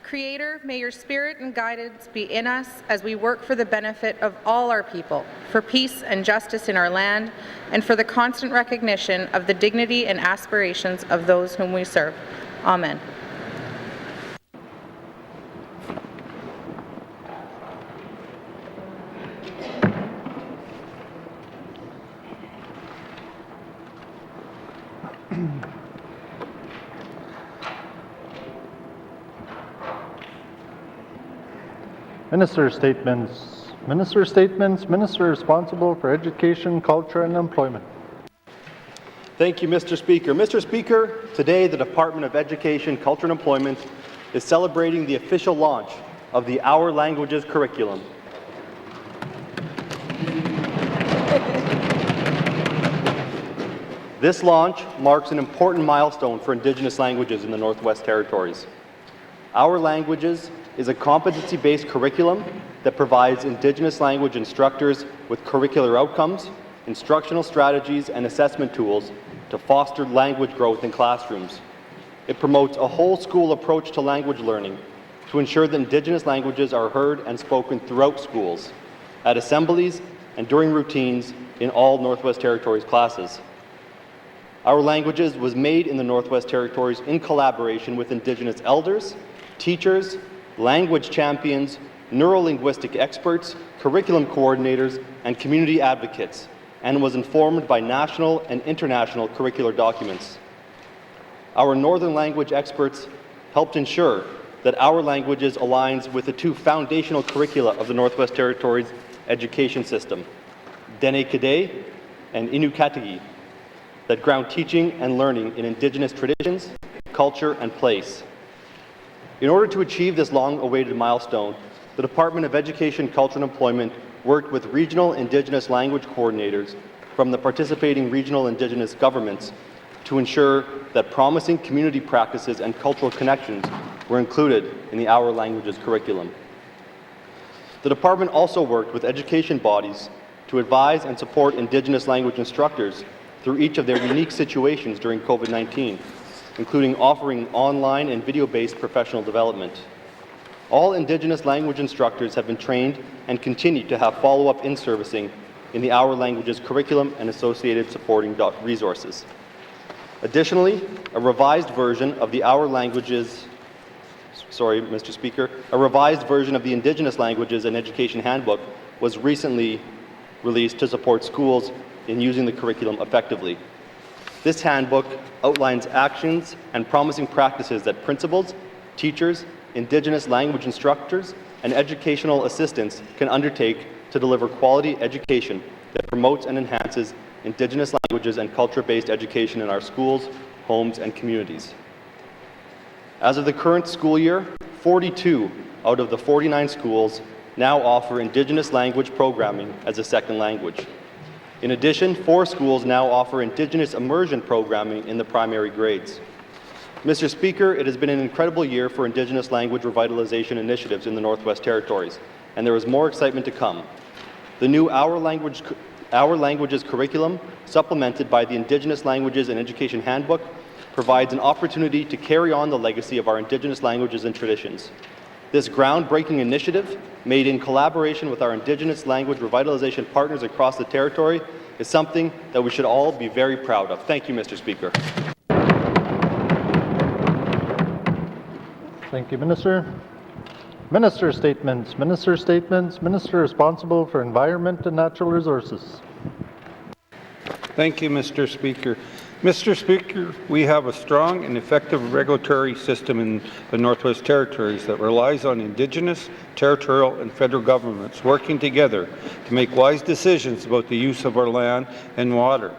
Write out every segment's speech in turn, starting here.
Creator, may your spirit and guidance be in us as we work for the benefit of all our people, for peace and justice in our land, and for the constant recognition of the dignity and aspirations of those whom we serve. Amen. Minister statements. Minister statements. Minister responsible for education, culture, and employment. Thank you, Mr. Speaker. Mr. Speaker, today the Department of Education, Culture and Employment is celebrating the official launch of the Our Languages curriculum. This launch marks an important milestone for Indigenous languages in the Northwest Territories. Our Languages is a competency-based curriculum that provides Indigenous language instructors with curricular outcomes, instructional strategies, and assessment tools to foster language growth in classrooms. It promotes a whole school approach to language learning to ensure that Indigenous languages are heard and spoken throughout schools, at assemblies, and during routines in all Northwest Territories classes. Our Languages was made in the Northwest Territories in collaboration with Indigenous elders, teachers, language champions, neurolinguistic experts, curriculum coordinators, and community advocates, and was informed by national and international curricular documents. Our Northern language experts helped ensure that Our Languages aligns with the two foundational curricula of the Northwest Territories education system, Dene Kade and Inukatigi, that ground teaching and learning in Indigenous traditions, culture, and place. In order to achieve this long-awaited milestone, the Department of Education, Culture and Employment worked with regional Indigenous language coordinators from the participating regional Indigenous governments to ensure that promising community practices and cultural connections were included in the Our Languages curriculum. The Department also worked with education bodies to advise and support Indigenous language instructors through each of their unique situations during COVID-19, including offering online and video-based professional development. All Indigenous language instructors have been trained and continue to have follow-up in-servicing in the Our Languages curriculum and associated supporting resources. Additionally, a revised version of the Our Languages, Mr. Speaker, a revised version of the Indigenous Languages and Education Handbook was recently released to support schools in using the curriculum effectively. This handbook outlines actions and promising practices that principals, teachers, Indigenous language instructors, and educational assistants can undertake to deliver quality education that promotes and enhances Indigenous languages and culture-based education in our schools, homes, and communities. As of the current school year, 42 out of the 49 schools now offer Indigenous language programming as a second language. In addition, 4 schools now offer Indigenous immersion programming in the primary grades. Mr. Speaker, it has been an incredible year for Indigenous language revitalization initiatives in the Northwest Territories, and there is more excitement to come. The new Our Languages curriculum, supplemented by the Indigenous Languages and Education Handbook, provides an opportunity to carry on the legacy of our Indigenous languages and traditions. This groundbreaking initiative, made in collaboration with our Indigenous language revitalization partners across the territory, is something that we should all be very proud of. Thank you, Mr. Speaker. Thank you, Minister. Minister statements. Minister statements. Minister responsible for environment and natural resources. Thank you, Mr. Speaker. Mr. Speaker, we have a strong and effective regulatory system in the Northwest Territories that relies on Indigenous, territorial, and federal governments working together to make wise decisions about the use of our land and water.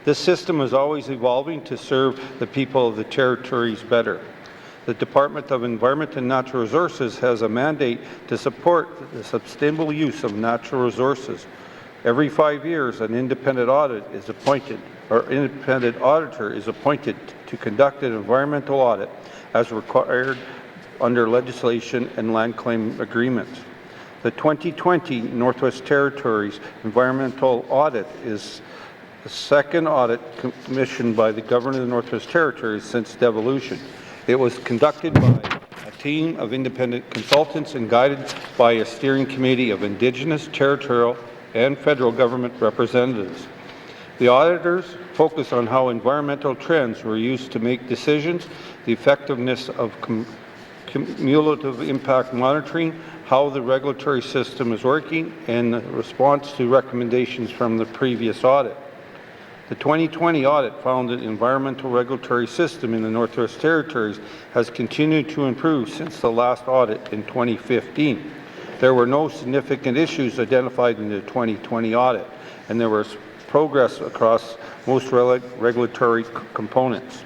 This system is always evolving to serve the people of the territories better. The Department of Environment and Natural Resources has a mandate to support the sustainable use of natural resources. Every 5 years, an independent auditor is appointed to conduct an environmental audit as required under legislation and land claim agreements. The 2020 Northwest Territories environmental audit is the second audit commissioned by the Governor of the Northwest Territories since devolution. It was conducted by a team of independent consultants and guided by a steering committee of Indigenous, territorial, and federal government representatives. The auditors focus on how environmental trends were used to make decisions, the effectiveness of cumulative impact monitoring, how the regulatory system is working, and the response to recommendations from the previous audit. The 2020 audit found that the environmental regulatory system in the Northwest Territories has continued to improve since the last audit in 2015. There were no significant issues identified in the 2020 audit, and there was progress across most regulatory components.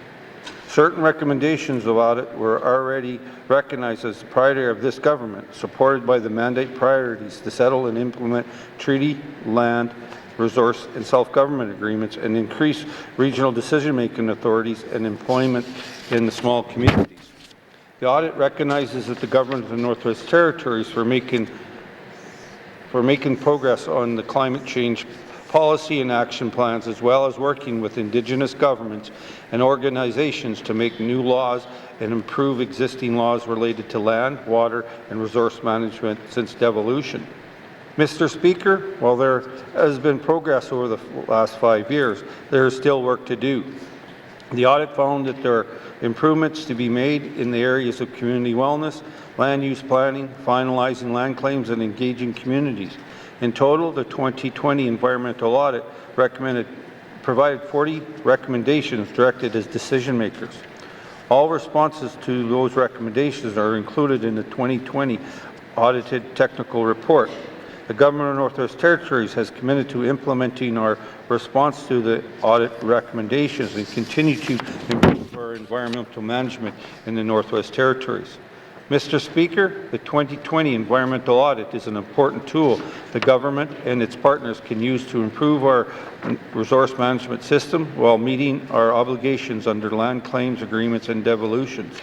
Certain recommendations of audit were already recognized as the priority of this government, supported by the mandate priorities to settle and implement treaty, land, resource and self-government agreements and increase regional decision-making authorities and employment in the small communities. The audit recognizes that the government of the Northwest Territories for making progress on the climate change policy and action plans, as well as working with Indigenous governments and organizations to make new laws and improve existing laws related to land, water, and resource management since devolution. Mr. Speaker, while there has been progress over the last 5 years, there is still work to do. The audit found that there are improvements to be made in the areas of community wellness, land use planning, finalizing land claims, and engaging communities. In total, the 2020 environmental audit provided 40 recommendations directed as decision makers. All responses to those recommendations are included in the 2020 audited technical report. The Government of Northwest Territories has committed to implementing our response to the audit recommendations and continue to improve our environmental management in the Northwest Territories. Mr. Speaker, the 2020 environmental audit is an important tool the government and its partners can use to improve our resource management system while meeting our obligations under land claims agreements and devolutions.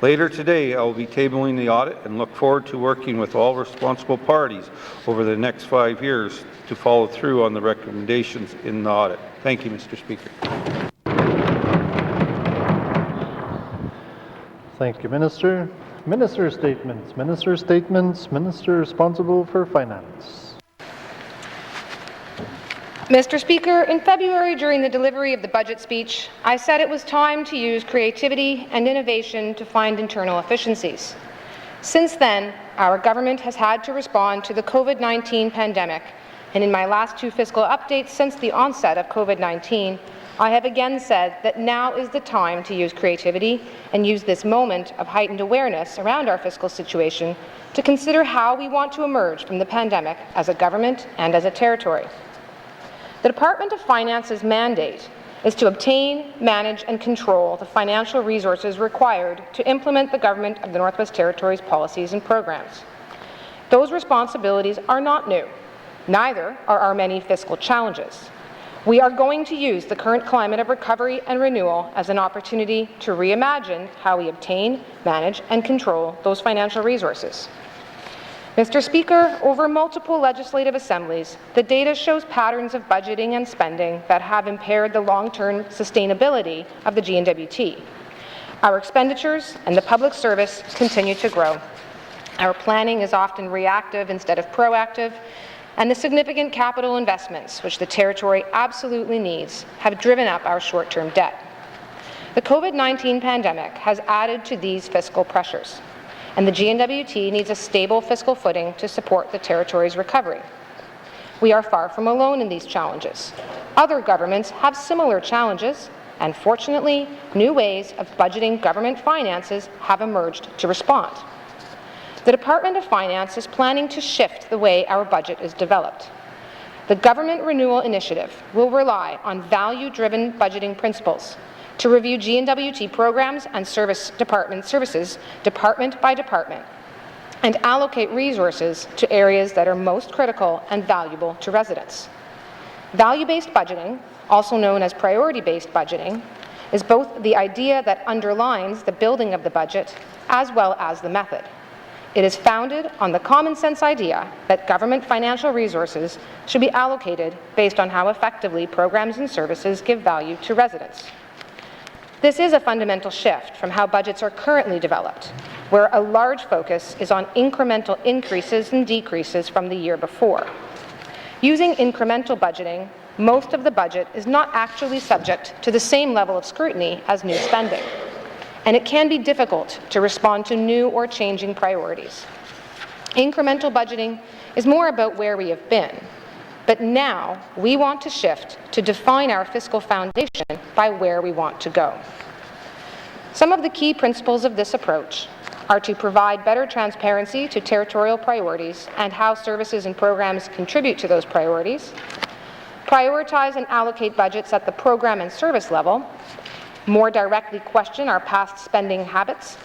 Later today, I will be tabling the audit and look forward to working with all responsible parties over the next 5 years to follow through on the recommendations in the audit. Thank you, Mr. Speaker. Thank you, Minister. Minister statements. Minister statements. Minister responsible for finance. Mr. Speaker, in February during the delivery of the budget speech, I said it was time to use creativity and innovation to find internal efficiencies. Since then, our government has had to respond to the COVID-19 pandemic, and in my last 2 fiscal updates since the onset of COVID-19, I have again said that now is the time to use creativity and use this moment of heightened awareness around our fiscal situation to consider how we want to emerge from the pandemic as a government and as a territory. The Department of Finance's mandate is to obtain, manage and control the financial resources required to implement the Government of the Northwest Territories policies and programs. Those responsibilities are not new. Neither are our many fiscal challenges. We are going to use the current climate of recovery and renewal as an opportunity to reimagine how we obtain, manage and control those financial resources. Mr. Speaker, over multiple legislative assemblies, the data shows patterns of budgeting and spending that have impaired the long-term sustainability of the GNWT. Our expenditures and the public service continue to grow. Our planning is often reactive instead of proactive, and the significant capital investments, which the territory absolutely needs, have driven up our short-term debt. The COVID-19 pandemic has added to these fiscal pressures, and the GNWT needs a stable fiscal footing to support the territory's recovery. We are far from alone in these challenges. Other governments have similar challenges, and fortunately, new ways of budgeting government finances have emerged to respond. The Department of Finance is planning to shift the way our budget is developed. The Government Renewal Initiative will rely on value-driven budgeting principles to review GNWT programs and services department by department and allocate resources to areas that are most critical and valuable to residents. Value-based budgeting, also known as priority-based budgeting, is both the idea that underlines the building of the budget as well as the method. It is founded on the common sense idea that government financial resources should be allocated based on how effectively programs and services give value to residents. This is a fundamental shift from how budgets are currently developed, where a large focus is on incremental increases and decreases from the year before. Using incremental budgeting, most of the budget is not actually subject to the same level of scrutiny as new spending, and it can be difficult to respond to new or changing priorities. Incremental budgeting is more about where we have been, but now we want to shift to define our fiscal foundation by where we want to go. Some of the key principles of this approach are to provide better transparency to territorial priorities and how services and programs contribute to those priorities, prioritize and allocate budgets at the program and service level, more directly question our past spending habits,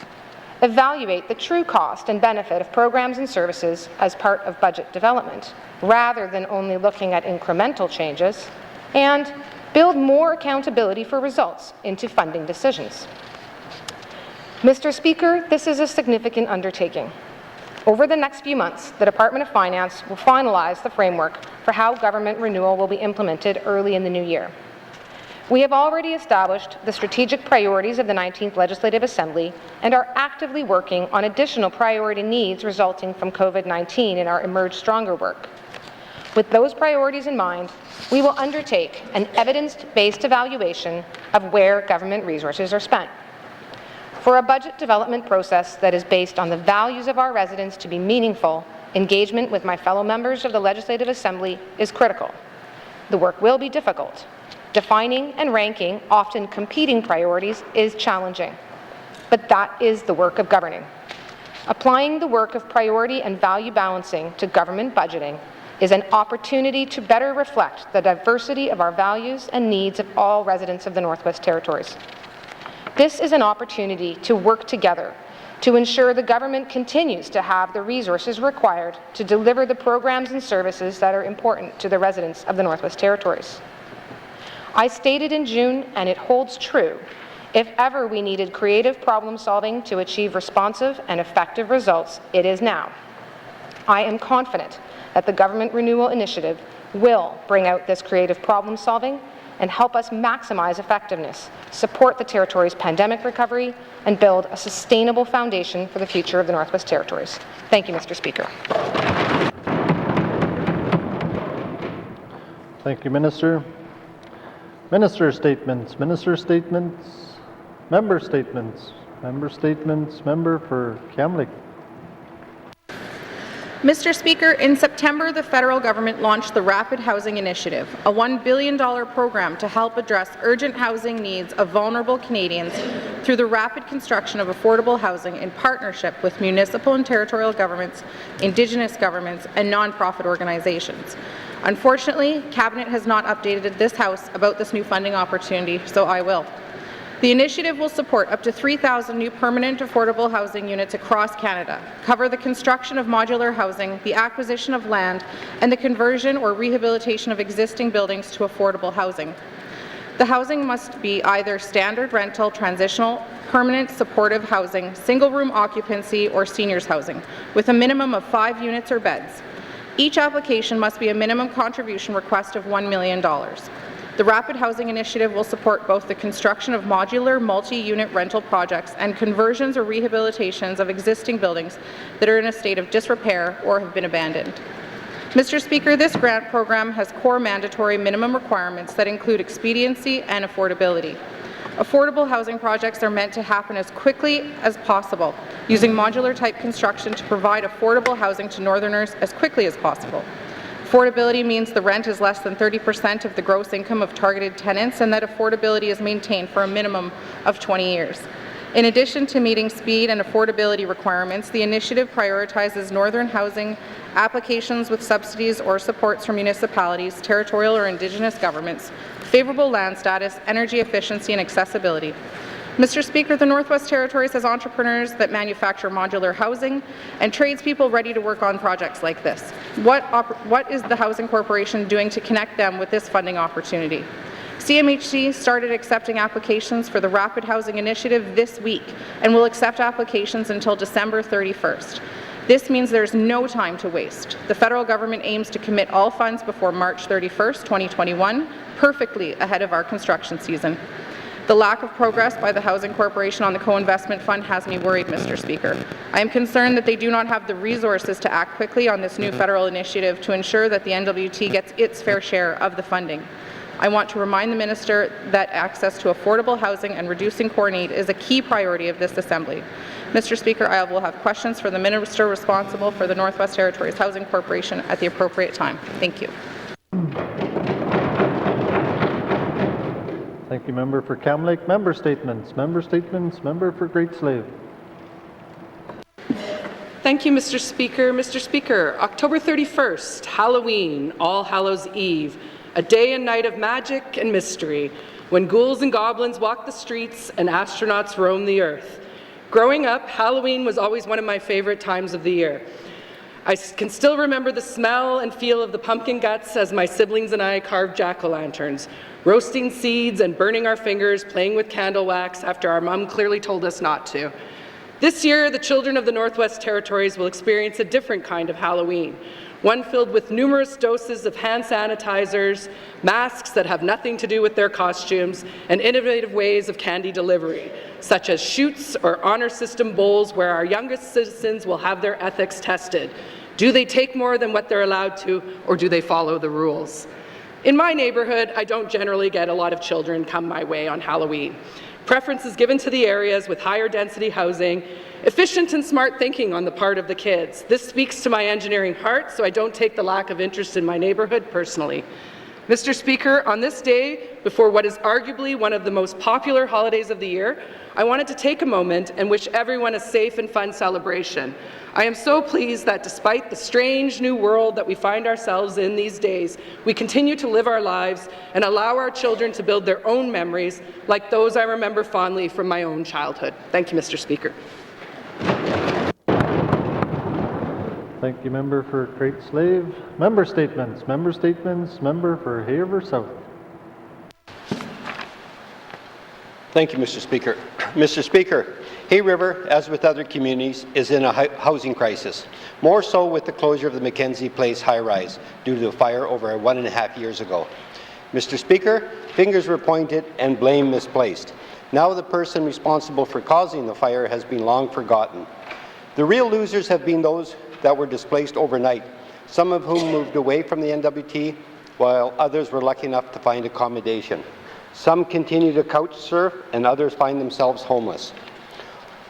evaluate the true cost and benefit of programs and services as part of budget development, rather than only looking at incremental changes, and build more accountability for results into funding decisions. Mr. Speaker, this is a significant undertaking. Over the next few months, the Department of Finance will finalize the framework for how government renewal will be implemented early in the new year. We have already established the strategic priorities of the 19th Legislative Assembly and are actively working on additional priority needs resulting from COVID-19 in our Emerge Stronger work. With those priorities in mind, we will undertake an evidence-based evaluation of where government resources are spent. For a budget development process that is based on the values of our residents to be meaningful, engagement with my fellow members of the Legislative Assembly is critical. The work will be difficult. Defining and ranking often competing priorities is challenging, but that is the work of governing. Applying the work of priority and value balancing to government budgeting is an opportunity to better reflect the diversity of our values and needs of all residents of the Northwest Territories. This is an opportunity to work together to ensure the government continues to have the resources required to deliver the programs and services that are important to the residents of the Northwest Territories. I stated in June, and it holds true, if ever we needed creative problem solving to achieve responsive and effective results, it is now. I am confident that the Government Renewal Initiative will bring out this creative problem solving and help us maximize effectiveness, support the Territory's pandemic recovery, and build a sustainable foundation for the future of the Northwest Territories. Thank you, Mr. Speaker. Thank you, Minister. Minister statements, member statements, member for Kamloops. Mr. Speaker, in September, the federal government launched the Rapid Housing Initiative, a $1 billion program to help address urgent housing needs of vulnerable Canadians through the rapid construction of affordable housing in partnership with municipal and territorial governments, Indigenous governments, and non-profit organizations. Unfortunately, Cabinet has not updated this House about this new funding opportunity, so I will. The initiative will support up to 3,000 new permanent affordable housing units across Canada, cover the construction of modular housing, the acquisition of land, and the conversion or rehabilitation of existing buildings to affordable housing. The housing must be either standard rental, transitional, permanent supportive housing, single-room occupancy, or seniors housing, with a minimum of 5 units or beds. Each application must be a minimum contribution request of $1 million. The Rapid Housing Initiative will support both the construction of modular multi-unit rental projects and conversions or rehabilitations of existing buildings that are in a state of disrepair or have been abandoned. Mr. Speaker, this grant program has core mandatory minimum requirements that include expediency and affordability. Affordable housing projects are meant to happen as quickly as possible, using modular-type construction to provide affordable housing to Northerners as quickly as possible. Affordability means the rent is less than 30% of the gross income of targeted tenants and that affordability is maintained for a minimum of 20 years. In addition to meeting speed and affordability requirements, the initiative prioritizes northern housing applications with subsidies or supports from municipalities, territorial or Indigenous governments, favourable land status, energy efficiency and accessibility. Mr. Speaker, the Northwest Territories has entrepreneurs that manufacture modular housing and tradespeople ready to work on projects like this. What is the Housing Corporation doing to connect them with this funding opportunity? CMHC started accepting applications for the Rapid Housing Initiative this week and will accept applications until December 31st. This means there's no time to waste. The federal government aims to commit all funds before March 31st, 2021, perfectly ahead of our construction season. The lack of progress by the Housing Corporation on the co-investment fund has me worried, Mr. Speaker. I am concerned that they do not have the resources to act quickly on this new federal initiative to ensure that the NWT gets its fair share of the funding. I want to remind the Minister that access to affordable housing and reducing core need is a key priority of this Assembly. Mr. Speaker, I will have questions for the Minister responsible for the Northwest Territories Housing Corporation at the appropriate time. Thank you. Thank you, Member for Cam Lake. Member statements. Member statements. Member for Great Slave. Thank you, Mr. Speaker. Mr. Speaker, October 31st, Halloween, All Hallows Eve, a day and night of magic and mystery, when ghouls and goblins walk the streets and astronauts roam the earth. Growing up, Halloween was always one of my favorite times of the year. I can still remember the smell and feel of the pumpkin guts as my siblings and I carved jack-o'-lanterns, roasting seeds and burning our fingers, playing with candle wax after our mom clearly told us not to. This year, the children of the Northwest Territories will experience a different kind of Halloween, one filled with numerous doses of hand sanitizers, masks that have nothing to do with their costumes, and innovative ways of candy delivery, such as chutes or honor system bowls where our youngest citizens will have their ethics tested. Do they take more than what they're allowed to, or do they follow the rules? In my neighborhood, I don't generally get a lot of children come my way on Halloween. Preference is given to the areas with higher density housing, efficient and smart thinking on the part of the kids. This speaks to my engineering heart, so I don't take the lack of interest in my neighborhood personally. Mr. Speaker, on this day, before what is arguably one of the most popular holidays of the year, I wanted to take a moment and wish everyone a safe and fun celebration. I am so pleased that despite the strange new world that we find ourselves in these days, we continue to live our lives and allow our children to build their own memories like those I remember fondly from my own childhood. Thank you, Mr. Speaker. Thank you, Member for Great Slave. Member statements. Member statements. Member for Hay River South. Thank you, Mr. Speaker. Mr. Speaker, Hay River, as with other communities, is in a housing crisis, more so with the closure of the Mackenzie Place high-rise due to a fire over 1.5 years ago. Mr. Speaker, fingers were pointed and blame misplaced. Now the person responsible for causing the fire has been long forgotten. The real losers have been those that were displaced overnight, some of whom moved away from the NWT, while others were lucky enough to find accommodation. Some continue to couch surf, and others find themselves homeless.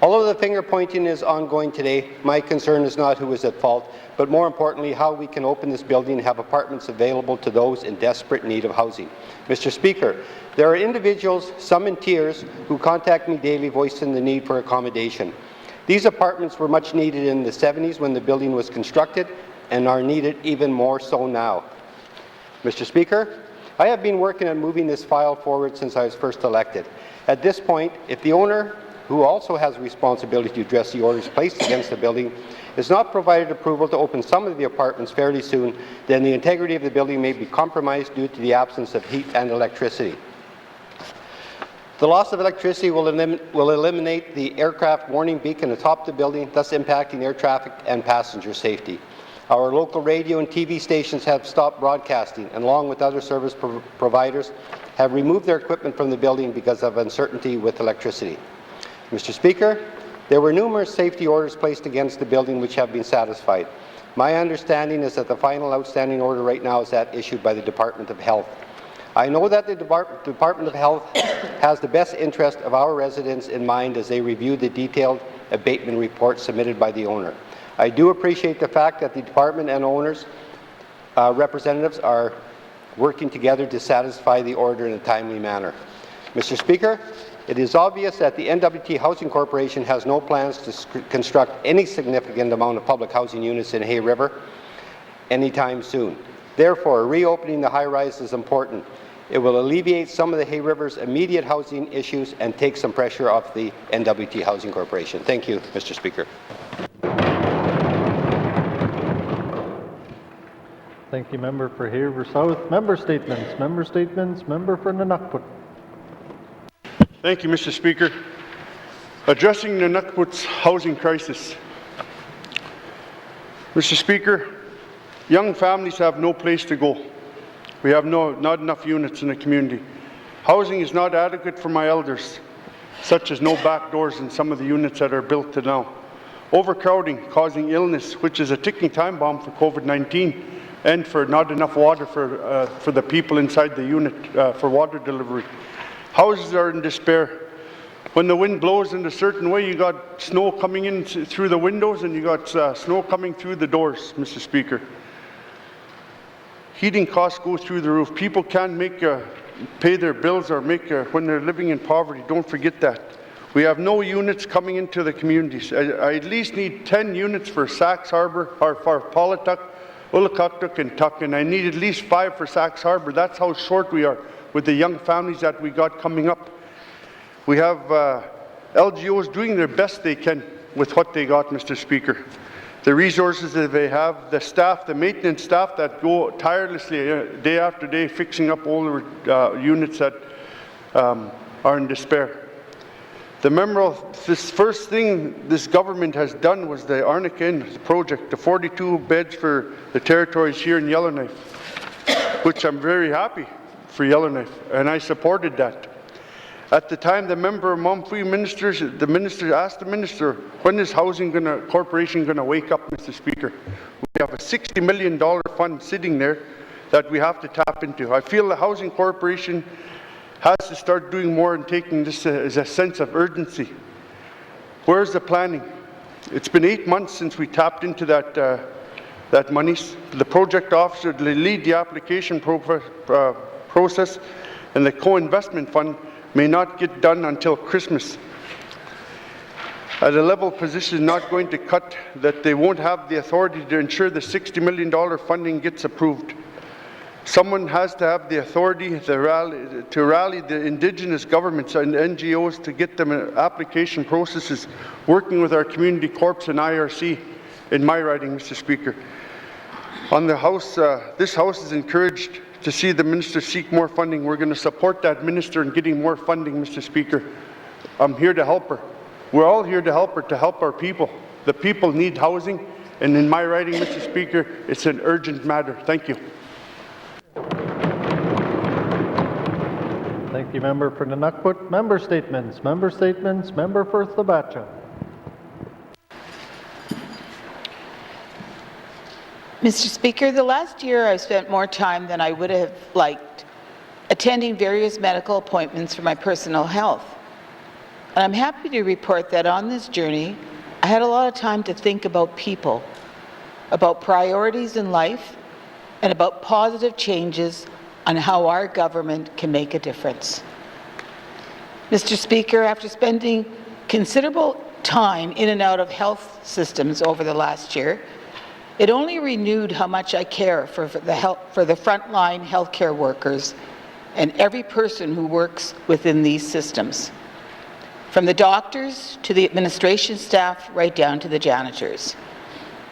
Although the finger pointing is ongoing today, my concern is not who is at fault, but more importantly, how we can open this building and have apartments available to those in desperate need of housing. Mr. Speaker, there are individuals, some in tears, who contact me daily voicing the need for accommodation. These apartments were much needed in the 70s when the building was constructed and are needed even more so now. Mr. Speaker, I have been working on moving this file forward since I was first elected. At this point, if the owner, who also has a responsibility to address the orders placed against the building, is not provided approval to open some of the apartments fairly soon, then the integrity of the building may be compromised due to the absence of heat and electricity. The loss of electricity will eliminate the aircraft warning beacon atop the building, thus impacting air traffic and passenger safety. Our local radio and TV stations have stopped broadcasting, and along with other service providers, have removed their equipment from the building because of uncertainty with electricity. Mr. Speaker, there were numerous safety orders placed against the building which have been satisfied. My understanding is that the final outstanding order right now is that issued by the Department of Health. I know that the Department of Health has the best interest of our residents in mind as they review the detailed abatement report submitted by the owner. I do appreciate the fact that the department and owners' representatives are working together to satisfy the order in a timely manner. Mr. Speaker, it is obvious that the NWT Housing Corporation has no plans to construct any significant amount of public housing units in Hay River anytime soon. Therefore, reopening the high-rise is important. It will alleviate some of the Hay River's immediate housing issues and take some pressure off the NWT Housing Corporation. Thank you, Mr. Speaker. Thank you, Member for Hay River South. Member statements. Member statements. Member for Nunukput. Thank you, Mr. Speaker. Addressing Nunukput's housing crisis. Mr. Speaker, young families have no place to go. We have not enough units in the community. Housing is not adequate for my elders, such as no back doors in some of the units that are built to now. Overcrowding causing illness, which is a ticking time bomb for COVID-19, and for not enough water for the people inside the unit for water delivery. Houses are in despair. When the wind blows in a certain way, you got snow coming in through the windows and you got snow coming through the doors, Mr. Speaker. Heating costs go through the roof. People can't pay their bills or when they're living in poverty. Don't forget that. We have no units coming into the communities. I at least need 10 units for Sax Harbour, or for Polituck, Ulakuktuk and Tuck, and I need at least 5 for Sax Harbour. That's how short we are with the young families that we got coming up. We have LGOs doing their best they can with what they got, Mr. Speaker. The resources that they have, the staff, the maintenance staff that go tirelessly day after day fixing up older units that are in despair. This first thing this government has done was the Arnica project, the 42 beds for the territories here in Yellowknife, which I'm very happy for Yellowknife, and I supported that. At the time, the member among three ministers, the minister asked the minister, when is Housing Corporation going to wake up, Mr. Speaker? We have a $60 million fund sitting there that we have to tap into. I feel the Housing Corporation has to start doing more and taking this as a sense of urgency. Where's the planning? It's been 8 months since we tapped into that money. The project officer to lead the application process and the co-investment fund may not get done until Christmas. At a level position not going to cut that they won't have the authority to ensure the $60 million funding gets approved. Someone has to have the authority to rally the Indigenous governments and NGOs to get them application processes, working with our community corps and IRC in my riding, Mr. Speaker. On the House, this House is encouraged to see the minister seek more funding. We're going to support that minister in getting more funding, Mr. Speaker. I'm here to help her. We're all here to help her, to help our people. The people need housing, and in my riding, Mr. Speaker, it's an urgent matter. Thank you. Thank you, member for Nunukput. Member statements. Member statements. Member for Thabacha. Mr. Speaker, the last year I've spent more time than I would have liked attending various medical appointments for my personal health. And I'm happy to report that on this journey, I had a lot of time to think about people, about priorities in life, and about positive changes on how our government can make a difference. Mr. Speaker, after spending considerable time in and out of health systems over the last year, it only renewed how much I care for the frontline healthcare workers and every person who works within these systems, from the doctors to the administration staff right down to the janitors.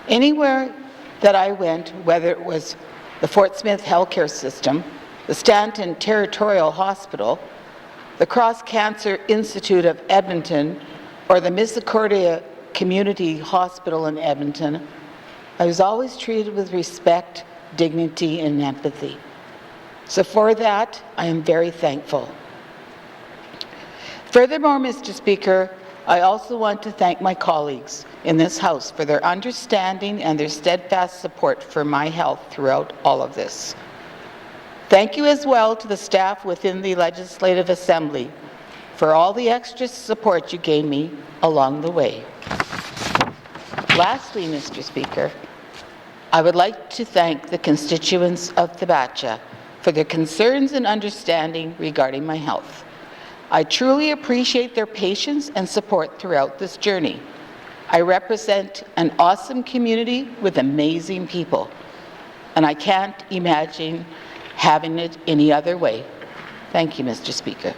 Anywhere that I went, whether it was the Fort Smith Healthcare System, the Stanton Territorial Hospital, the Cross Cancer Institute of Edmonton, or the Misericordia Community Hospital in Edmonton, I was always treated with respect, dignity, and empathy. So for that, I am very thankful. Furthermore, Mr. Speaker, I also want to thank my colleagues in this House for their understanding and their steadfast support for my health throughout all of this. Thank you as well to the staff within the Legislative Assembly for all the extra support you gave me along the way. Lastly, Mr. Speaker, I would like to thank the constituents of Thabacha for their concerns and understanding regarding my health. I truly appreciate their patience and support throughout this journey. I represent an awesome community with amazing people, and I can't imagine having it any other way. Thank you, Mr. Speaker.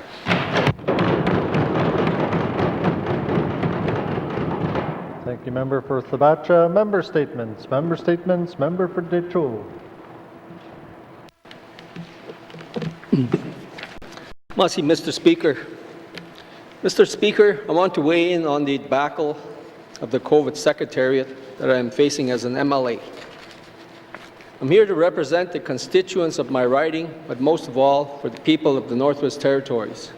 Thank you, member for Thabacha. Member statements. Member statements. Member for Detroit. Merci, Mr. Speaker. Mr. Speaker, I want to weigh in on the debacle of the COVID Secretariat that I am facing as an MLA. I'm here to represent the constituents of my riding, but most of all, for the people of the Northwest Territories.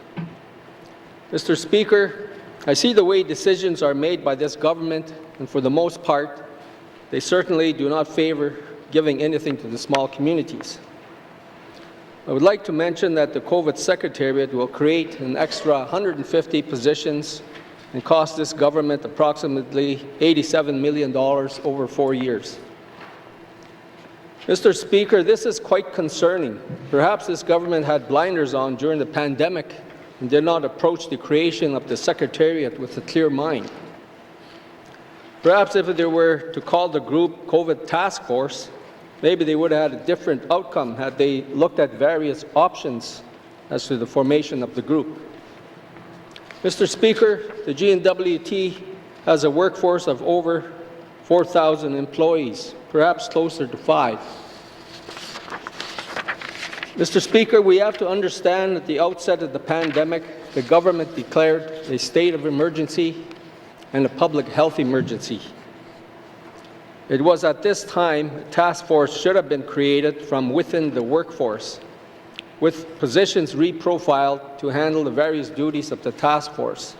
Mr. Speaker, I see the way decisions are made by this government, and for the most part, they certainly do not favor giving anything to the small communities. I would like to mention that the COVID Secretariat will create an extra 150 positions and cost this government approximately $87 million over 4 years. Mr. Speaker, this is quite concerning. Perhaps this government had blinders on during the pandemic and did not approach the creation of the Secretariat with a clear mind. Perhaps if they were to call the group COVID Task Force, maybe they would have had a different outcome had they looked at various options as to the formation of the group. Mr. Speaker, the GNWT has a workforce of over 4,000 employees, perhaps closer to 5. Mr. Speaker, we have to understand at the outset of the pandemic, the government declared a state of emergency and a public health emergency. It was at this time a task force should have been created from within the workforce, with positions reprofiled to handle the various duties of the task force.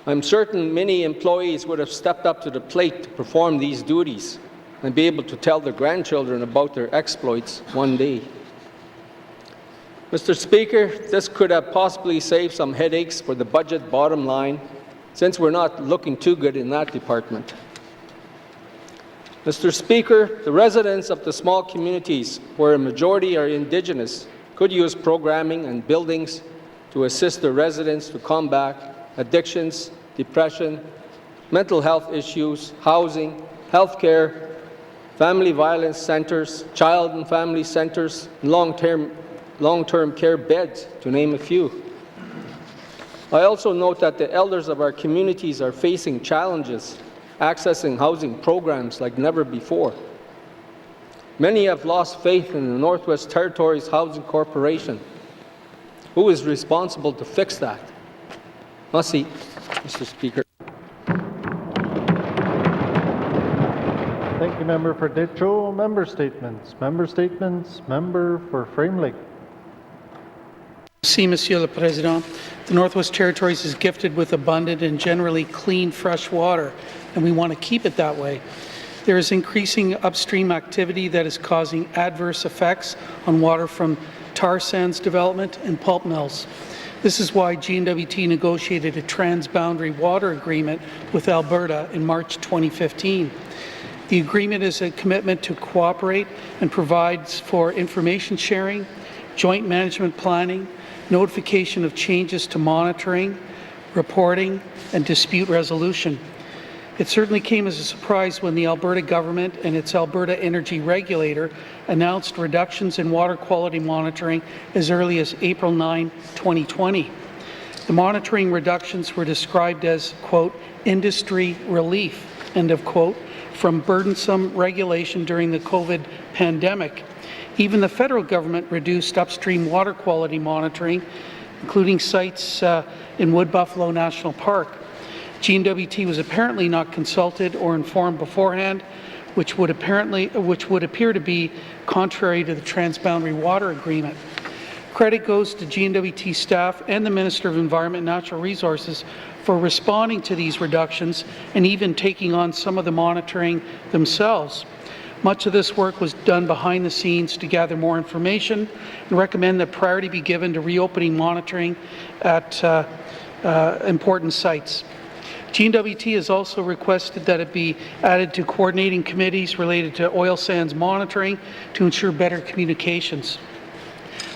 I'm certain many employees would have stepped up to the plate to perform these duties and be able to tell their grandchildren about their exploits one day. Mr. Speaker, this could have possibly saved some headaches for the budget bottom line, since we're not looking too good in that department. Mr. Speaker, the residents of the small communities, where a majority are Indigenous, could use programming and buildings to assist the residents to combat addictions, depression, mental health issues, housing, health care, family violence centers, child and family centers, and long-term care beds, to name a few. I also note that the elders of our communities are facing challenges accessing housing programs like never before. Many have lost faith in the Northwest Territories Housing Corporation. Who is responsible to fix that? Merci, Mr. Speaker. Thank you, Member for Detroit. Member statements. Member statements. Member for Frame Lake. Merci, Monsieur le Président. The Northwest Territories is gifted with abundant and generally clean fresh water, and we want to keep it that way. There is increasing upstream activity that is causing adverse effects on water from tar sands development and pulp mills. This is why GNWT negotiated a transboundary water agreement with Alberta in March 2015. The agreement is a commitment to cooperate and provides for information sharing, joint management planning, notification of changes to monitoring, reporting, and dispute resolution. It certainly came as a surprise when the Alberta government and its Alberta Energy Regulator announced reductions in water quality monitoring as early as April 9, 2020. The monitoring reductions were described as, quote, industry relief, end of quote, from burdensome regulation during the COVID pandemic. Even the federal government reduced upstream water quality monitoring, including sites in Wood Buffalo National Park. GNWT was apparently not consulted or informed beforehand, which would appear to be contrary to the Transboundary Water Agreement. Credit goes to GNWT staff and the Minister of Environment and Natural Resources for responding to these reductions and even taking on some of the monitoring themselves. Much of this work was done behind the scenes to gather more information and recommend that priority be given to reopening monitoring at important sites. GNWT has also requested that it be added to coordinating committees related to oil sands monitoring to ensure better communications.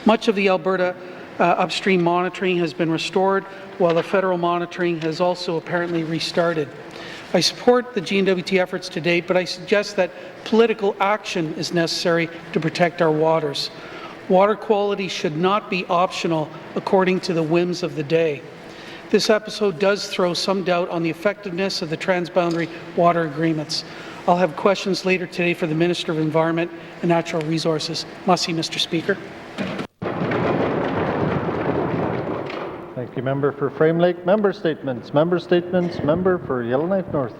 Much of the Alberta upstream monitoring has been restored, while the federal monitoring has also apparently restarted. I support the GNWT efforts to date, but I suggest that political action is necessary to protect our waters. Water quality should not be optional according to the whims of the day. This episode does throw some doubt on the effectiveness of the transboundary water agreements. I'll have questions later today for the Minister of Environment and Natural Resources. Merci, Mr. Speaker. Thank you, Member for Frame Lake. Member statements. Member statements. Member for Yellowknife North.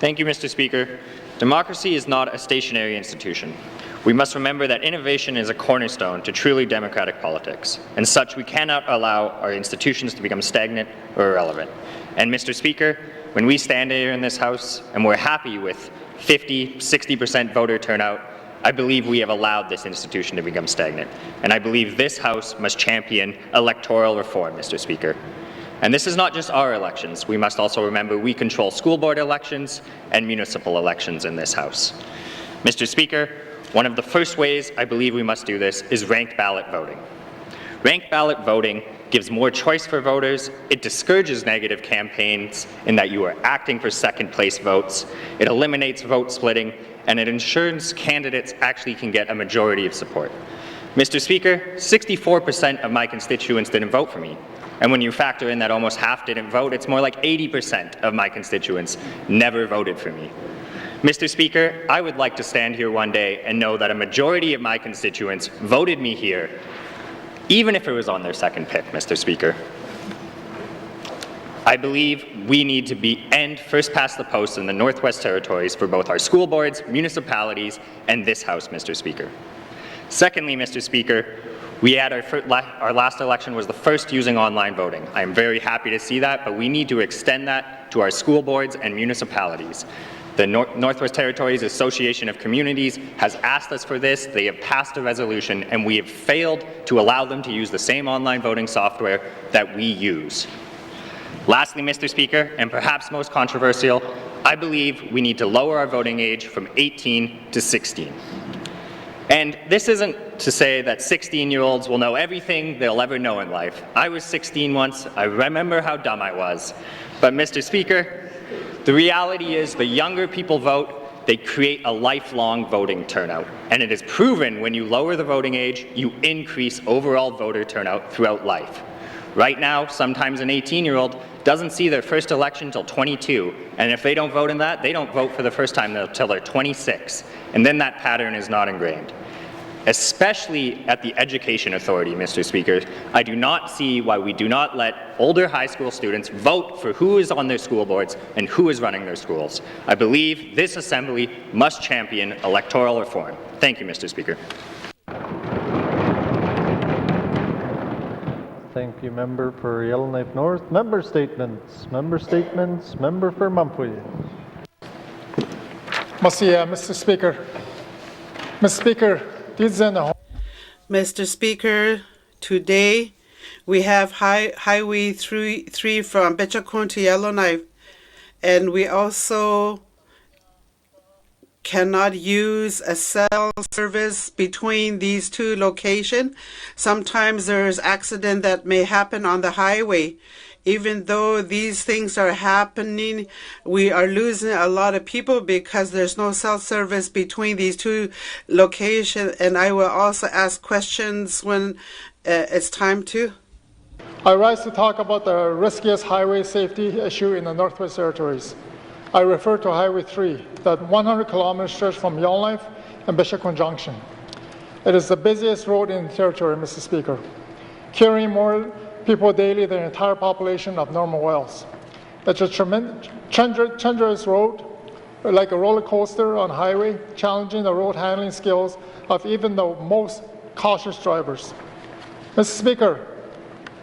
Thank you, Mr. Speaker. Democracy is not a stationary institution. We must remember that innovation is a cornerstone to truly democratic politics. And such, we cannot allow our institutions to become stagnant or irrelevant. And Mr. Speaker, when we stand here in this House and we're happy with 50, 60% voter turnout, I believe we have allowed this institution to become stagnant. And I believe this House must champion electoral reform, Mr. Speaker. And this is not just our elections. We must also remember we control school board elections and municipal elections in this House. Mr. Speaker, one of the first ways I believe we must do this is ranked ballot voting. Ranked ballot voting gives more choice for voters, it discourages negative campaigns in that you are acting for second-place votes, it eliminates vote splitting, and it ensures candidates actually can get a majority of support. Mr. Speaker, 64% of my constituents didn't vote for me. And when you factor in that almost half didn't vote, it's more like 80% of my constituents never voted for me. Mr. Speaker, I would like to stand here one day and know that a majority of my constituents voted me here, even if it was on their second pick, Mr. Speaker. I believe we need to end first past the post in the Northwest Territories for both our school boards, municipalities, and this House, Mr. Speaker. Secondly, Mr. Speaker, we had our last election was the first using online voting. I am very happy to see that, but we need to extend that to our school boards and municipalities. The Northwest Territories Association of Communities has asked us for this. They have passed a resolution, and we have failed to allow them to use the same online voting software that we use. Lastly, Mr. Speaker, and perhaps most controversial, I believe we need to lower our voting age from 18 to 16. And this isn't to say that 16-year-olds will know everything they'll ever know in life. I was 16 once. I remember how dumb I was. But, Mr. Speaker, the reality is the younger people vote, they create a lifelong voting turnout. And it is proven when you lower the voting age, you increase overall voter turnout throughout life. Right now, sometimes an 18-year-old doesn't see their first election until 22, and if they don't vote in that, they don't vote for the first time until they're 26, and then that pattern is not ingrained. Especially at the Education Authority, Mr. Speaker, I do not see why we do not let older high school students vote for who is on their school boards and who is running their schools. I believe this Assembly must champion electoral reform. Thank you, Mr. Speaker. Thank you, member for Yellowknife North. Member statements. Member statements. Member for Mumpuy. Mr. Speaker. Mr. Speaker, Mr. Speaker, today we have Highway 3 from Betchakon to Yellowknife, and we also cannot use a cell service between these two locations. Sometimes there's accident that may happen on the highway. Even though these things are happening, we are losing a lot of people because there's no cell service between these two locations. And I will also ask questions when it's time to. I rise to talk about the riskiest highway safety issue in the Northwest Territories. I refer to Highway 3, that 100-kilometer stretch from Yellowknife and Betchakon Junction. It is the busiest road in the territory, Mr. Speaker, carrying more people daily than the entire population of Norman Wells. It's a treacherous road, like a roller coaster on highway, challenging the road handling skills of even the most cautious drivers. Mr. Speaker,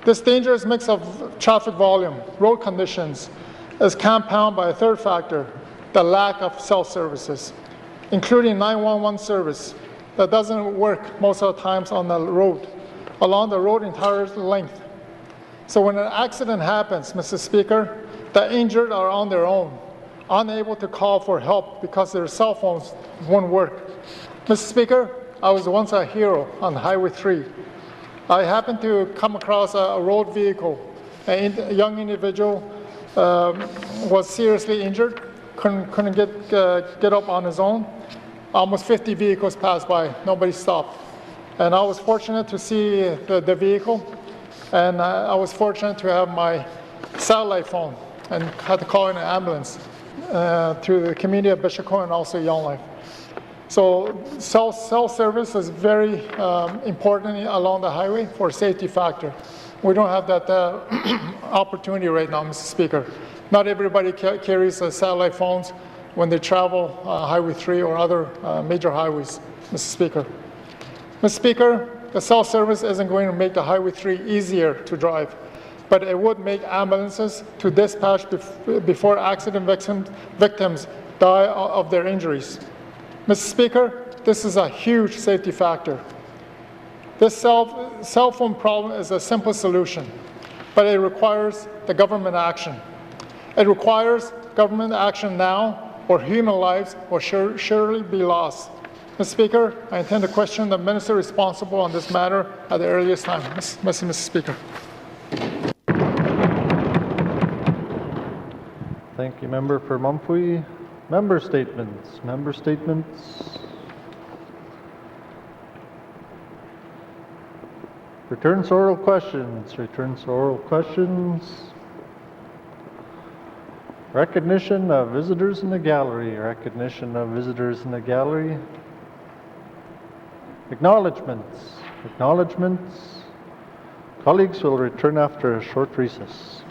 this dangerous mix of traffic volume, road conditions, is compounded by a third factor, the lack of cell services, including 911 service that doesn't work most of the times on the road, along the road entire length. So when an accident happens, Mr. Speaker, the injured are on their own, unable to call for help because their cell phones won't work. Mr. Speaker, I was once a hero on Highway 3. I happened to come across a road vehicle. A young individual was seriously injured, couldn't get up on his own. Almost 50 vehicles passed by, nobody stopped. And I was fortunate to see the vehicle, and I was fortunate to have my satellite phone and had to call in an ambulance to the community of Betchakon and also Yellowknife. So cell service is very important along the highway for safety factor. We don't have that opportunity right now, Mr. Speaker. Not everybody carries satellite phones when they travel Highway 3 or other major highways, Mr. Speaker. Mr. Speaker, the self-service isn't going to make the Highway 3 easier to drive, but it would make ambulances to dispatch before accident victims die of their injuries. Mr. Speaker, this is a huge safety factor. This cell phone problem is a simple solution, but it requires the government action. It requires government action now, or human lives will surely be lost. Mr. Speaker, I intend to question the minister responsible on this matter at the earliest time. Mr. Speaker. Thank you, Member for Mumfui. Member statements. Member statements. Returns to oral questions. Returns to oral questions. Recognition of visitors in the gallery. Recognition of visitors in the gallery. Acknowledgements. Acknowledgements. Colleagues will return after a short recess.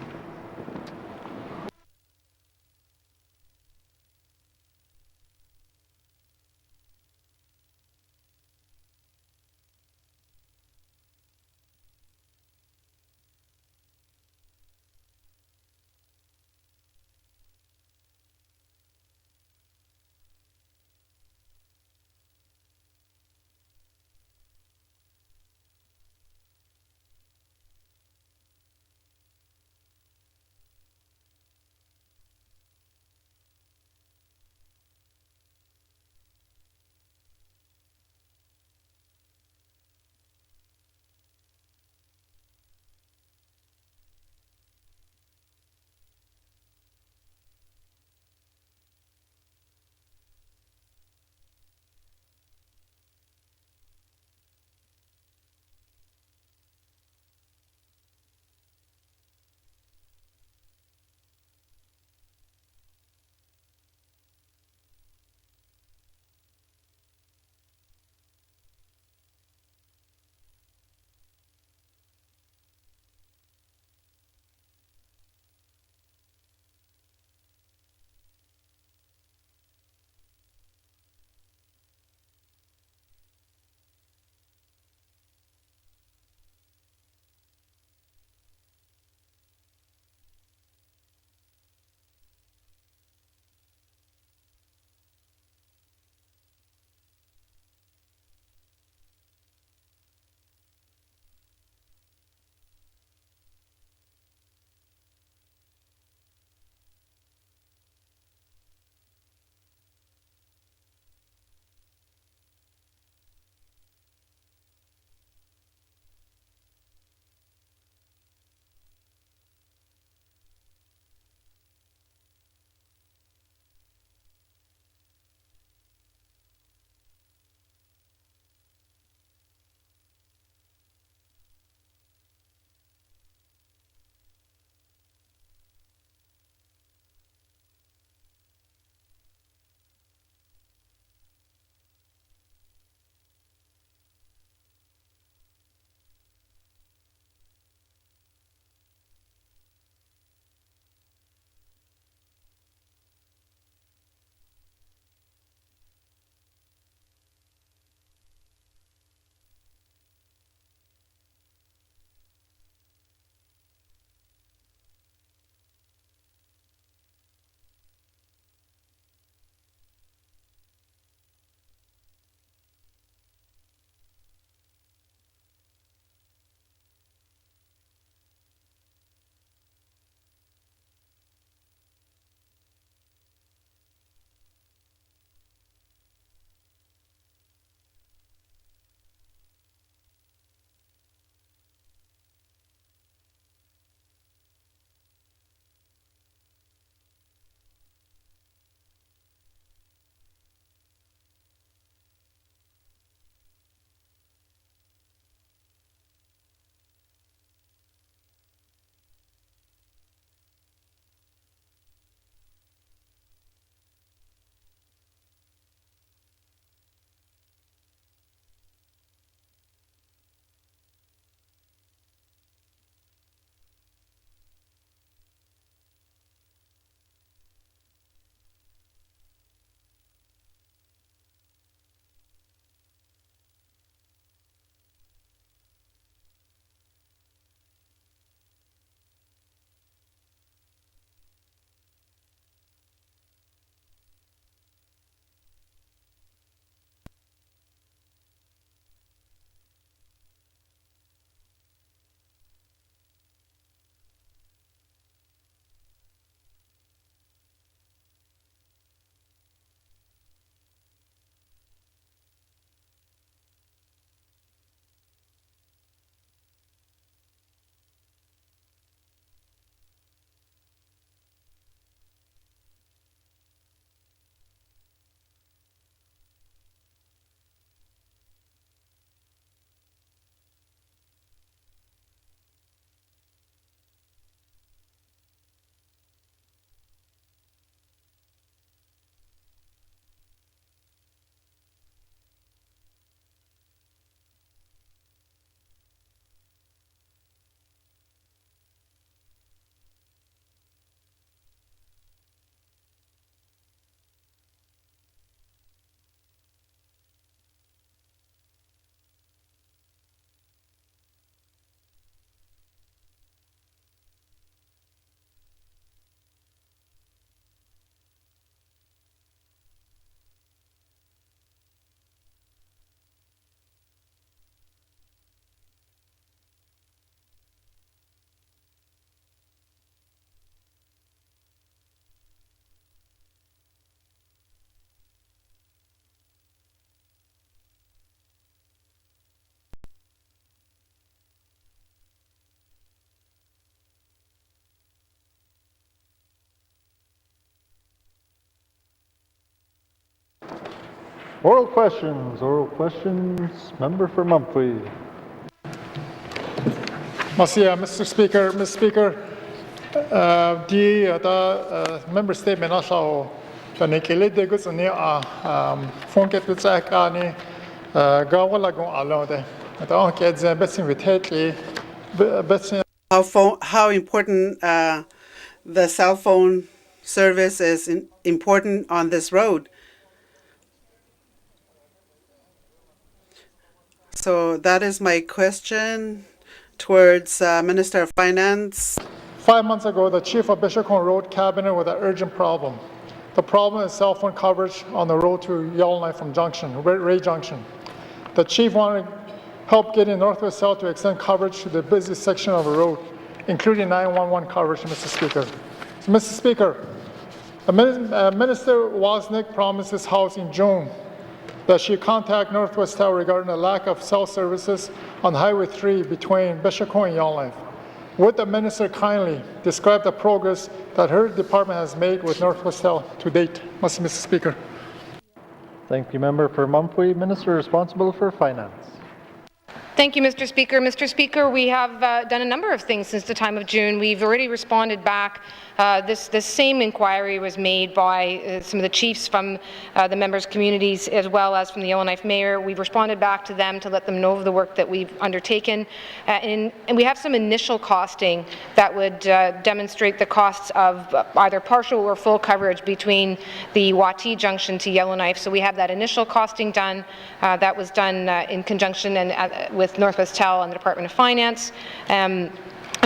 Oral questions. Member for Mumphrey. Mr. Speaker, Mr. Speaker, the member statement also the Nikili de Guzania Funket with Zakani Gawalagon alone. I don't get the best invitation. How important the cell phone service is important on this road. So that is my question towards Minister of Finance. 5 months ago, the chief of Bishopcombe Road Cabinet with an urgent problem. The problem is cell phone coverage on the road to Yellowknife from Junction, Ray Junction. The chief wanted help getting Northwest South to extend coverage to the busy section of the road, including 911 coverage, Mr. Speaker. So, Mr. Speaker, Minister Wozniak promised his House in June that she contact Northwest Tower regarding the lack of cell services on Highway 3 between Bishopcombe and Yellowknife. Would the minister kindly describe the progress that her department has made with Northwest Tower to date, Mr. Speaker? Thank you, Member for Mumphrey. Minister responsible for Finance. Thank you, Mr. Speaker. Mr. Speaker, we have done a number of things since the time of June. We've already responded back. This same inquiry was made by some of the chiefs from the members' communities as well as from the Yellowknife Mayor. We've responded back to them to let them know of the work that we've undertaken. And we have some initial costing that would demonstrate the costs of either partial or full coverage between the Watee Junction to Yellowknife. So we have that initial costing done. That was done in conjunction and with Northwest Tel and the Department of Finance. And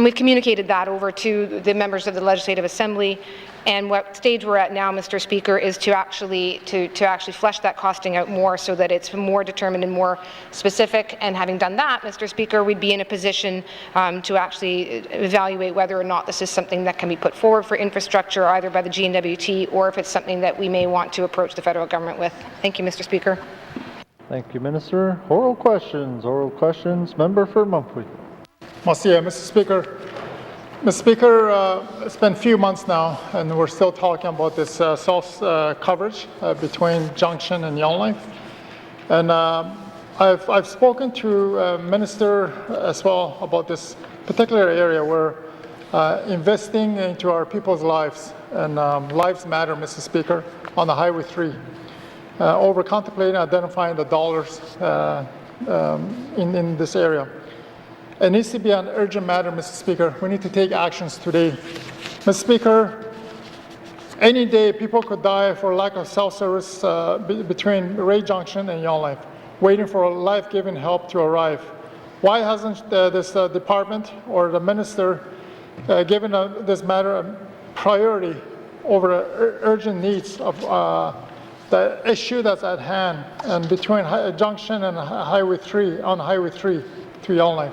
we've communicated that over to the members of the Legislative Assembly. And what stage we're at now, Mr. Speaker, is to actually flesh that costing out more so that it's more determined and more specific. And having done that, Mr. Speaker, we'd be in a position to actually evaluate whether or not this is something that can be put forward for infrastructure either by the GNWT or if it's something that we may want to approach the federal government with. Thank you, Mr. Speaker. Thank you, Minister. Oral questions. Member for Mumphrey. Mr. Speaker. Mr. Speaker, it's been a few months now, and we're still talking about this cell coverage between Junction and Yellowknife. And I've spoken to Minister as well about this particular area where investing into our people's lives, and lives matter, Mr. Speaker, on the Highway 3. Over contemplating identifying the dollars in this area. It needs to be an urgent matter, Mr. Speaker. We need to take actions today. Mr. Speaker, any day people could die for lack of cell service between Ray Junction and Yellowknife, waiting for life-giving help to arrive. Why hasn't this department or the minister given this matter a priority over the urgent needs of the issue that's at hand and between Junction and Highway 3, on Highway 3 to Yellowknife?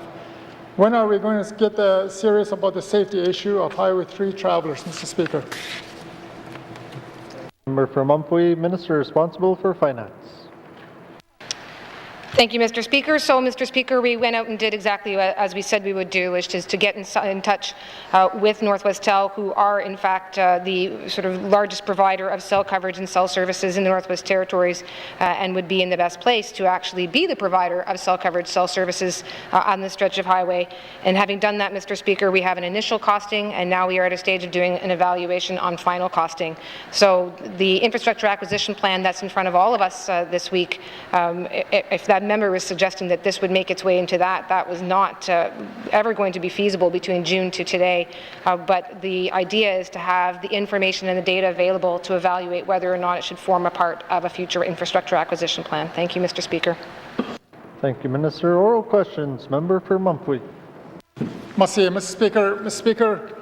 When are we going to get serious about the safety issue of Highway 3 travelers, Mr. Speaker? Member for Mumphrey, Minister responsible for Finance. Thank you, Mr. Speaker. So, Mr. Speaker, we went out and did exactly as we said we would do, which is to get in touch with Northwest Tel, who are, in fact, the sort of largest provider of cell coverage and cell services in the Northwest Territories, and would be in the best place to actually be the provider of cell coverage, cell services on this stretch of highway. And having done that, Mr. Speaker, we have an initial costing, and now we are at a stage of doing an evaluation on final costing. So, the infrastructure acquisition plan that's in front of all of us this week, if that member was suggesting that this would make its way into that was not ever going to be feasible between June to today. But the idea is to have the information and the data available to evaluate whether or not it should form a part of a future infrastructure acquisition plan. Thank you, Mr. Speaker. Thank you, Minister. Oral questions. Member for Mumphrey. Mr. Speaker,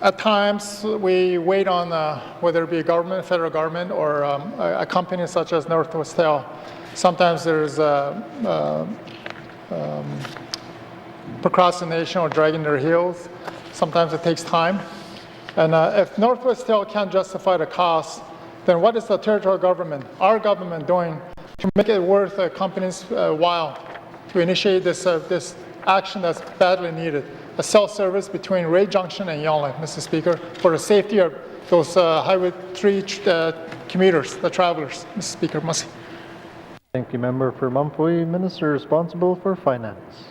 at times we wait on whether it be government, federal government, or a company such as Northwest Tel. Sometimes there's procrastination or dragging their heels. Sometimes it takes time. And if Northwest Tel can't justify the cost, then what is the territorial government, our government, doing to make it worth a company's while to initiate this action that's badly needed? A cell service between Ray Junction and Yellowknife, Mr. Speaker, for the safety of those Highway 3 commuters, the travelers, Mr. Speaker. Thank you, Member for Mumfway. Minister responsible for Finance.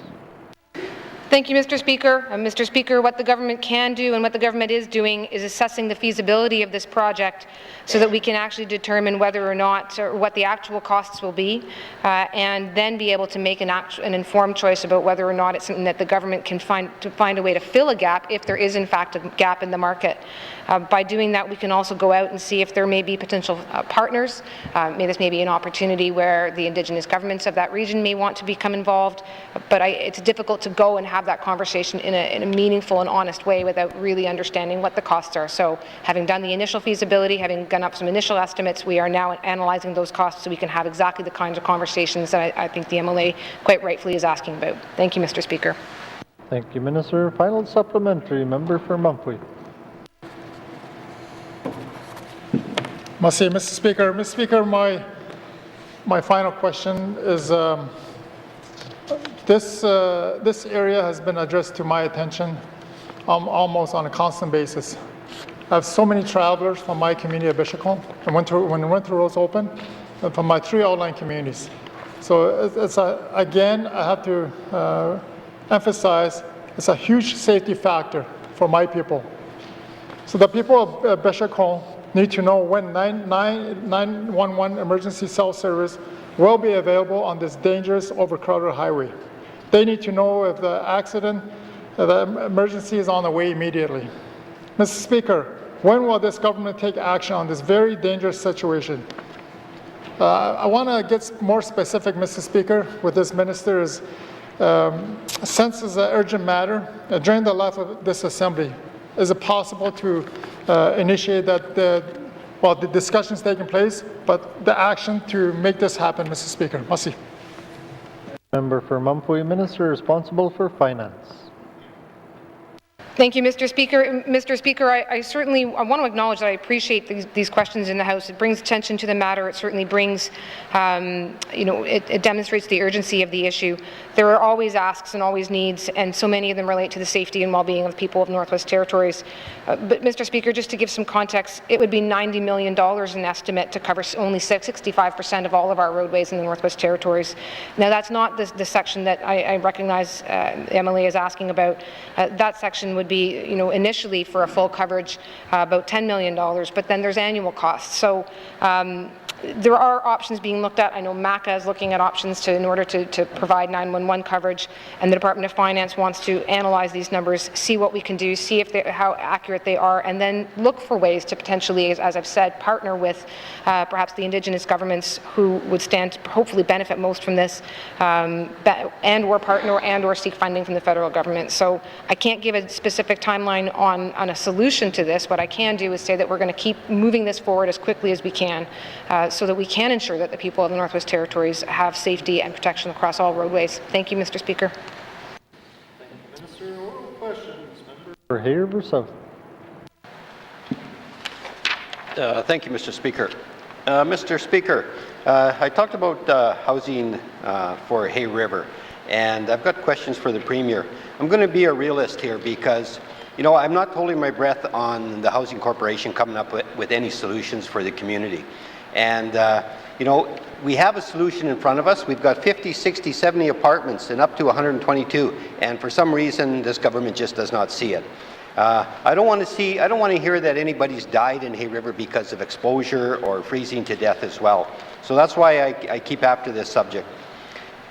Thank you, Mr. Speaker. Mr. Speaker, what the government can do and what the government is doing is assessing the feasibility of this project so that we can actually determine whether or not, or what the actual costs will be, and then be able to make an informed choice about whether or not it's something that the government can find a way to fill a gap if there is in fact a gap in the market. By doing that, we can also go out and see if there may be potential partners. This may be an opportunity where the Indigenous governments of that region may want to become involved, but it's difficult to go and have that conversation in a meaningful and honest way without really understanding what the costs are. So having done the initial feasibility, having done up some initial estimates, we are now analyzing those costs so we can have exactly the kinds of conversations that I think the MLA quite rightfully is asking about. Thank you, Mr. Speaker. Thank you, Minister. Final supplementary, Member for Mumfway. Mr. Speaker. Mr. Speaker, my final question is, this area has been addressed to my attention almost on a constant basis. I have so many travelers from my community of Bichico, and when winter roads open, and from my 3 outlying communities. So again, I have to emphasize, it's a huge safety factor for my people. So the people of Bichico need to know when 911 emergency cell service will be available on this dangerous, overcrowded highway. They need to know if the emergency is on the way immediately. Mr. Speaker, when will this government take action on this very dangerous situation? I want to get more specific, Mr. Speaker, with this minister. Since it's an urgent matter, during the life of this assembly, is it possible to initiate that the discussions taking place, but the action to make this happen, Mr. Speaker? Merci. Member for Mumfway, Minister responsible for Finance. Thank you, Mr. Speaker. Mr. Speaker, I certainly want to acknowledge that I appreciate these questions in the House. It brings attention to the matter. It certainly brings, it demonstrates the urgency of the issue. There are always asks and always needs, and so many of them relate to the safety and well-being of the people of Northwest Territories. But, Mr. Speaker, just to give some context, it would be $90 million in estimate to cover only 65% of all of our roadways in the Northwest Territories. Now, that's not the section that I recognize MLA is asking about. That section would be, initially for a full coverage, about $10 million, but then there's annual costs. So there are options being looked at. I know MACA is looking at options in order to provide 911 coverage, and the Department of Finance wants to analyze these numbers, see what we can do, see how accurate they are, and then look for ways to potentially, as I've said, partner with perhaps the Indigenous governments who would stand to hopefully benefit most from this, and or partner and or seek funding from the federal government. So I can't give a specific timeline on a solution to this. What I can do is say that we're going to keep moving this forward as quickly as we can, so that we can ensure that the people of the Northwest Territories have safety and protection across all roadways. Thank you, Mr. Speaker. Thank you, Minister. Oral questions. Member for Hay-River South. Thank you, Mr. Speaker. Mr. Speaker, I talked about housing for Hay River, and I've got questions for the Premier. I'm going to be a realist here because, I'm not holding my breath on the Housing Corporation coming up with any solutions for the community. And, we have a solution in front of us. We've got 50, 60, 70 apartments and up to 122. And for some reason, this government just does not see it. I don't want to hear that anybody's died in Hay River because of exposure or freezing to death as well. So that's why I keep after this subject.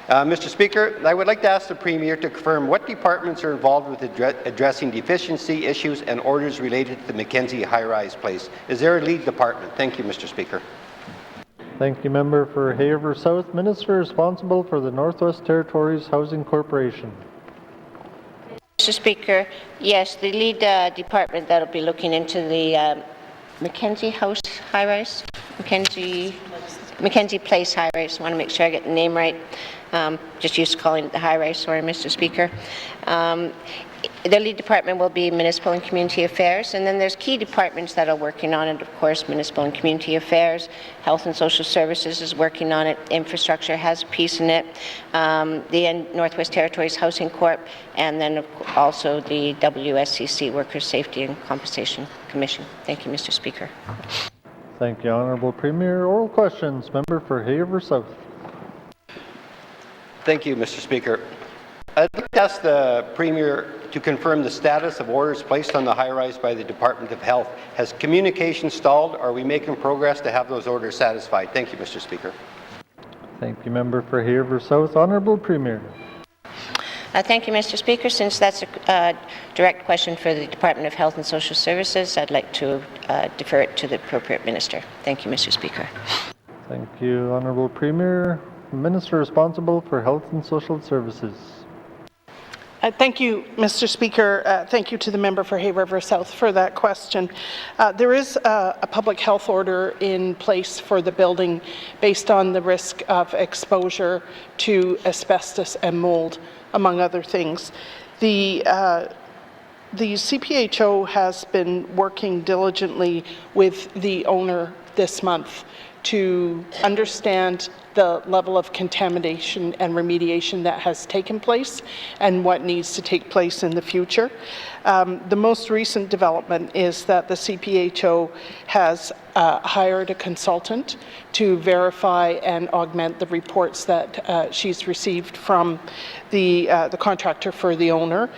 Mr. Speaker, I would like to ask the Premier to confirm what departments are involved with addressing deficiency issues and orders related to the Mackenzie high-rise place. Is there a lead department? Thank you, Mr. Speaker. Thank you, Member for Hay-River South. Minister responsible for the Northwest Territories Housing Corporation. Mr. Speaker, yes, the lead department that will be looking into the Mackenzie House high-rise, Mackenzie Place high-rise. I want to make sure I get the name right. Just used to calling it the high-rise, sorry, Mr. Speaker. The lead department will be Municipal and Community Affairs, and then there's key departments that are working on it. Of course, Municipal and Community Affairs, Health and Social Services is working on it, Infrastructure has a piece in it, the Northwest Territories Housing Corp, and then also the WSCC, Workers' Safety and Compensation Commission. Thank you, Mr. Speaker. Thank you, Honourable Premier. Oral questions. Member for Hay-River South. Thank you, Mr. Speaker. I'd like to ask the Premier to confirm the status of orders placed on the high-rise by the Department of Health. Has communication stalled? Are we making progress to have those orders satisfied? Thank you, Mr. Speaker. Thank you, Member for Haver South. Honourable Premier. Thank you, Mr. Speaker. Since that's a direct question for the Department of Health and Social Services, I'd like to defer it to the appropriate minister. Thank you, Mr. Speaker. Thank you, Honourable Premier. Minister responsible for Health and Social Services. Thank you, Mr. Speaker. Thank you to the member for Hay River South for that question. There is a public health order in place for the building based on the risk of exposure to asbestos and mold, among other things. The CPHO has been working diligently with the owner this month to understand the level of contamination and remediation that has taken place and what needs to take place in the future. The most recent development is that the CPHO has hired a consultant to verify and augment the reports that she's received from the contractor for the owner,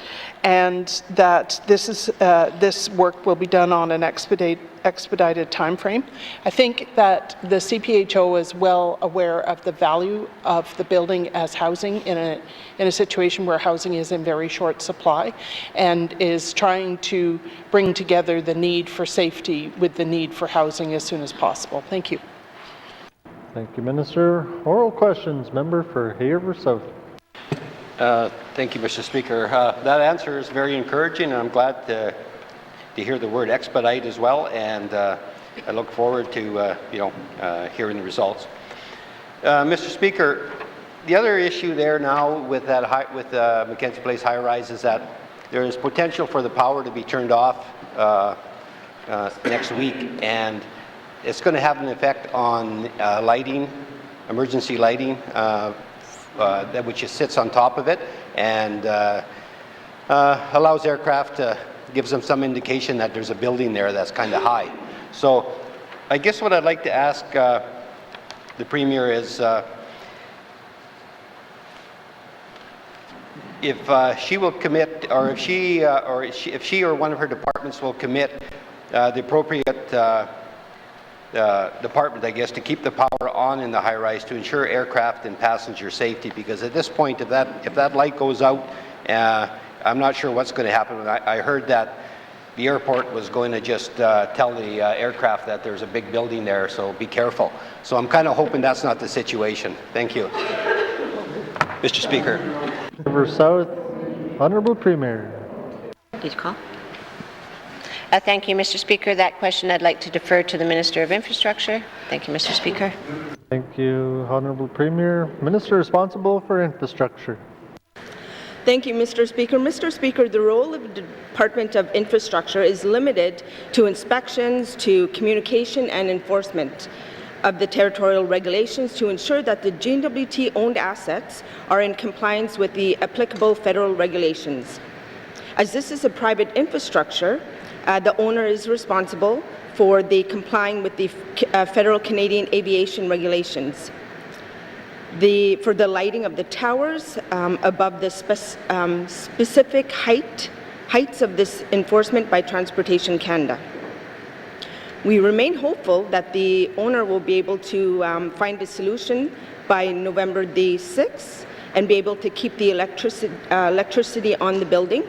and that this work will be done on an expedited time frame. I think that the CPHO is well aware of the value of the building as housing in a situation where housing is in very short supply, and is trying to bring together the need for safety with the need for housing as soon as possible. Thank you. Thank you, Minister. Oral questions. Member for Hay River South. Thank you, Mr. Speaker. That answer is very encouraging, and I'm glad to hear the word expedite as well, and I look forward to hearing the results. Mr. Speaker, the other issue there now with Mackenzie Place high-rise is that there is potential for the power to be turned off next week, and it's going to have an effect on lighting, emergency lighting, which sits on top of it, and allows aircraft to gives them some indication that there's a building there that's kind of high. So I guess what I'd like to ask the Premier is if she will commit, or if she or one of her departments will commit the appropriate department, I guess, to keep the power on in the high-rise to ensure aircraft and passenger safety. Because at this point, if that light goes out, I'm not sure what's going to happen. I heard that the airport was going to just tell the aircraft that there's a big building there, so be careful. So I'm kind of hoping that's not the situation. Thank you, Mr. Speaker. River South, Honourable Premier. Please call. Thank you, Mr. Speaker. That question I'd like to defer to the Minister of Infrastructure. Thank you, Mr. Speaker. Thank you, Honourable Premier. Minister responsible for Infrastructure. Thank you, Mr. Speaker. Mr. Speaker, the role of the Department of Infrastructure is limited to inspections, to communication and enforcement of the territorial regulations to ensure that the GNWT-owned assets are in compliance with the applicable federal regulations. As this is a private infrastructure, the owner is responsible for complying with the federal Canadian aviation regulations. For the lighting of the towers above the specific heights of this enforcement by Transportation Canada. We remain hopeful that the owner will be able to find a solution by November the 6th and be able to keep the electricity on the building.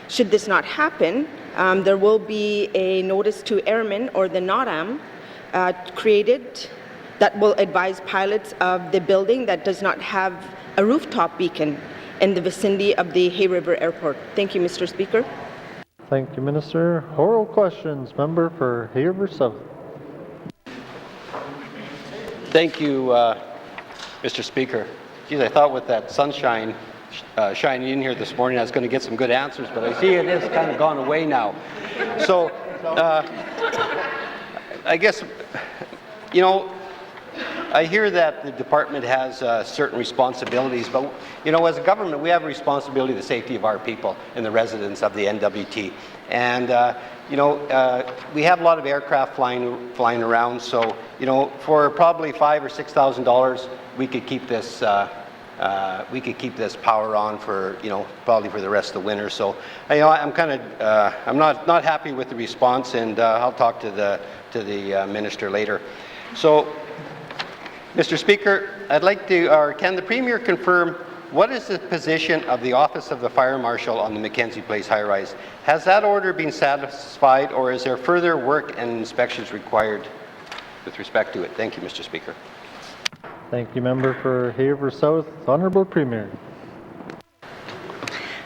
Should this not happen, there will be a notice to airmen or the NOTAM created that will advise pilots of the building that does not have a rooftop beacon in the vicinity of the Hay River Airport. Thank you, Mr. Speaker. Thank you, Minister. Oral questions. Member for Hay River South. Thank you, Mr. Speaker. Geez, I thought with that sunshine shining in here this morning I was going to get some good answers, but I see it is kind of gone away now. So I guess, I hear that the department has certain responsibilities, but as a government, we have a responsibility to the safety of our people and the residents of the NWT. And we have a lot of aircraft flying around, so for probably $5,000 or $6,000, we could keep this we could keep this power on for, probably for the rest of the winter. So, I'm kind of, I'm not happy with the response, and I'll talk to the minister later. So, Mr. Speaker, I'd like to, or can the Premier confirm what is the position of the Office of the Fire Marshal on the Mackenzie Place high-rise? Has that order been satisfied, or is there further work and inspections required with respect to it? Thank you, Mr. Speaker. Thank you, member for Haver South. Honourable Premier.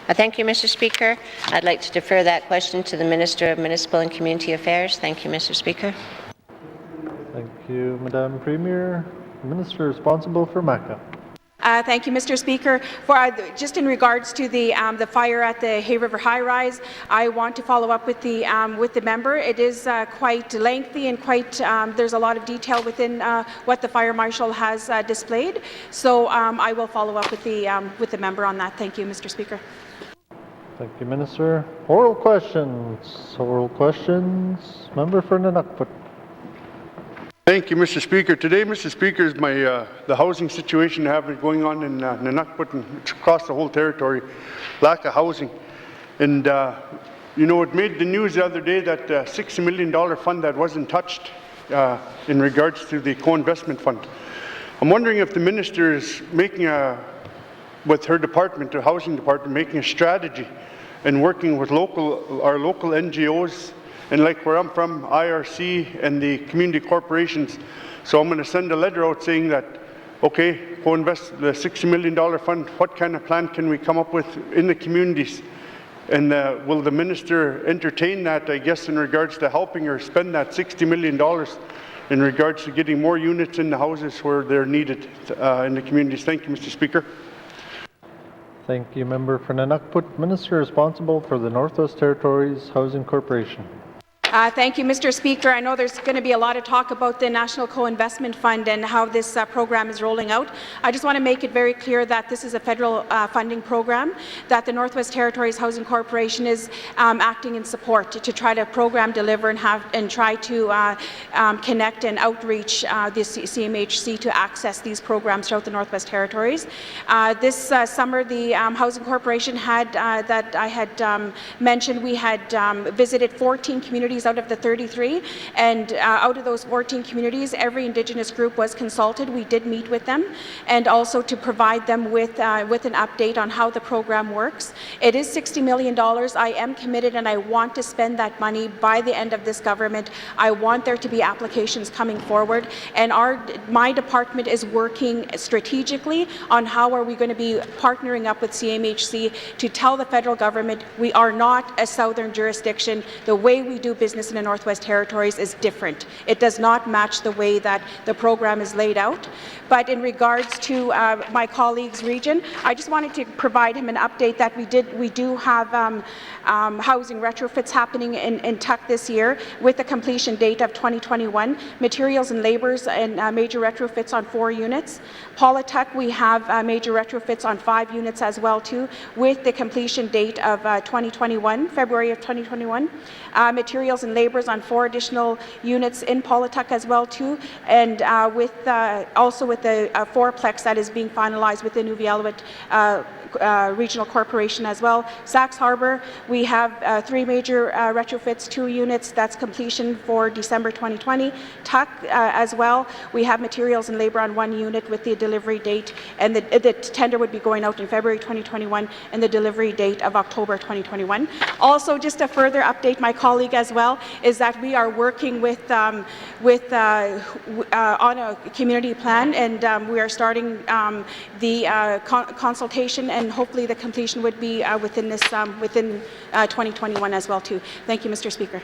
Thank you, Mr. Speaker. I'd like to defer that question to the Minister of Municipal and Community Affairs. Thank you, Mr. Speaker. Thank you, Madam Premier. Minister responsible for MACA. Thank you, Mr. Speaker. Just in regards to the fire at the Hay River High Rise, I want to follow up with the member. It is quite lengthy and quite there's a lot of detail within what the fire marshal has displayed. So I will follow up with the member on that. Thank you, Mr. Speaker. Thank you, Minister. Oral questions. Oral questions. Member for Nunukput. Thank you, Mr. Speaker. Today, Mr. Speaker, is the housing situation going on in Nunukput and across the whole territory. Lack of housing. And, it made the news the other day that $60 million fund that wasn't touched in regards to the co-investment fund. I'm wondering if the minister is making with her department, the housing department, making a strategy and working with our local NGOs, and like where I'm from, IRC and the community corporations. So I'm going to send a letter out saying that, okay, co-invest the $60 million fund, what kind of plan can we come up with in the communities? And will the minister entertain that, I guess, in regards to helping her spend that $60 million in regards to getting more units in the houses where they're needed in the communities? Thank you, Mr. Speaker. Thank you, member for Nunukput. Minister responsible for the Northwest Territories Housing Corporation. Thank you, Mr. Speaker. I know there's going to be a lot of talk about the National Co-Investment Fund and how this program is rolling out. I just want to make it very clear that this is a federal funding program, that the Northwest Territories Housing Corporation is acting in support to try to program, deliver, and try to connect and outreach the CMHC to access these programs throughout the Northwest Territories. This summer, the Housing Corporation had, that I had mentioned, we had visited 14 communities out of the 33, and out of those 14 communities, every Indigenous group was consulted. We did meet with them, and also to provide them with an update on how the program works. It is $60 million. I am committed, and I want to spend that money by the end of this government. I want there to be applications coming forward, and my department is working strategically on how are we going to be partnering up with CMHC to tell the federal government we are not a southern jurisdiction. The way we do business in the Northwest Territories is different. It does not match the way that the program is laid out. But in regards to my colleague's region, I just wanted to provide him an update that we do have housing retrofits happening in Tuck this year with a completion date of 2021. Materials and labours and major retrofits on 4 units. Paulatuck, we have major retrofits on 5 units as well too, with the completion date of 2021, February of 2021. Materials and labours on 4 additional units in Paulatuck as well too, and also with the 4-plex that is being finalized with the Nunavut Regional Corporation as well. Sax Harbour, we have 3 major retrofits, 2 units. That's completion for December 2020. Tuck as well, we have materials and labour on 1 unit with the delivery date, and the tender would be going out in February 2021, and the delivery date of October 2021. Also, just a further update, my colleague as well, is that we are working on a community plan, and we are starting the consultation, and hopefully the completion would be within 2021 as well too. Thank you, Mr. Speaker.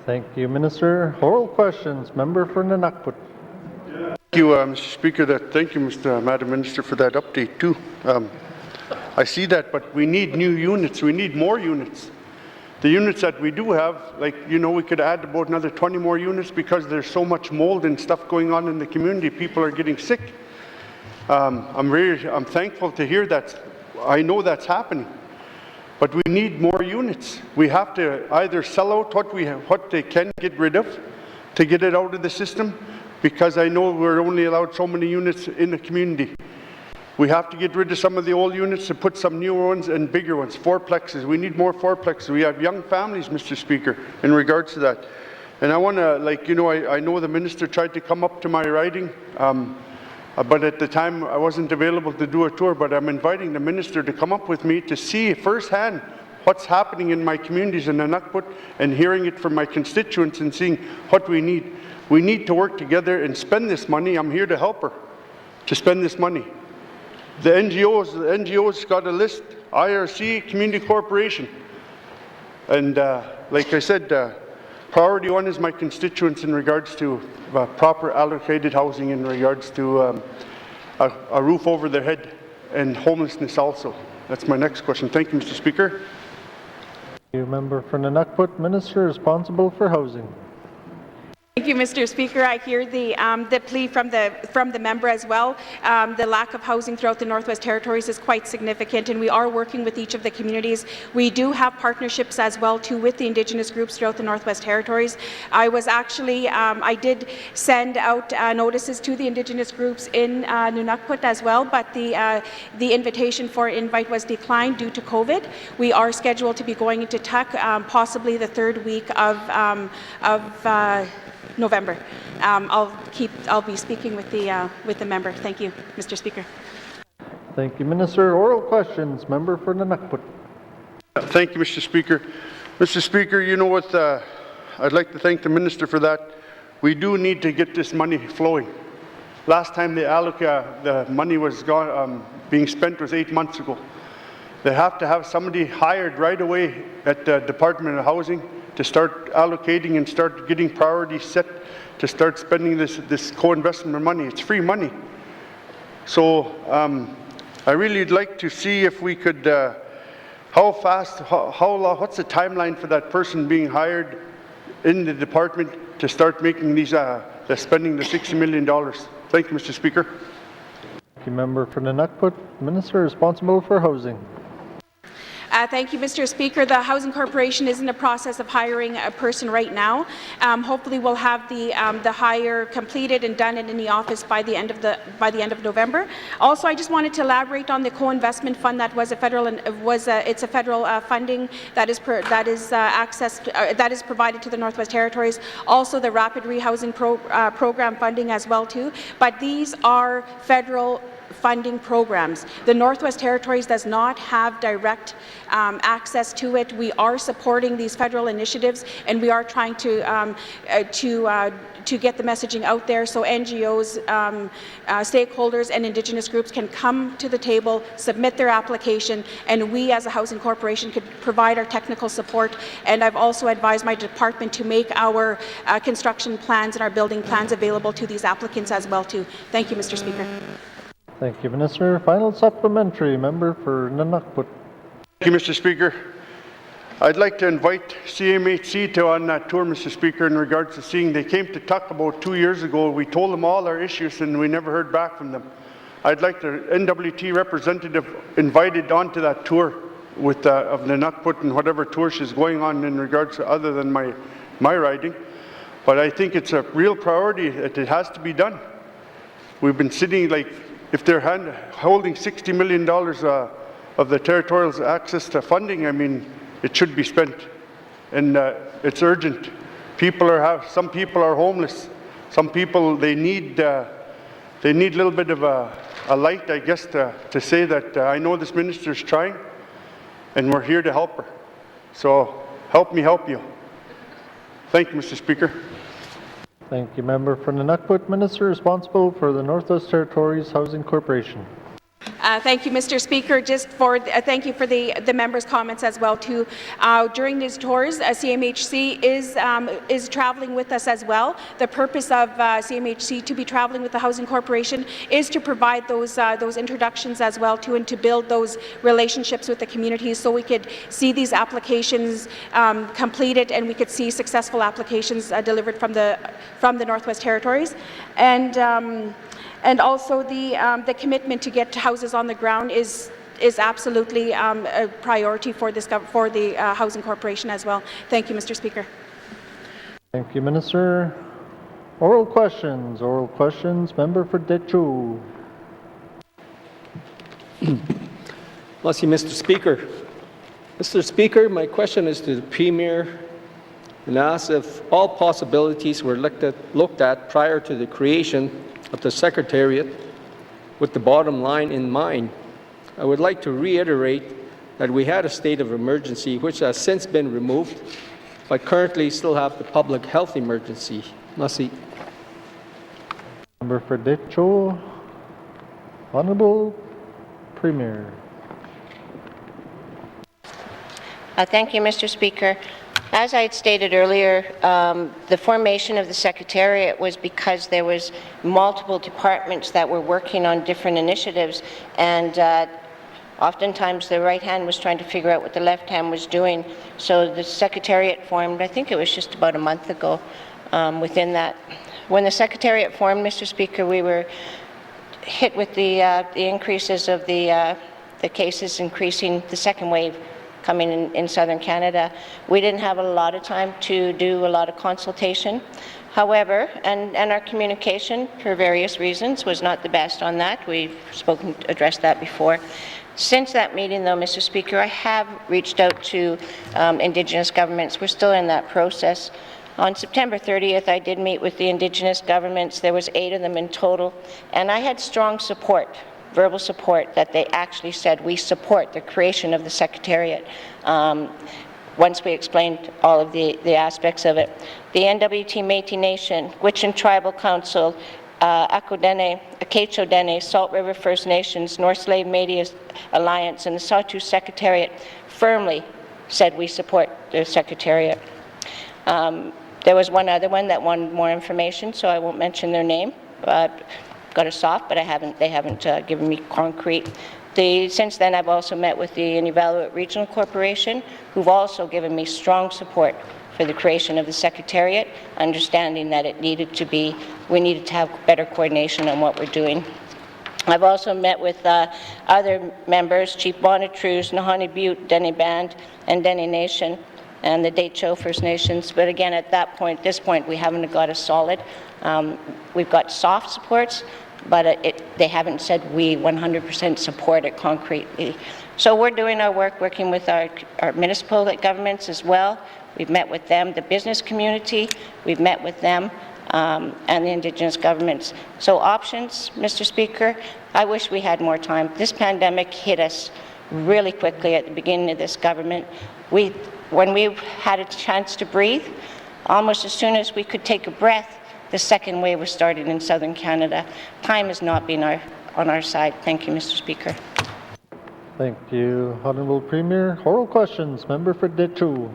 Thank you, Minister. Oral questions. Member for Nunukput. Thank you, Mr. Speaker. Thank you, Madam Minister, for that update too. I see that, but we need new units. We need more units. The units that we do have, we could add about another 20 more units because there's so much mold and stuff going on in the community. People are getting sick. I'm thankful to hear that. I know that's happening, but we need more units. We have to either sell out what they can get rid of to get it out of the system, because I know we're only allowed so many units in the community. We have to get rid of some of the old units to put some newer ones and bigger ones, fourplexes. We need more fourplexes. We have young families, Mr. Speaker, in regards to that. And I want to, I know the minister tried to come up to my riding, but at the time I wasn't available to do a tour, but I'm inviting the minister to come up with me to see firsthand what's happening in my communities in Nunukput and hearing it from my constituents and seeing what we need. We need to work together and spend this money. I'm here to help her to spend this money. The NGOs got a list, IRC, Community Corporation. And like I said, priority one is my constituents in regards to proper allocated housing, in regards to a roof over their head and homelessness also. That's my next question. Thank you, Mr. Speaker. Thank you, Member for Nunukput, Minister responsible for housing. Thank you, Mr. Speaker. I hear the plea from the member as well. The lack of housing throughout the Northwest Territories is quite significant, and we are working with each of the communities. We do have partnerships as well too with the Indigenous groups throughout the Northwest Territories. I was actually I did send out notices to the Indigenous groups in Nunukput as well, but the invitation for invite was declined due to COVID. We are scheduled to be going into Tuk possibly the third week of November. I'll be speaking with the member. Thank you, Mr. Speaker. Thank you, Minister. Oral questions. Member for Nunukput. Thank you, Mr. Speaker. Mr. Speaker, you know what? I'd like to thank the minister for that. We do need to get this money flowing. Last time the money was being spent was 8 months ago. They have to have somebody hired right away at the Department of Housing to start allocating and start getting priorities set to start spending this co-investment money. It's free money. So I really would like to see if we could, how fast, what's the timeline for that person being hired in the department to start making these, spending the $60 million. Thank you, Mr. Speaker. Thank you, Member for Nunukput, Minister responsible for housing. Thank you, Mr. Speaker. The Housing Corporation is in the process of hiring a person right now. Hopefully, we'll have the hire completed and done and in the office by the end of November. Also, I just wanted to elaborate on the co-investment fund that was a federal it's a federal funding that is provided to the Northwest Territories. Also, the Rapid Rehousing Program funding as well too. But these are federal funding programs. The Northwest Territories does not have direct access to it. We are supporting these federal initiatives, and we are trying to get the messaging out there so NGOs, stakeholders, and Indigenous groups can come to the table, submit their application, and we as a Housing Corporation could provide our technical support. And I've also advised my department to make our construction plans and our building plans available to these applicants as well too. Thank you, Mr. Speaker. Thank you, Minister. Final supplementary, Member for Nunukput. Thank you, Mr. Speaker. I'd like to invite CMHC to on that tour, Mr. Speaker, in regards to seeing, they came to Tuk about 2 years ago. We told them all our issues and we never heard back from them. I'd like the NWT representative invited onto that tour with of Nunukput and whatever tour she's going on in regards to other than my riding. But I think it's a real priority that it has to be done. We've been sitting like, if they're holding $60 million of the territorial's access to funding, I mean, it should be spent, and it's urgent. Some people are homeless. Some people they need a little bit of a light, I guess, to say that I know this minister is trying, and we're here to help her. So help me help you. Thank you, Mr. Speaker. Thank you, Member for Nunukput, Minister responsible for the Northwest Territories Housing Corporation. Thank you, Mr. Speaker. Just for thank you for the members' comments as well too. During these tours, CMHC is traveling with us as well. The purpose of CMHC to be traveling with the Housing Corporation is to provide those introductions as well too, and to build those relationships with the communities, so we could see these applications completed and we could see successful applications delivered from the Northwest Territories, and also the commitment to get houses on the ground is absolutely a priority for the Housing Corporation as well. Thank you, Mr. Speaker. Thank you, Minister. Oral questions. Member for Dechu. Merci, Mr. Speaker. Mr. Speaker, my question is to the Premier and asks if all possibilities were looked at prior to the creation of the Secretariat with the bottom line in mind. I would like to reiterate that we had a state of emergency which has since been removed, but currently still have the public health emergency. Merci. Member for Decho, Honorable Premier. Thank you, Mr. Speaker. As I had stated earlier, the formation of the Secretariat was because there was multiple departments that were working on different initiatives, and oftentimes the right hand was trying to figure out what the left hand was doing. So the Secretariat formed, I think it was just about a month ago, within that. When the Secretariat formed, Mr. Speaker, we were hit with the increases of the cases increasing, the second wave coming in southern Canada. We didn't have a lot of time to do a lot of consultation. However, and our communication, for various reasons, was not the best on that. We've addressed that before. Since that meeting, though, Mr. Speaker, I have reached out to Indigenous governments. We're still in that process. On September 30th, I did meet with the Indigenous governments. There was 8 of them in total, and I had strong support, verbal support, that they actually said we support the creation of the Secretariat. Once we explained all of the aspects of it. The NWT Métis Nation, Gwich'in Tribal Council, Akodene, Akecho-Dene, Salt River First Nations, North Slave Métis Alliance, and the Sawtooth Secretariat firmly said we support the Secretariat. There was one other one that wanted more information, so I won't mention their name. Got a soft, but they haven't given me concrete. Since then, I've also met with the Inuvialuit Regional Corporation, who've also given me strong support for the creation of the Secretariat, understanding that we needed to have better coordination on what we're doing. I've also met with other members, Chief Bonnetrus, Nahanni Butte, Dene Band, and Dene Nation, and the Decho First Nations. But again, at this point, we haven't got a solid. We've got soft supports, but they haven't said we 100% support it concretely. So we're doing our work, working with our municipal governments as well. We've met with them, the business community, we've met with them, and the Indigenous governments. So options, Mr. Speaker, I wish we had more time. This pandemic hit us really quickly at the beginning of this government. When we had a chance to breathe, almost as soon as we could take a breath, the second wave was started in southern Canada. Time has not been on our side. Thank you, Mr. Speaker. Thank you, Honorable Premier. Oral questions, member for Decho.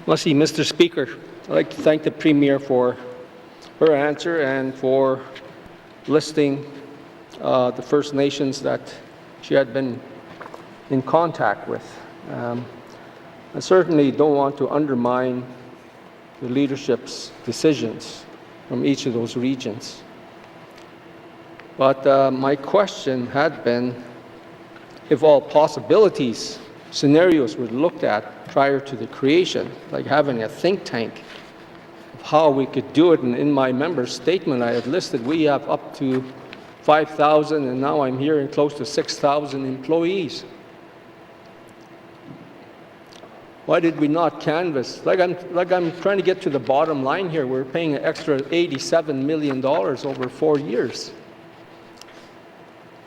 Merci, Mr. Speaker. I'd like to thank the Premier for her answer and for listing the First Nations that she had been in contact with. I certainly don't want to undermine the leadership's decisions from each of those regions. But my question had been, if all possibilities, scenarios were looked at prior to the creation, like having a think tank of how we could do it. And in my member's statement, I had listed we have up to 5,000, and now I'm hearing close to 6,000 employees. Why did we not canvass? Like I'm trying to get to the bottom line here. We're paying an extra $87 million over 4 years.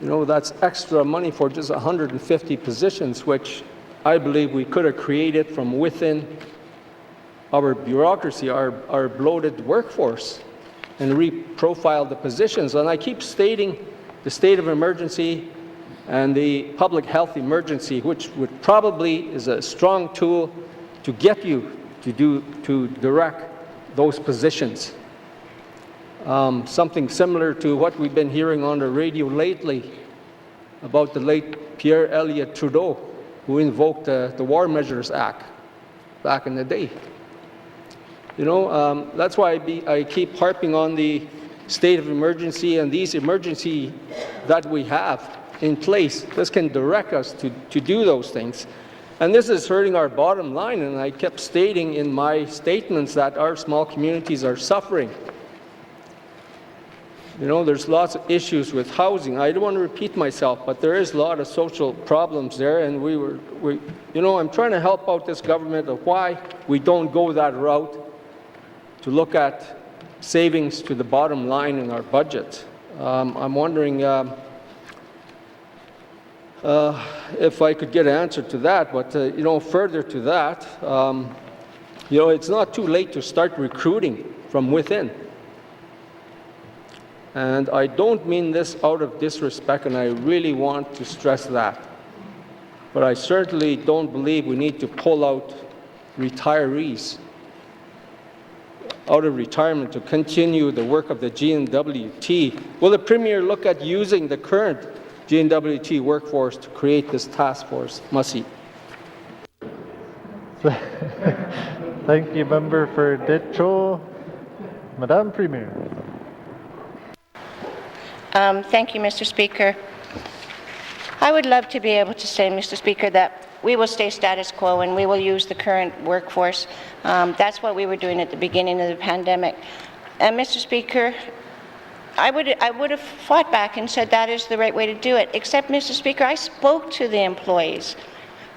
You know, that's extra money for just 150 positions, which I believe we could have created from within our bureaucracy, our bloated workforce, and reprofile the positions. And I keep stating the state of emergency and the public health emergency, which would probably is a strong tool to get you to direct those positions. Something similar to what we've been hearing on the radio lately about the late Pierre Elliott Trudeau, who invoked the War Measures Act back in the day. You know, that's why I keep harping on the state of emergency and these emergency that we have in place. This can direct us to do those things. And this is hurting our bottom line, and I kept stating in my statements that our small communities are suffering. You know, there's lots of issues with housing. I don't want to repeat myself, but there is a lot of social problems there, and you know, I'm trying to help out this government of why we don't go that route to look at savings to the bottom line in our budget. I'm wondering if I could get an answer to that, but you know, further to that, you know, it's not too late to start recruiting from within. And I don't mean this out of disrespect, and I really want to stress that. But I certainly don't believe we need to pull out retirees out of retirement to continue the work of the GNWT. Will the Premier look at using the current GNWT workforce to create this task force? Mussey. Thank you, Member for Detroit. Madam Premier. Thank you, Mr. Speaker. I would love to be able to say, Mr. Speaker, that we will stay status quo and we will use the current workforce. That's what we were doing at the beginning of the pandemic. And Mr. Speaker, I would have fought back and said that is the right way to do it. Except, Mr. Speaker, I spoke to the employees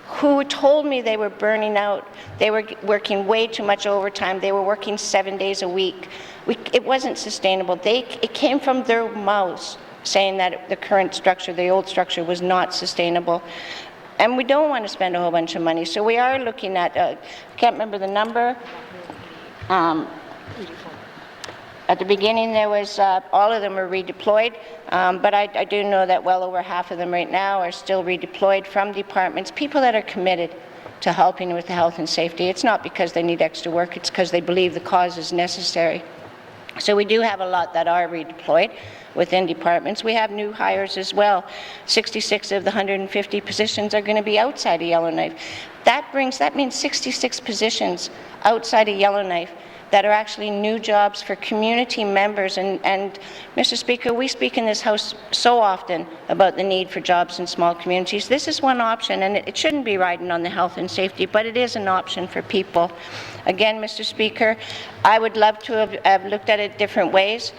who told me they were burning out. They were working way too much overtime. They were working 7 days a week. It wasn't sustainable. It came from their mouths saying that the current structure, the old structure, was not sustainable. And we don't want to spend a whole bunch of money. So we are looking at, I can't remember the number. At the beginning, there was, all of them were redeployed, but I do know that well over half of them right now are still redeployed from departments, people that are committed to helping with the health and safety. It's not because they need extra work, it's because they believe the cause is necessary. So we do have a lot that are redeployed within departments. We have new hires as well. 66 of the 150 positions are going to be outside of Yellowknife. That means 66 positions outside of Yellowknife that are actually new jobs for community members. And Mr. Speaker, we speak in this House so often about the need for jobs in small communities. This is one option, and it shouldn't be riding on the health and safety, but it is an option for people. Again, Mr. Speaker, I would love to have looked at it different ways,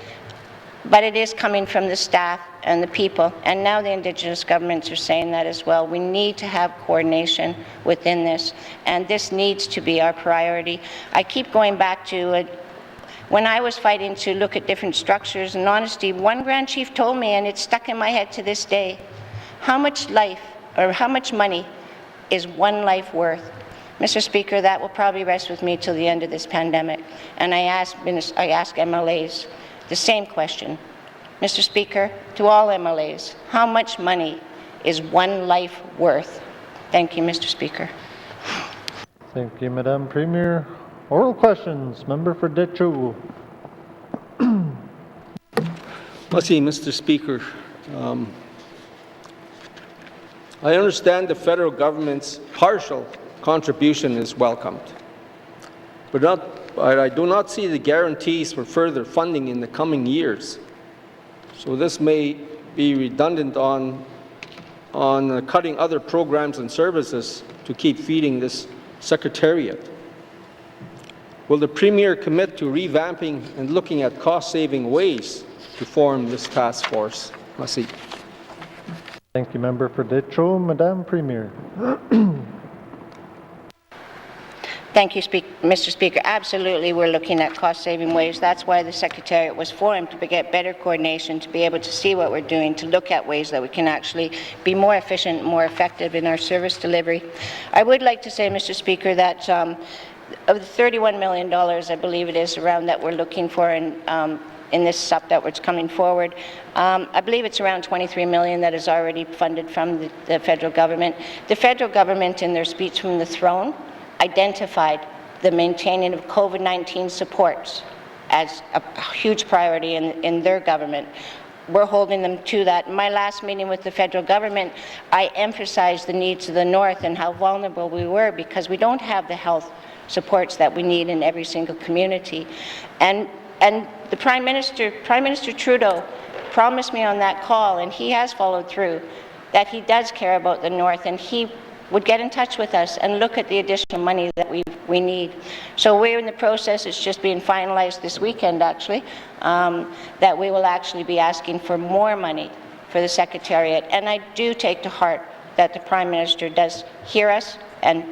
but it is coming from the staff and the people, and now the Indigenous governments are saying that as well. We need to have coordination within this, and this needs to be our priority. I keep going back to when I was fighting to look at different structures, and honesty, one Grand Chief told me, and it's stuck in my head to this day, how much life or how much money is one life worth? Mr. Speaker, that will probably rest with me till the end of this pandemic. And I ask MLAs the same question. Mr. Speaker, to all MLAs, how much money is one life worth? Thank you, Mr. Speaker. Thank you, Madam Premier. Oral questions. Member for Detroit. Let's see, Mr. Speaker. I understand the federal government's partial contribution is welcomed, but I do not see the guarantees for further funding in the coming years. So this may be redundant on cutting other programs and services to keep feeding this Secretariat. Will the Premier commit to revamping and looking at cost-saving ways to form this task force? Merci. Thank you, Member for Detroit. Madam Premier. Thank you, Mr. Speaker. Absolutely, we're looking at cost-saving ways. That's why the Secretariat was formed, to get better coordination, to be able to see what we're doing, to look at ways that we can actually be more efficient and more effective in our service delivery. I would like to say, Mr. Speaker, that of the $31 million, I believe it is, around that we're looking for in this SUP that was coming forward, I believe it's around $23 million that is already funded from the federal government. The federal government, in their speech from the throne, identified the maintaining of COVID-19 supports as a huge priority in their government. We're holding them to that. In my last meeting with the federal government, I emphasized the needs of the North and how vulnerable we were because we don't have the health supports that we need in every single community. And the Prime Minister Trudeau promised me on that call, and he has followed through, that he does care about the North, and he would get in touch with us and look at the additional money that we need. So we're in the process, it's just being finalized this weekend actually, that we will actually be asking for more money for the Secretariat. And I do take to heart that the Prime Minister does hear us and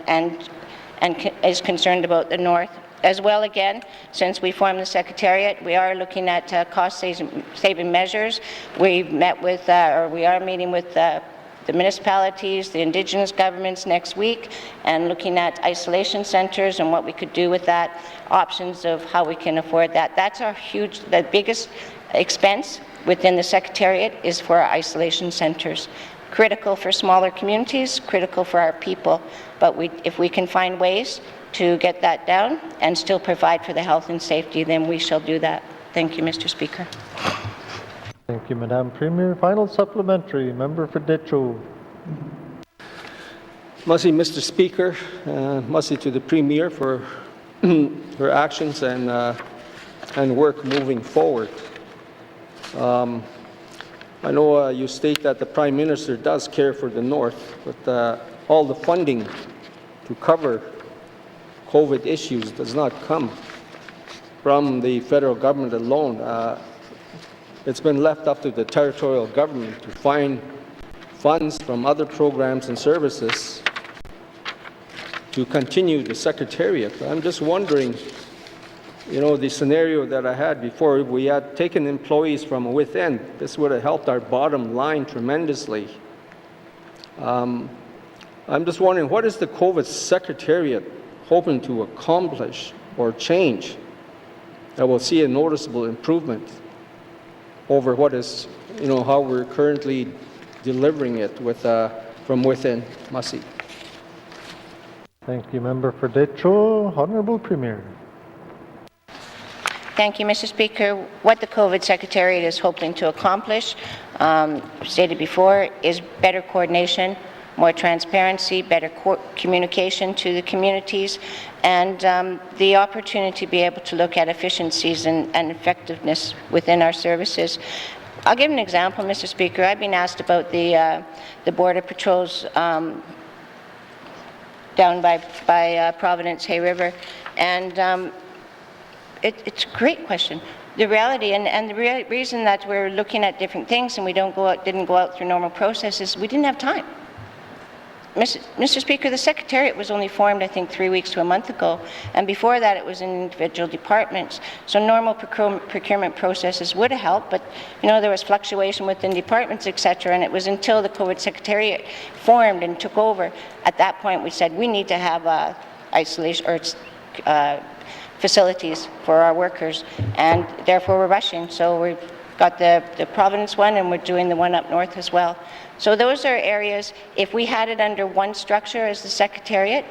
is concerned about the North. As well, again, since we formed the Secretariat, we are looking at cost-saving measures. We've met with, or we are meeting with the municipalities, the Indigenous governments next week, and looking at isolation centres and what we could do with that, options of how we can afford that. That's our the biggest expense within the Secretariat is for our isolation centres. Critical for smaller communities, critical for our people, but if we can find ways to get that down and still provide for the health and safety, then we shall do that. Thank you, Mr. Speaker. Thank you, Madam Premier. Final supplementary, member for Detroit. Mercy, Mr. Speaker. Mercy to the Premier for her actions and work moving forward. I know you state that the Prime Minister does care for the North, but all the funding to cover COVID issues does not come from the federal government alone. It's been left up to the territorial government to find funds from other programs and services to continue the Secretariat. I'm just wondering, you know, the scenario that I had before, if we had taken employees from within, this would have helped our bottom line tremendously. I'm just wondering, what is the COVID Secretariat hoping to accomplish or change that will see a noticeable improvement over what is, you know, how we're currently delivering it with from within? Mercy. Thank you, member for Detroit. Honourable Premier. Thank you, Mr. Speaker. What the COVID Secretariat is hoping to accomplish, stated before, is better coordination, more transparency, better communication to the communities, and the opportunity to be able to look at efficiencies and effectiveness within our services. I'll give an example, Mr. Speaker. I've been asked about the border patrols down by Providence, Hay River, and it's a great question. The reality and the reason that we're looking at different things and we didn't go out through normal processes, we didn't have time. Mr. Speaker, the Secretariat was only formed, I think, 3 weeks to a month ago, and before that it was in individual departments. So normal procurement processes would have helped, but you know, there was fluctuation within departments, etc., and it was until the COVID Secretariat formed and took over. At that point, we said we need to have isolation or facilities for our workers, and therefore we're rushing. So we've got the Providence one, and we're doing the one up north as well. So those are areas, if we had it under one structure as the Secretariat,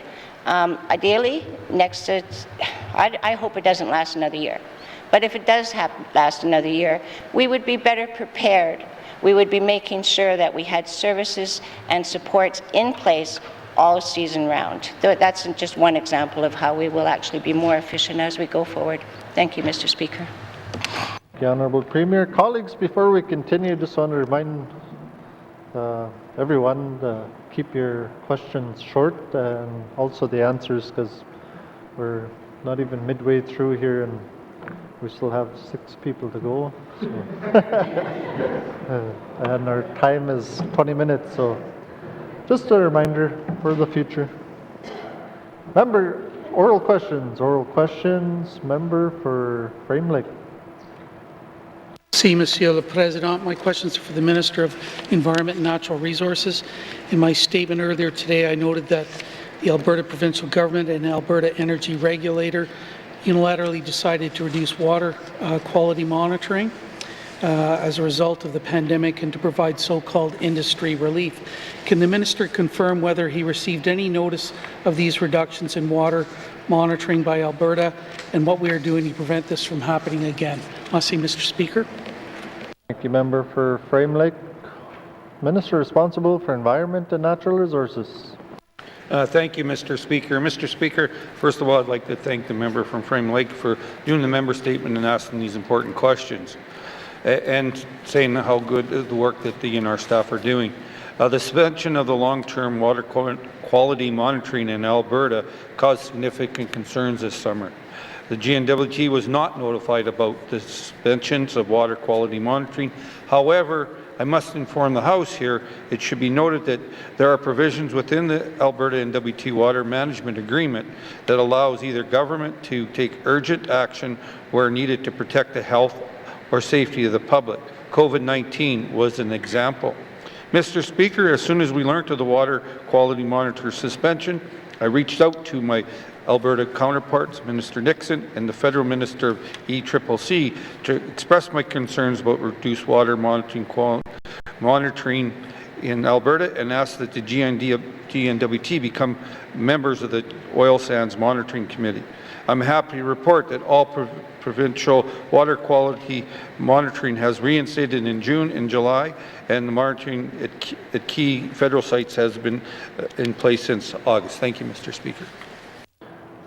ideally, I hope it doesn't last another year. But if it does last another year, we would be better prepared. We would be making sure that we had services and supports in place all season round. That's just one example of how we will actually be more efficient as we go forward. Thank you, Mr. Speaker. The Honourable Premier. Colleagues, before we continue, just want to remind everyone to keep your questions short and also the answers, because we're not even midway through here and we still have 6 people to go. So and our time is 20 minutes, so just a reminder for the future. Member, oral questions, member for Frame Lake. Si, Monsieur le Président. My questions are for the Minister of Environment and Natural Resources. In my statement earlier today, I noted that the Alberta Provincial Government and Alberta Energy Regulator unilaterally decided to reduce water quality monitoring as a result of the pandemic and to provide so-called industry relief. Can the Minister confirm whether he received any notice of these reductions in water monitoring by Alberta and what we are doing to prevent this from happening again? Merci, Mr. Speaker. Thank you, member for Frame Lake. Minister responsible for Environment and Natural Resources. Thank you, Mr. Speaker. Mr. Speaker, first of all, I'd like to thank the member from Frame Lake for doing the member statement and asking these important questions and saying how good the work that the ENR staff are doing. The suspension of the long-term water quality monitoring in Alberta caused significant concerns this summer. The GNWT was not notified about the suspensions of water quality monitoring. However, I must inform the House here, it should be noted that there are provisions within the Alberta NWT Water Management Agreement that allows either government to take urgent action where needed to protect the health or safety of the public. COVID-19 was an example. Mr. Speaker, as soon as we learned of the water quality monitor suspension, I reached out to my Alberta counterparts, Minister Nixon and the Federal Minister of ECCC, to express my concerns about reduced water monitoring in Alberta and ask that the GNWT become members of the Oil Sands Monitoring Committee. I'm happy to report that all provincial water quality monitoring has reinstated in June and July, and the monitoring at key federal sites has been in place since August. Thank you, Mr. Speaker.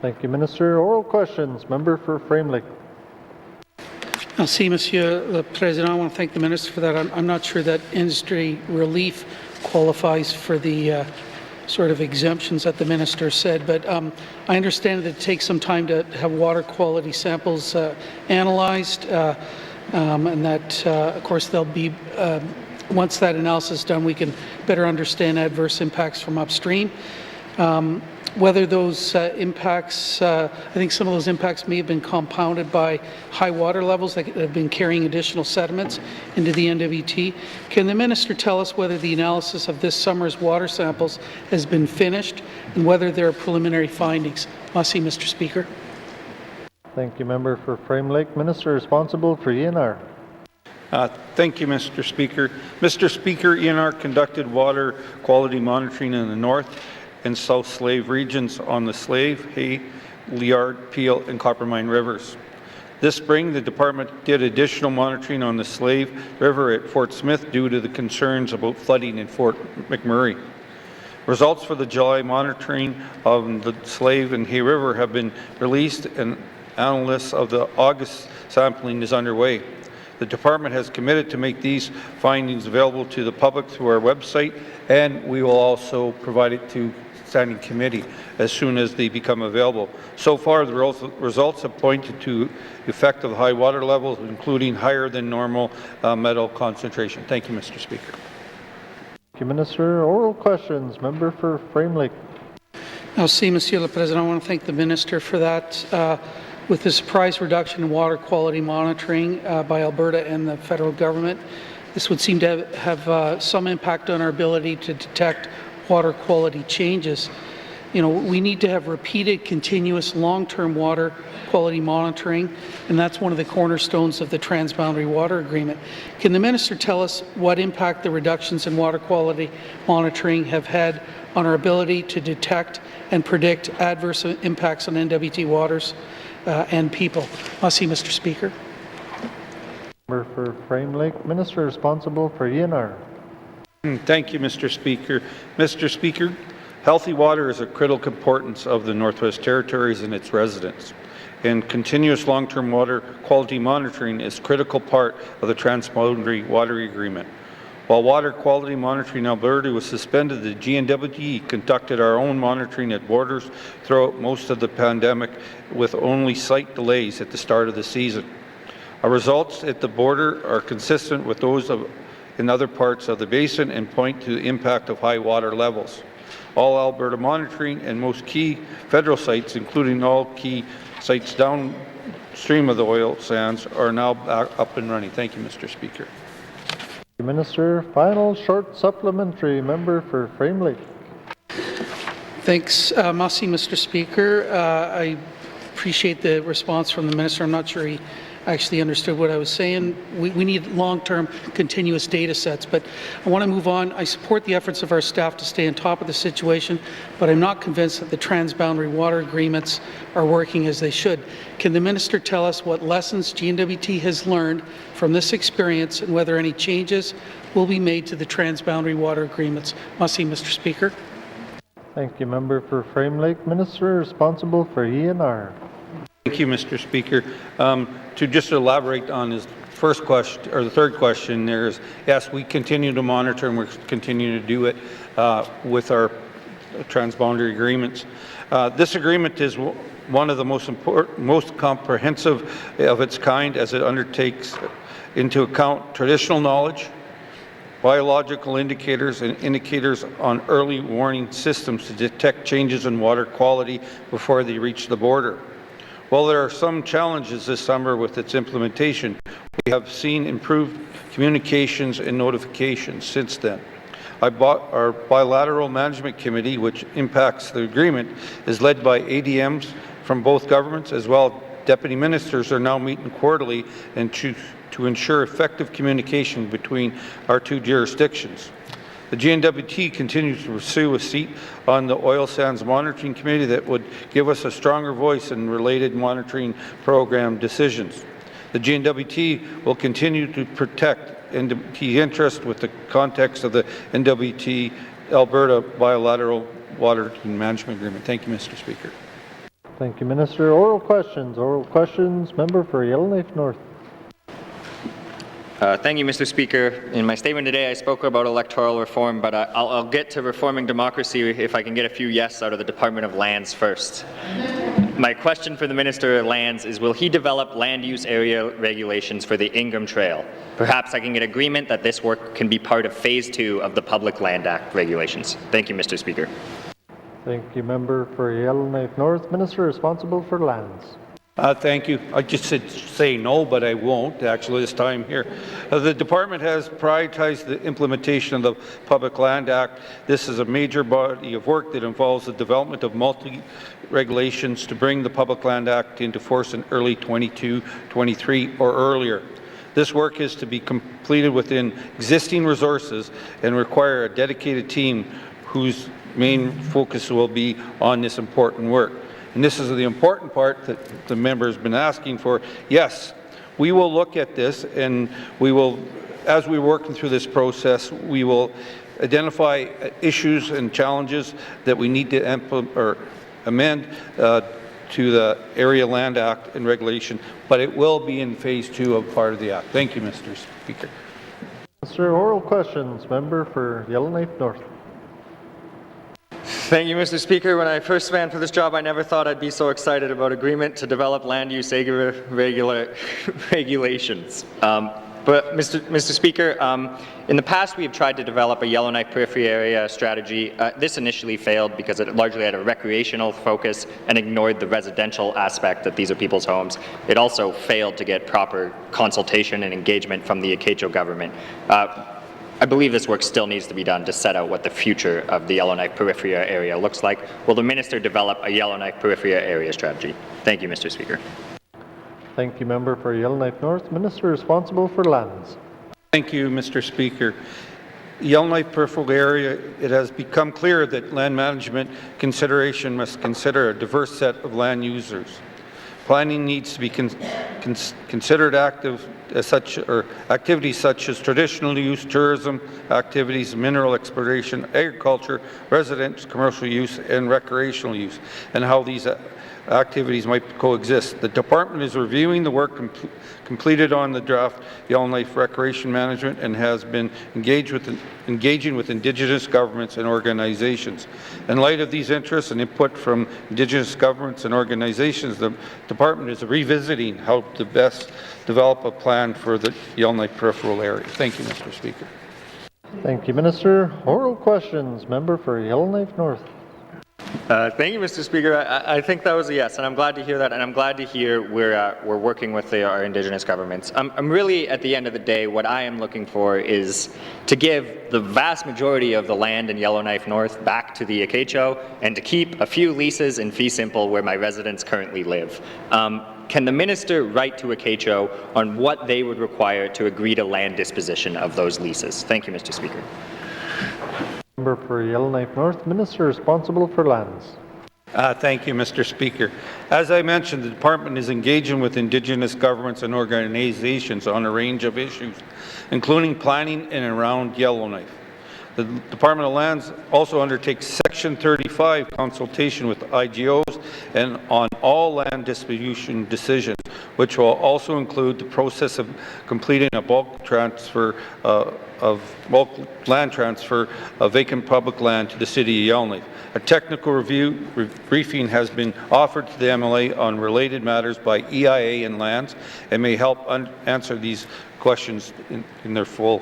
Thank you, Minister. Oral questions. Member for Frame Lake. Merci, Monsieur le Président. I want to thank the Minister for that. I'm not sure that industry relief qualifies for the sort of exemptions that the Minister said, but I understand that it takes some time to have water quality samples analyzed, and that, of course, they'll be, once that analysis is done, we can better understand adverse impacts from upstream. Whether those impacts, I think some of those impacts may have been compounded by high water levels that have been carrying additional sediments into the NWT. Can the Minister tell us whether the analysis of this summer's water samples has been finished and whether there are preliminary findings? Merci, Mr. Speaker. Thank you, Member for Frame Lake. Minister responsible for ENR. Thank you, Mr. Speaker. Mr. Speaker, ENR conducted water quality monitoring in the North and South Slave regions on the Slave, Hay, Liard, Peel, and Coppermine rivers. This spring, the department did additional monitoring on the Slave River at Fort Smith due to the concerns about flooding in Fort McMurray. Results for the July monitoring of the Slave and Hay River have been released, and analysis of the August sampling is underway. The department has committed to make these findings available to the public through our website, and we will also provide it to Standing Committee as soon as they become available. So far, the results have pointed to effective high water levels, including higher than normal metal concentration. Thank you, Mr. Speaker. Thank you, Minister. Oral questions. Member for Frame Lake. Merci, Monsieur le Président. I want to thank the Minister for that. With the surprise reduction in water quality monitoring by Alberta and the federal government, this would seem to have some impact on our ability to detect water quality changes. You know, we need to have repeated, continuous, long-term water quality monitoring, and that's one of the cornerstones of the Transboundary Water Agreement. Can the Minister tell us what impact the reductions in water quality monitoring have had on our ability to detect and predict adverse impacts on NWT waters and people? Merci, Mr. Speaker. Member for Frame Lake. Minister responsible for ENR. Thank you, Mr. Speaker. Mr. Speaker, healthy water is of critical importance of the Northwest Territories and its residents, and continuous long-term water quality monitoring is a critical part of the Transboundary Water Agreement. While water quality monitoring in Alberta was suspended, the GNWT conducted our own monitoring at borders throughout most of the pandemic, with only slight delays at the start of the season. Our results at the border are consistent with those in other parts of the basin and point to the impact of high water levels. All Alberta monitoring and most key federal sites, including all key sites downstream of the oil sands, are now up and running. Thank you, Mr. Speaker. Minister, final short supplementary. Member for Frame Lake. Thanks, Merci, Mr. Speaker. I appreciate the response from the Minister. I'm not sure he actually understood what I was saying. We need long-term continuous data sets, but I want to move on. I support the efforts of our staff to stay on top of the situation, but I'm not convinced that the Transboundary Water Agreements are working as they should. Can the Minister tell us what lessons GNWT has learned from this experience and whether any changes will be made to the Transboundary Water Agreements? Merci, Mr. Speaker. Thank you, Member for Frame Lake. Minister responsible for ENR. Thank you, Mr. Speaker. To just elaborate on his first question, or the third question there is, yes, we continue to monitor and we're continuing to do it with our transboundary agreements. This agreement is one of the most comprehensive of its kind, as it undertakes into account traditional knowledge, biological indicators, and indicators on early warning systems to detect changes in water quality before they reach the border. While there are some challenges this summer with its implementation, we have seen improved communications and notifications since then. Our bilateral management committee, which impacts the agreement, is led by ADMs from both governments, as well deputy ministers are now meeting quarterly and to ensure effective communication between our two jurisdictions. The GNWT continues to pursue a seat on the Oil Sands Monitoring Committee that would give us a stronger voice in related monitoring program decisions. The GNWT will continue to protect NWT interest with the context of the NWT Alberta Bilateral Water Management Agreement. Thank you, Mr. Speaker. Thank you, Minister. Oral questions. Oral questions. Member for Yellowknife North. Thank you, Mr. Speaker. In my statement today, I spoke about electoral reform, but I'll get to reforming democracy if I can get a few yes out of the Department of Lands first. My question for the Minister of Lands is, will he develop land use area regulations for the Ingham Trail? Perhaps I can get agreement that this work can be part of Phase 2 of the Public Land Act regulations. Thank you, Mr. Speaker. Thank you, Member for Yellowknife North. Minister responsible for lands. Thank you. I just said say no, but I won't actually this time here. The department has prioritized the implementation of the Public Land Act. This is a major body of work that involves the development of regulations to bring the Public Land Act into force in early 22-23 or earlier. This work is to be completed within existing resources and require a dedicated team whose main focus will be on this important work. And this is the important part that the member has been asking for. Yes, we will look at this, and we will, as we're working through this process, we will identify issues and challenges that we need to implement or amend to the Area Land Act and regulation, but it will be in Phase 2 of part of the Act. Thank you, Mr. Speaker. Mr. Oral questions. Member for Yellowknife North. Thank you, Mr. Speaker. When I first ran for this job, I never thought I'd be so excited about agreement to develop land use regulations. But Mr. Speaker, in the past we have tried to develop a Yellowknife periphery area strategy. This initially failed because it largely had a recreational focus and ignored the residential aspect that these are people's homes. It also failed to get proper consultation and engagement from the Acacho government. I believe this work still needs to be done to set out what the future of the Yellowknife periphery area looks like. Will the minister develop a Yellowknife periphery area strategy? Thank you, Mr. Speaker. Thank you, Member for Yellowknife North. Minister responsible for lands. Thank you, Mr. Speaker. Yellowknife peripheral area, it has become clear that land management consideration must consider a diverse set of land users. Planning needs to be considered activities such as traditional use, tourism activities, mineral exploration, agriculture, residential, commercial use, and recreational use, and how these activities might coexist. The department is reviewing the work completed on the draft Yellowknife Recreation Management and has been engaging with Indigenous governments and organizations. In light of these interests and input from Indigenous governments and organizations, the department is revisiting how to best develop a plan for the Yellowknife peripheral area. Thank you, Mr. Speaker. Thank you, Minister. Oral questions. Member for Yellowknife North. Thank you, Mr. Speaker. I think that was a yes, and I'm glad to hear that, and I'm glad to hear we're working with our Indigenous governments. I'm really, at the end of the day, what I am looking for is to give the vast majority of the land in Yellowknife North back to the Acacho and to keep a few leases in fee simple where my residents currently live. Can the minister write to Acacho on what they would require to agree to land disposition of those leases? Thank you, Mr. Speaker. Member for Yellowknife North, Minister responsible for lands. Thank you, Mr. Speaker. As I mentioned, the department is engaging with Indigenous governments and organizations on a range of issues, including planning in and around Yellowknife. The Department of Lands also undertakes Section 35 consultation with IGOs and on all land distribution decisions, which will also include the process of completing a bulk transfer bulk land transfer of vacant public land to the City of Yellowknife. A technical briefing has been offered to the MLA on related matters by EIA and Lands and may help answer these questions in their full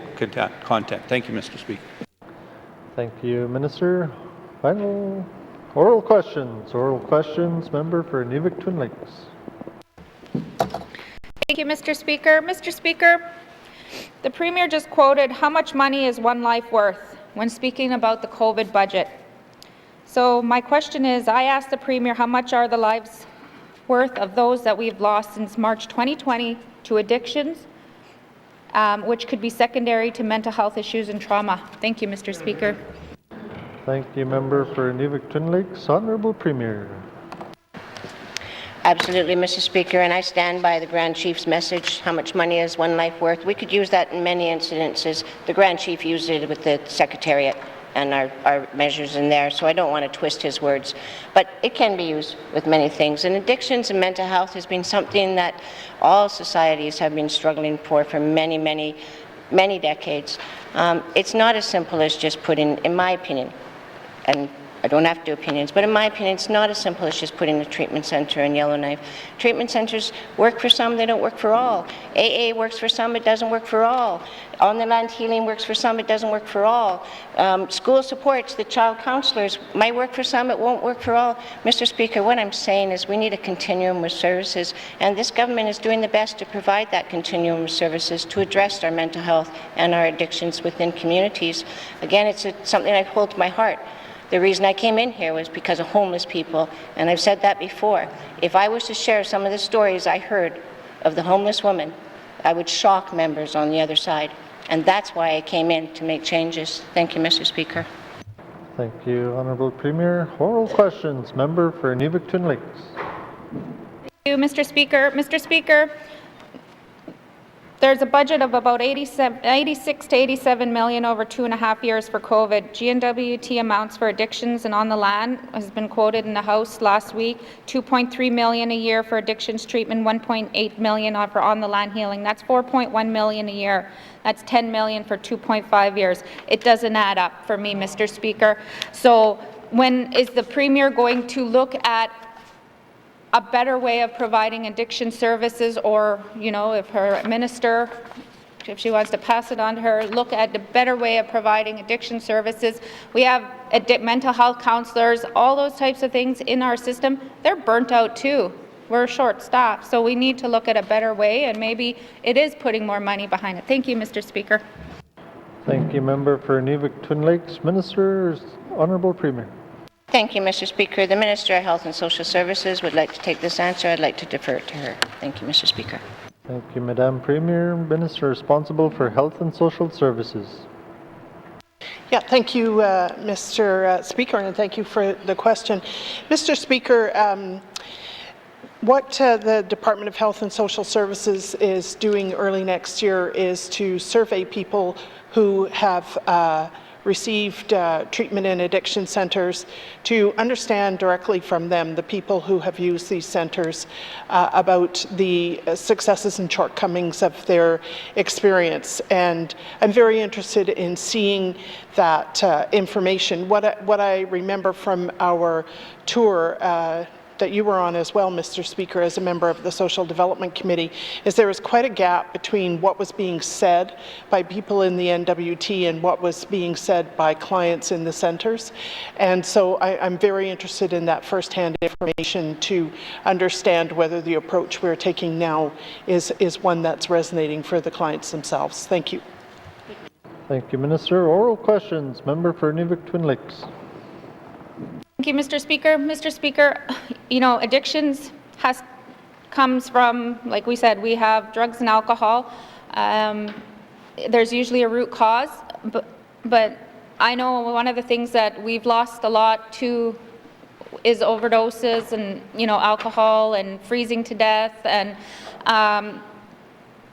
content. Thank you, Mr. Speaker. Thank you, Minister. Final oral questions. Oral questions. Member for Inuvik-Twin Lakes. Thank you, Mr. Speaker. Mr. Speaker, the Premier just quoted how much money is one life worth when speaking about the COVID budget. So my question is, I asked the Premier how much are the lives worth of those that we've lost since March 2020 to addictions, which could be secondary to mental health issues and trauma. Thank you, Mr. Speaker. Thank you, Member for Inuvik-Twin Lakes. Honourable Premier. Absolutely, Mr. Speaker, and I stand by the Grand Chief's message, how much money is one life worth. We could use that in many incidences. The Grand Chief used it with the Secretariat and our measures in there, so I don't want to twist his words. But it can be used with many things, and addictions and mental health has been something that all societies have been struggling for many, many, many decades. It's not as simple as just putting, in my opinion, and I don't have to do opinions, but in my opinion, it's not as simple as just putting a treatment center in Yellowknife. Treatment centers work for some, they don't work for all. AA works for some, it doesn't work for all. On-the-land healing works for some, it doesn't work for all. School supports, the child counselors might work for some, it won't work for all. Mr. Speaker, what I'm saying is we need a continuum of services, and this government is doing the best to provide that continuum of services to address our mental health and our addictions within communities. Again, it's something I hold to my heart. The reason I came in here was because of homeless people, and I've said that before. If I was to share some of the stories I heard of the homeless woman, I would shock members on the other side, and that's why I came in to make changes. Thank you, Mr. Speaker. Thank you, Honourable Premier. Oral questions. Member for Inuvik-Twin Lakes. Thank you, Mr. Speaker. Mr. Speaker, there's a budget of about 86 to 87 million over 2.5 years for COVID. GNWT amounts for addictions and on the land has been quoted in the House last week. 2.3 million a year for addictions treatment, 1.8 million for on the land healing. That's 4.1 million a year. That's 10 million for 2.5 years. It doesn't add up for me, Mr. Speaker. So when is the Premier going to look at a better way of providing addiction services, or, you know, if her minister, if she wants to pass it on to her, look at a better way of providing addiction services. We have mental health counselors, all those types of things in our system. They're burnt out too. We're short-staffed, so we need to look at a better way, and maybe it is putting more money behind it. Thank you, Mr. Speaker. Thank you, Member for Inuvik-Twin Lakes. Ministers, Honourable Premier. Thank you, Mr. Speaker. The Minister of Health and Social Services would like to take this answer. I'd like to defer it to her. Thank you, Mr. Speaker. Thank you, Madam Premier. Minister responsible for Health and Social Services. Yeah, thank you, Mr. Speaker, and thank you for the question. Mr. Speaker, what the Department of Health and Social Services is doing early next year is to survey people who have received treatment in addiction centres, to understand directly from them, the people who have used these centres, about the successes and shortcomings of their experience. And I'm very interested in seeing that information. What I remember from our tour that you were on as well, Mr. Speaker, as a member of the Social Development Committee, is there was quite a gap between what was being said by people in the NWT and what was being said by clients in the centres. And so I'm very interested in that first-hand information to understand whether the approach we're taking now is one that's resonating for the clients themselves. Thank you. Thank you, Minister. Oral questions. Member for Inuvik-Twin Lakes. Thank you, Mr. Speaker. Mr. Speaker, you know, addictions comes from, like we said, we have drugs and alcohol. There's usually a root cause, but I know one of the things that we've lost a lot to is overdoses and, you know, alcohol and freezing to death. And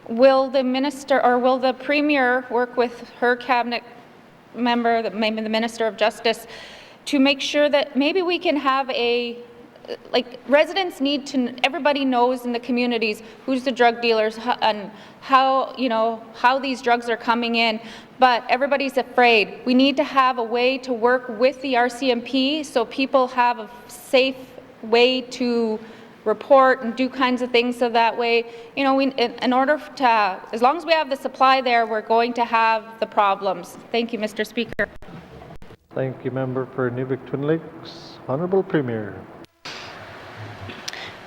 will the minister or will the Premier work with her cabinet member, maybe the Minister of Justice, to make sure that maybe we can have a like, residents need to, everybody knows in the communities who's the drug dealers and how, you know, how these drugs are coming in, but everybody's afraid. We need to have a way to work with the RCMP so people have a safe way to report and do kinds of things, so that way, you know, in order to, as long as we have the supply there, we're going to have the problems. Thank you, Mr. Speaker. Thank you, Member for Inuvik Twin Lakes. Honourable Premier.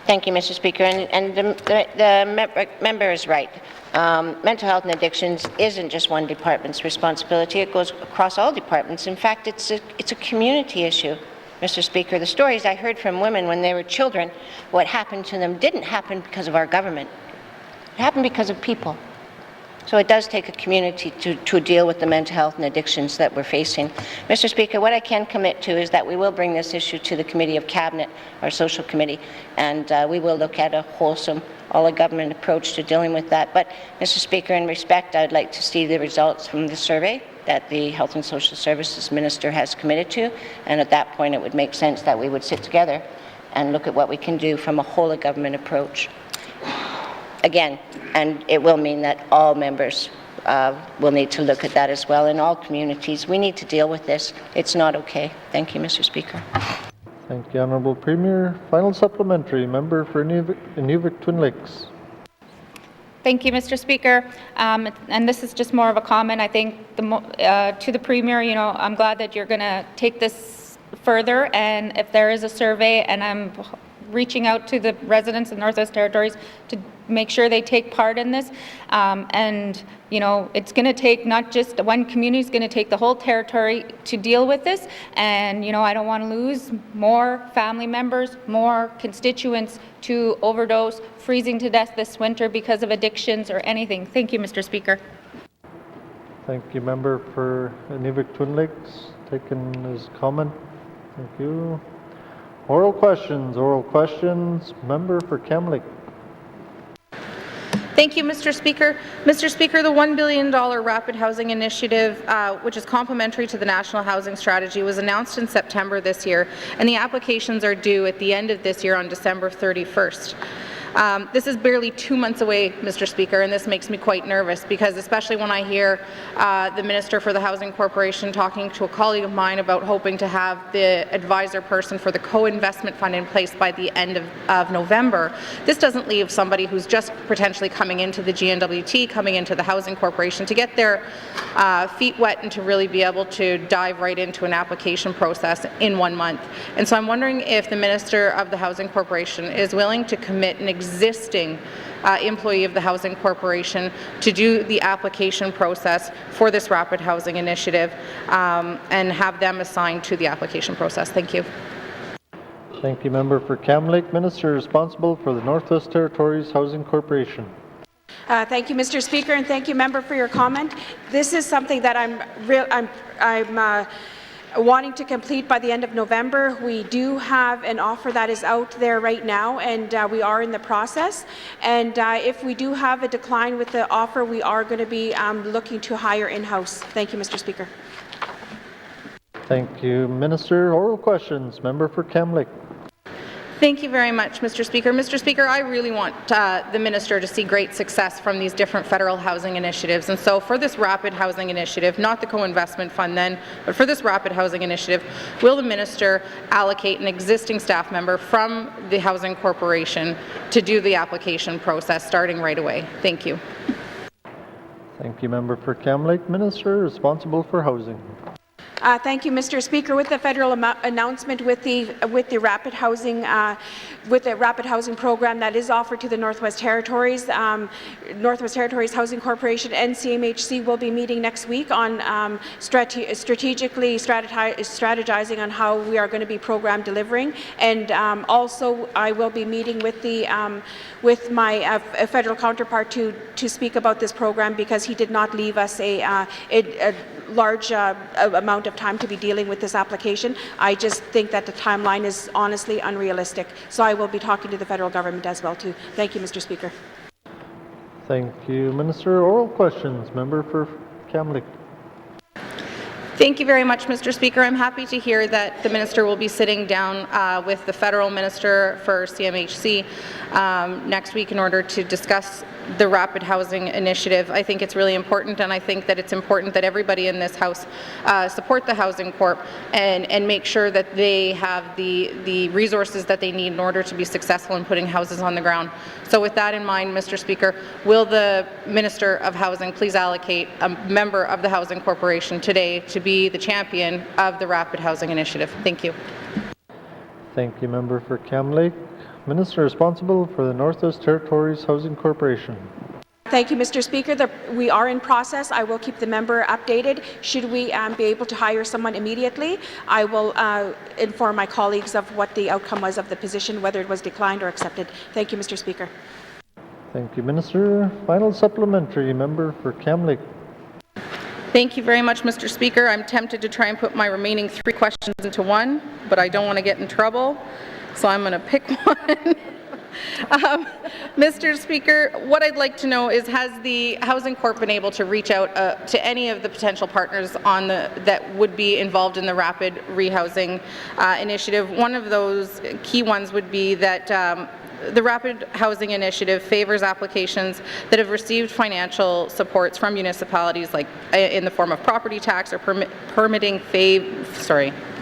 Thank you, Mr. Speaker. And the member is right. Mental health and addictions isn't just one department's responsibility. It goes across all departments. In fact, it's a community issue. Mr. Speaker, the stories I heard from women when they were children, what happened to them didn't happen because of our government. It happened because of people. So it does take a community to deal with the mental health and addictions that we're facing. Mr. Speaker, what I can commit to is that we will bring this issue to the Committee of Cabinet, our Social Committee, and we will look at a wholesome, all-of-government approach to dealing with that. But, Mr. Speaker, in respect, I'd like to see the results from the survey that the Health and Social Services Minister has committed to, and at that point it would make sense that we would sit together and look at what we can do from a whole-of-government approach. Again, and it will mean that all members will need to look at that as well. In all communities, we need to deal with this. It's not okay. Thank you, Mr. Speaker. Thank you, Honourable Premier. Final supplementary, Member for Inuvik Twin Lakes. Thank you, Mr. Speaker. And this is just more of a comment. I think to the Premier, you know, I'm glad that you're going to take this further, and if there is a survey, and I'm reaching out to the residents of Northwest Territories to make sure they take part in this. And, you know, it's going to take not just one community, it's going to take the whole territory to deal with this. And, you know, I don't want to lose more family members, more constituents to overdose, freezing to death this winter because of addictions or anything. Thank you, Mr. Speaker. Thank you, Member for Inuvik Twin Lakes. Taking his comment. Thank you. Oral questions. Member for Kamloops. Thank you, Mr. Speaker. Mr. Speaker, the $1 billion Rapid Housing Initiative, which is complementary to the National Housing Strategy, was announced in September this year, and the applications are due at the end of this year on December 31st. This is barely 2 months away, Mr. Speaker, and this makes me quite nervous because, especially when I hear the Minister for the Housing Corporation talking to a colleague of mine about hoping to have the advisor person for the co-investment fund in place by the end of November, this doesn't leave somebody who's just potentially coming into the GNWT, coming into the Housing Corporation to get their feet wet and to really be able to dive right into an application process in 1 month. And so I'm wondering if the Minister of the Housing Corporation is willing to commit an existing employee of the Housing Corporation to do the application process for this Rapid Housing Initiative and have them assigned to the application process. Thank you. Thank you, Member for Kamloops. Minister responsible for the Northwest Territories Housing Corporation. Thank you, Mr. Speaker, and thank you, member, for your comment. This is something that I'm wanting to complete by the end of November. We do have an offer that is out there right now, and we are in the process. And if we do have a decline with the offer, we are going to be looking to hire in-house. Thank you, Mr. Speaker. Thank you, Minister. Oral questions. Member for Kamloops. Thank you very much, Mr. Speaker. Mr. Speaker, I really want the Minister to see great success from these different federal housing initiatives. And so for this Rapid Housing Initiative, not the co-investment fund then, but for this Rapid Housing Initiative, will the Minister allocate an existing staff member from the Housing Corporation to do the application process starting right away? Thank you. Thank you, Member for Kamloops. Minister responsible for housing. Thank you, Mr. Speaker. With the federal announcement with the rapid housing program that is offered to the Northwest Territories, Northwest Territories Housing Corporation and CMHC will be meeting next week on strategically strategizing on how we are going to be program delivering, and also I will be meeting with the with my federal counterpart to speak about this program, because he did not leave us a large amount of time to be dealing with this application. I just think that the timeline is honestly unrealistic. So I will be talking to the federal government as well too. Thank you, Mr. Speaker. Thank you, Minister. Oral questions. Member for Kamloops. Thank you very much, Mr. Speaker. I'm happy to hear that the minister will be sitting down with the federal minister for CMHC next week in order to discuss the Rapid Housing Initiative. I think it's really important, and I think that it's important that everybody in this House support the Housing Corp and make sure that they have the resources that they need in order to be successful in putting houses on the ground. So with that in mind, Mr. Speaker, will the Minister of Housing please allocate a member of the Housing Corporation today to be the champion of the Rapid Housing Initiative? Thank you. Thank you, member for Cam Lake. Minister responsible for the Northwest Territories Housing Corporation. Thank you, Mr. Speaker. We are in process. I will keep the member updated. Should we be able to hire someone immediately, I will inform my colleagues of what the outcome was of the position, whether it was declined or accepted. Thank you, Mr. Speaker. Thank you, Minister. Final supplementary, member for Cam Lake. Thank you very much, Mr. Speaker. I'm tempted to try and put my remaining 3 questions into one, but I don't want to get in trouble, so I'm going to pick one. Mr. Speaker, what I'd like to know is, has the Housing Corp been able to reach out to any of the potential partners that would be involved in the Rapid Rehousing Initiative? One of those key ones would be that the Rapid Housing Initiative favors applications that have received financial supports from municipalities, like in the form of property tax or permitting fee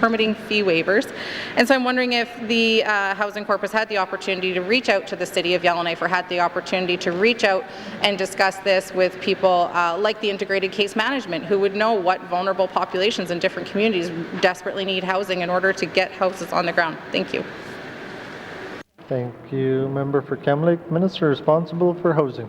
waivers. And so I'm wondering if the Housing Corp has had the opportunity to reach out to the City of Yellowknife, or had the opportunity to reach out and discuss this with people like the Integrated Case Management, who would know what vulnerable populations in different communities desperately need housing in order to get houses on the ground. Thank you. Thank you, member for Cam Lake. Minister responsible for housing.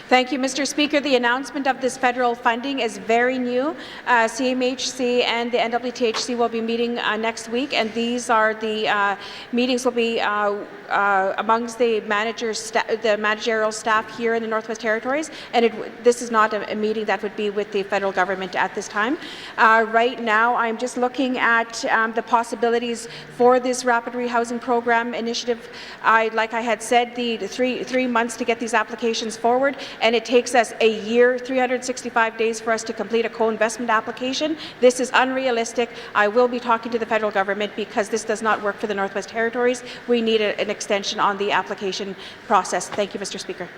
Thank you, Mr. Speaker. The announcement of this federal funding is very new. CMHC and the NWTHC will be meeting next week, and these are the meetings will be amongst the managerial staff here in the Northwest Territories, and this is not a meeting that would be with the federal government at this time. Right now, I'm just looking at the possibilities for this Rapid Rehousing Program initiative. Like I had said, the three months to get these applications forward, and it takes us a year, 365 days for us to complete a co-investment application. This is unrealistic. I will be talking to the federal government because this does not work for the Northwest Territories. We need an extension on the application process. Thank you, Mr. Speaker.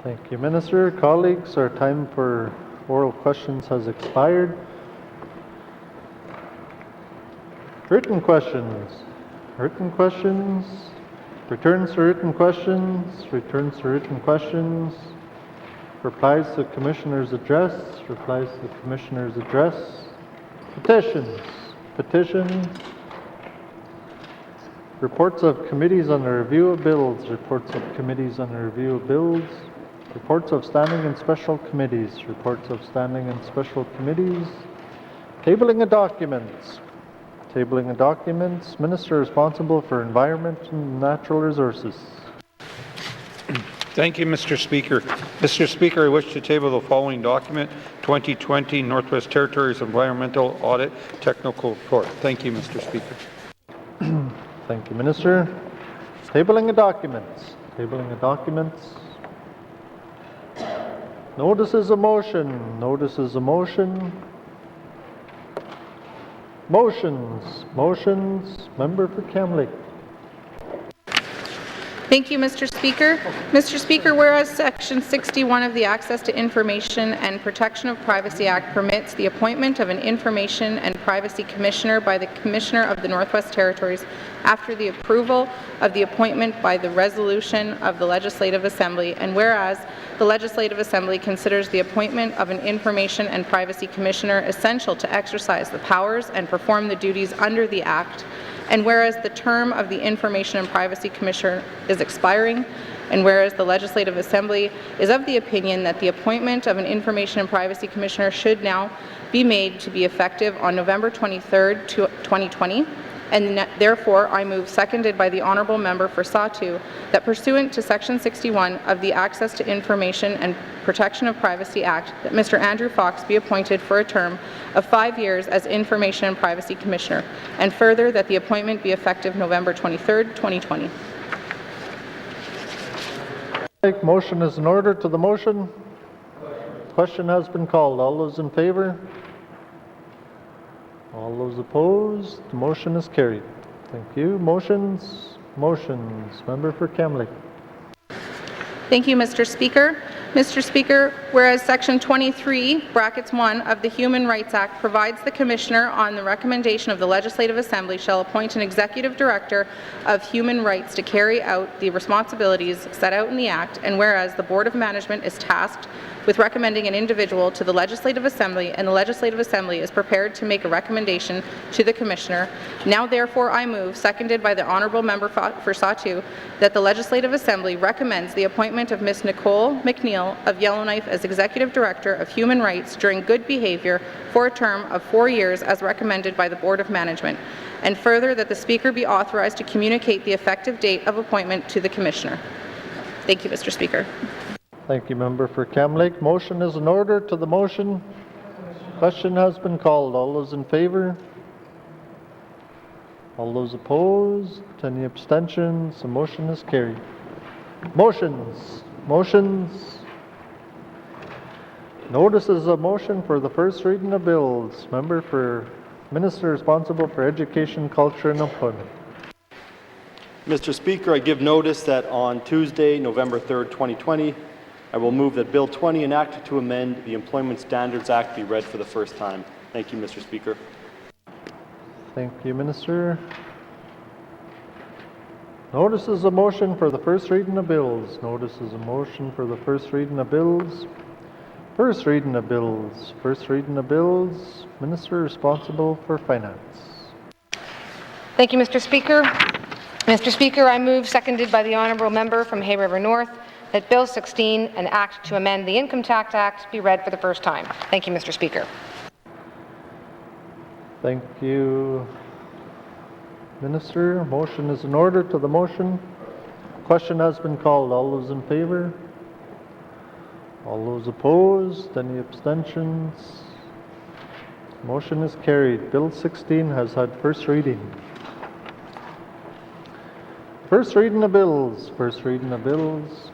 Thank you, Minister. Colleagues, our time for oral questions has expired. Written questions. Written questions. Returns to written questions. Returns to written questions. Replies to Commissioner's address. Replies to Commissioner's address. Petitions. Petitions. Reports of committees on the review of bills. Reports of committees on the review of bills. Reports of standing and special committees. Reports of standing and special committees. Tabling of documents. Tabling of documents. Minister responsible for Environment and Natural Resources. Thank you, Mr. Speaker. Mr. Speaker, I wish to table the following document, 2020 Northwest Territories Environmental Audit Technical Report. Thank you, Mr. Speaker. Thank you, Minister. Tabling of documents. Tabling of documents. Notices of motion. Notices of motion. Motions. Motions. Member for Cam Lake. Thank you, Mr. Speaker. Mr. Speaker, whereas Section 61 of the Access to Information and Protection of Privacy Act permits the appointment of an Information and Privacy Commissioner by the Commissioner of the Northwest Territories after the approval of the appointment by the resolution of the Legislative Assembly, and whereas the Legislative Assembly considers the appointment of an Information and Privacy Commissioner essential to exercise the powers and perform the duties under the Act, and whereas the term of the Information and Privacy Commissioner is expiring, and whereas the Legislative Assembly is of the opinion that the appointment of an Information and Privacy Commissioner should now be made to be effective on November 23rd, 2020, and therefore I move, seconded by the Honourable Member for Sawtooth, that pursuant to Section 61 of the Access to Information and Protection of Privacy Act, that Mr. Andrew Fox be appointed for a term of 5 years as Information and Privacy Commissioner, and further that the appointment be effective November 23rd, 2020. Motion is in order. To the motion. Question has been called. All those in favour? All those opposed, the motion is carried. Thank you. Motions. Member for Kamloops. Thank you, Mr. Speaker. Mr. Speaker, whereas Section 23, brackets 1 of the Human Rights Act provides the Commissioner, on the recommendation of the Legislative Assembly, shall appoint an Executive Director of Human Rights to carry out the responsibilities set out in the Act, and whereas the Board of Management is tasked with recommending an individual to the Legislative Assembly, and the Legislative Assembly is prepared to make a recommendation to the Commissioner, now therefore I move, seconded by the Honourable Member for Sawtooth, that the Legislative Assembly recommends the appointment of Ms. Nicole McNeil of Yellowknife as Executive Director of Human Rights during good behaviour for a term of 4 years as recommended by the Board of Management, and further that the Speaker be authorized to communicate the effective date of appointment to the Commissioner. Thank you, Mr. Speaker. Thank you, Member for Kamloops. Motion is in order. To the motion, question has been called. All those in favour? All those opposed? Any abstentions? The motion is carried. Motions. Notices of motion for the first reading of bills. Member for Minister responsible for Education, Culture and Employment. Mr. Speaker, I give notice that on Tuesday, November 3rd, 2020, I will move that Bill 20, an act to amend the Employment Standards Act, be read for the first time. Thank you, Mr. Speaker. Thank you, Minister. Notices of motion for the first reading of bills. Notices of motion for the first reading of bills. First reading of bills. First reading of bills. Minister responsible for Finance. Thank you, Mr. Speaker. Mr. Speaker, I move, seconded by the Honourable Member from Hay River North, that Bill 16, an act to amend the Income Tax Act, be read for the first time. Thank you, Mr. Speaker. Thank you, Minister. Motion is in order. To the motion, question has been called. All those in favour? All those opposed? Any abstentions? Motion is carried. Bill 16 has had first reading. First reading of bills. First reading of bills.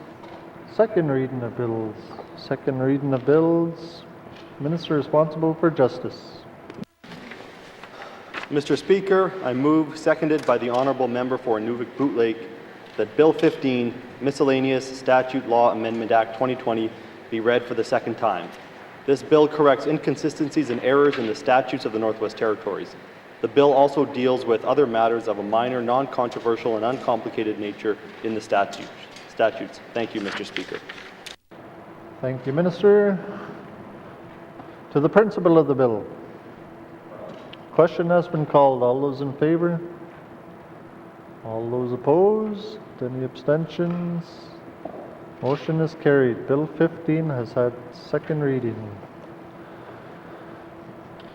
Second reading of bills. Second reading of bills. Minister responsible for Justice. Mr. Speaker, I move, seconded by the Honourable Member for Nunavut-Boot Lake, that Bill 15, Miscellaneous Statute Law Amendment Act 2020, be read for the second time. This bill corrects inconsistencies and errors in the statutes of the Northwest Territories. The bill also deals with other matters of a minor, non-controversial and uncomplicated nature in the statutes. Thank you, Mr. Speaker. Thank you, Minister. To the principle of the bill. Question has been called. All those in favour? All those opposed? Any abstentions? Motion is carried. Bill 15 has had second reading.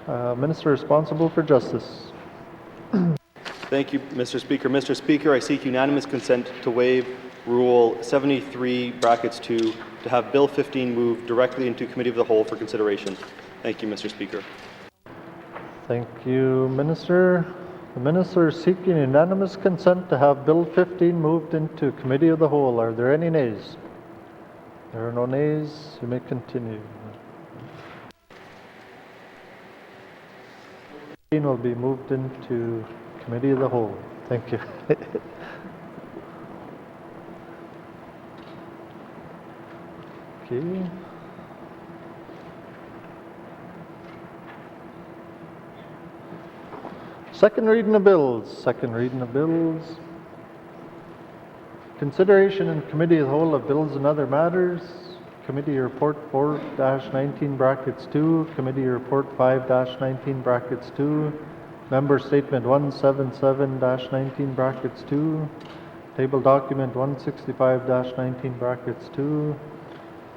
Minister responsible for Justice. Thank you, Mr. Speaker. Mr. Speaker, I seek unanimous consent to waive Rule 73, brackets 2, to have Bill 15 moved directly into Committee of the Whole for consideration. Thank you, Mr. Speaker. Thank you, Minister. The Minister is seeking unanimous consent to have Bill 15 moved into Committee of the Whole. Are there any nays? There are no nays. You may continue. 15 will be moved into Committee of the Whole. Thank you. Okay. Second reading of bills. Second reading of bills. Consideration in Committee of the Whole of bills and other matters. Committee Report 4-19 brackets 2. Committee Report 5-19 brackets 2. Member Statement 177-19 brackets 2. Table Document 165-19 brackets 2.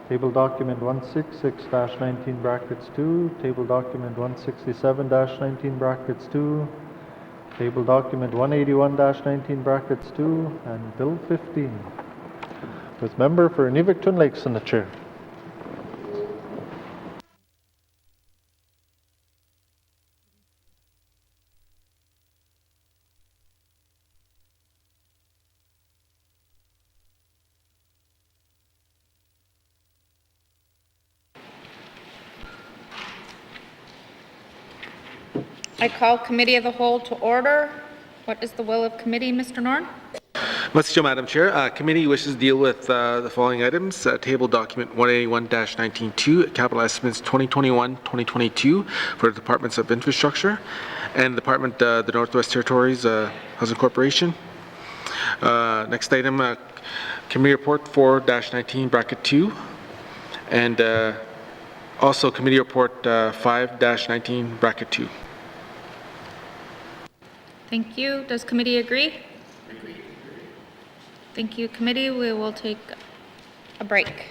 Table Document 166-19 brackets 2. Table Document 167-19 brackets 2. Table Document 181-19 brackets 2. And Bill 15. With Member for Nunavut Lakes in the chair. I call Committee of the Whole to order. What is the will of committee, Mr. Norn? Much to Madam Chair. Committee wishes to deal with the following items. Table document 181-19-2, capital estimates 2021-2022 for the Departments of Infrastructure and Department the Northwest Territories Housing Corporation. Next item, Committee Report 4-19 bracket 2, and also Committee Report 5-19 bracket 2. Thank you. Does committee agree? Thank you, committee. We will take a break.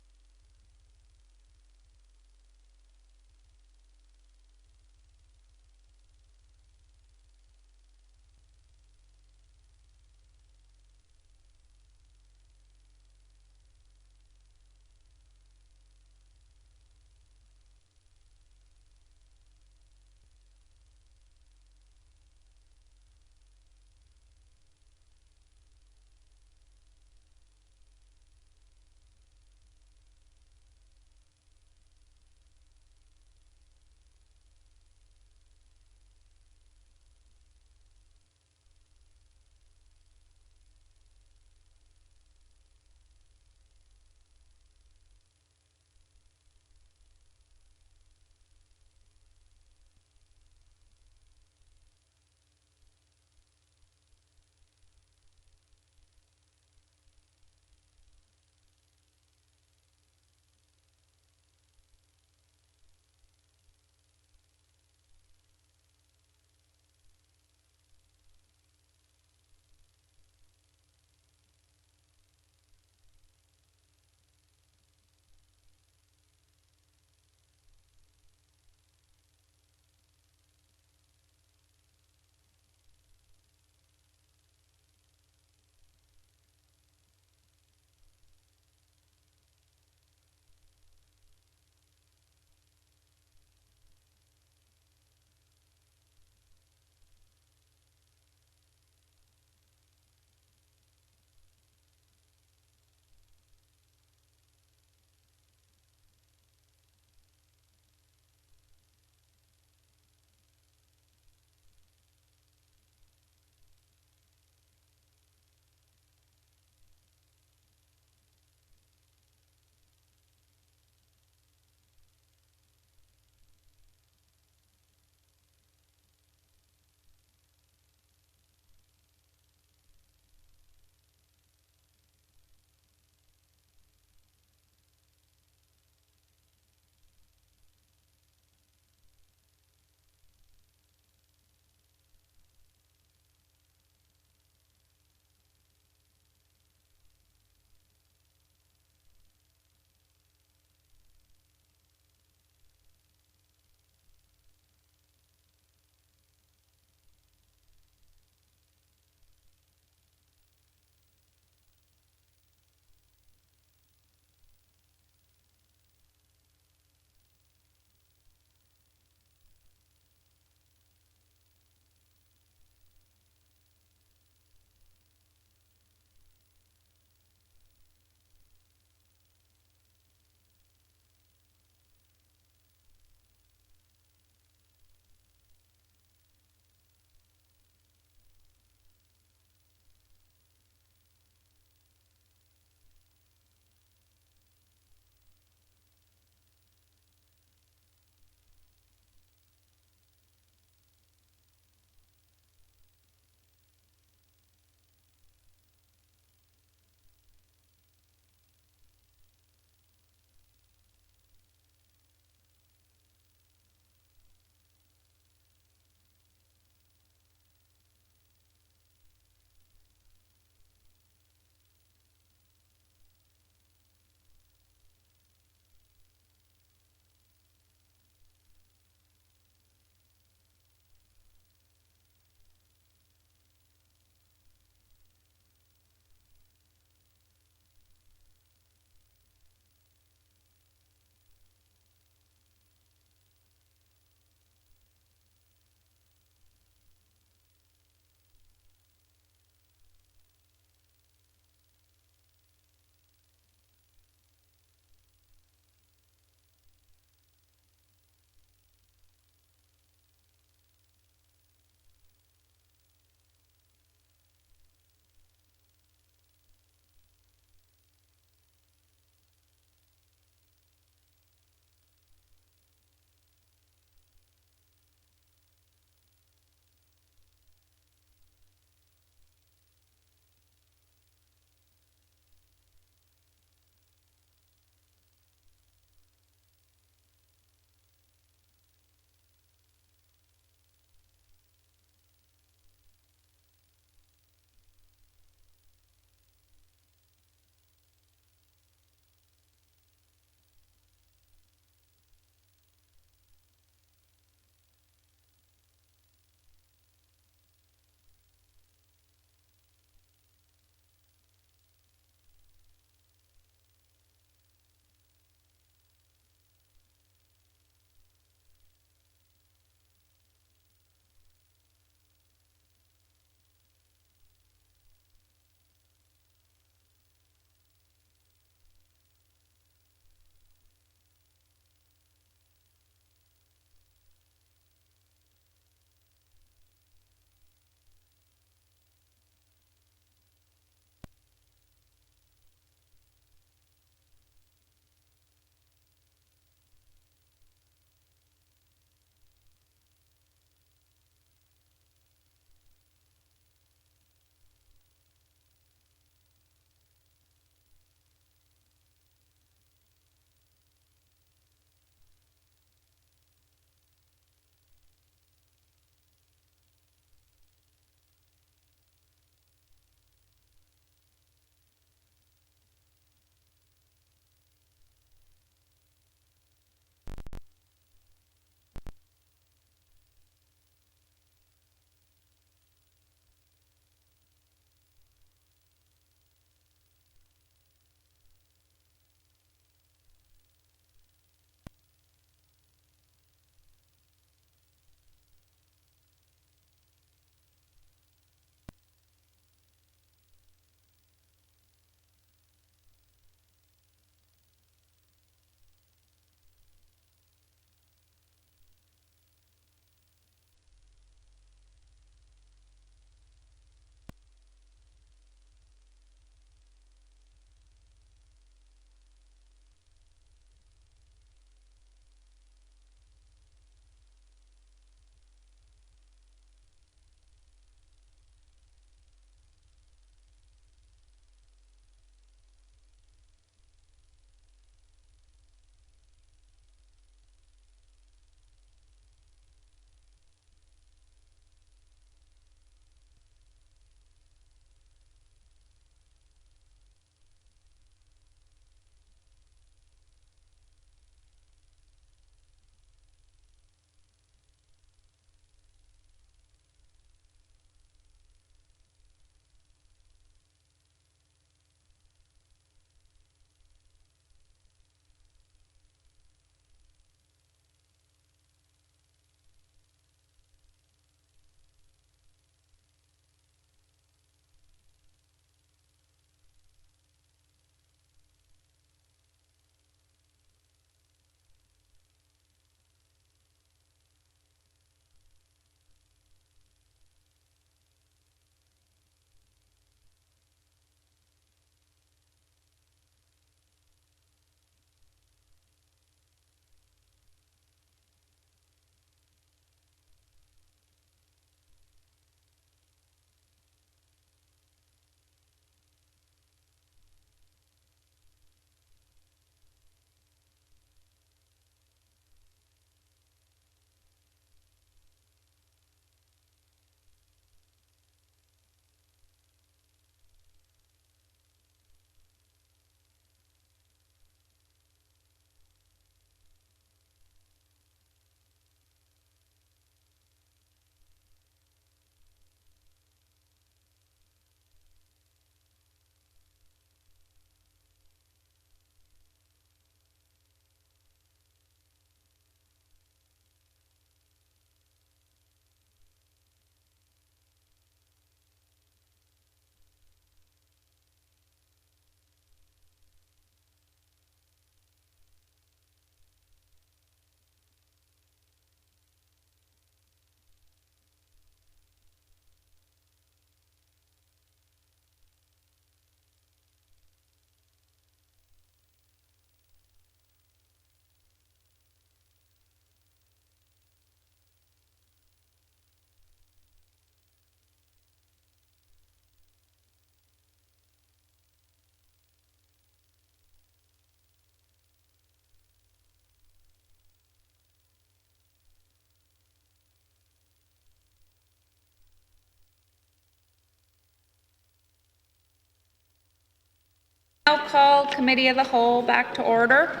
I'll call Committee of the Whole back to order.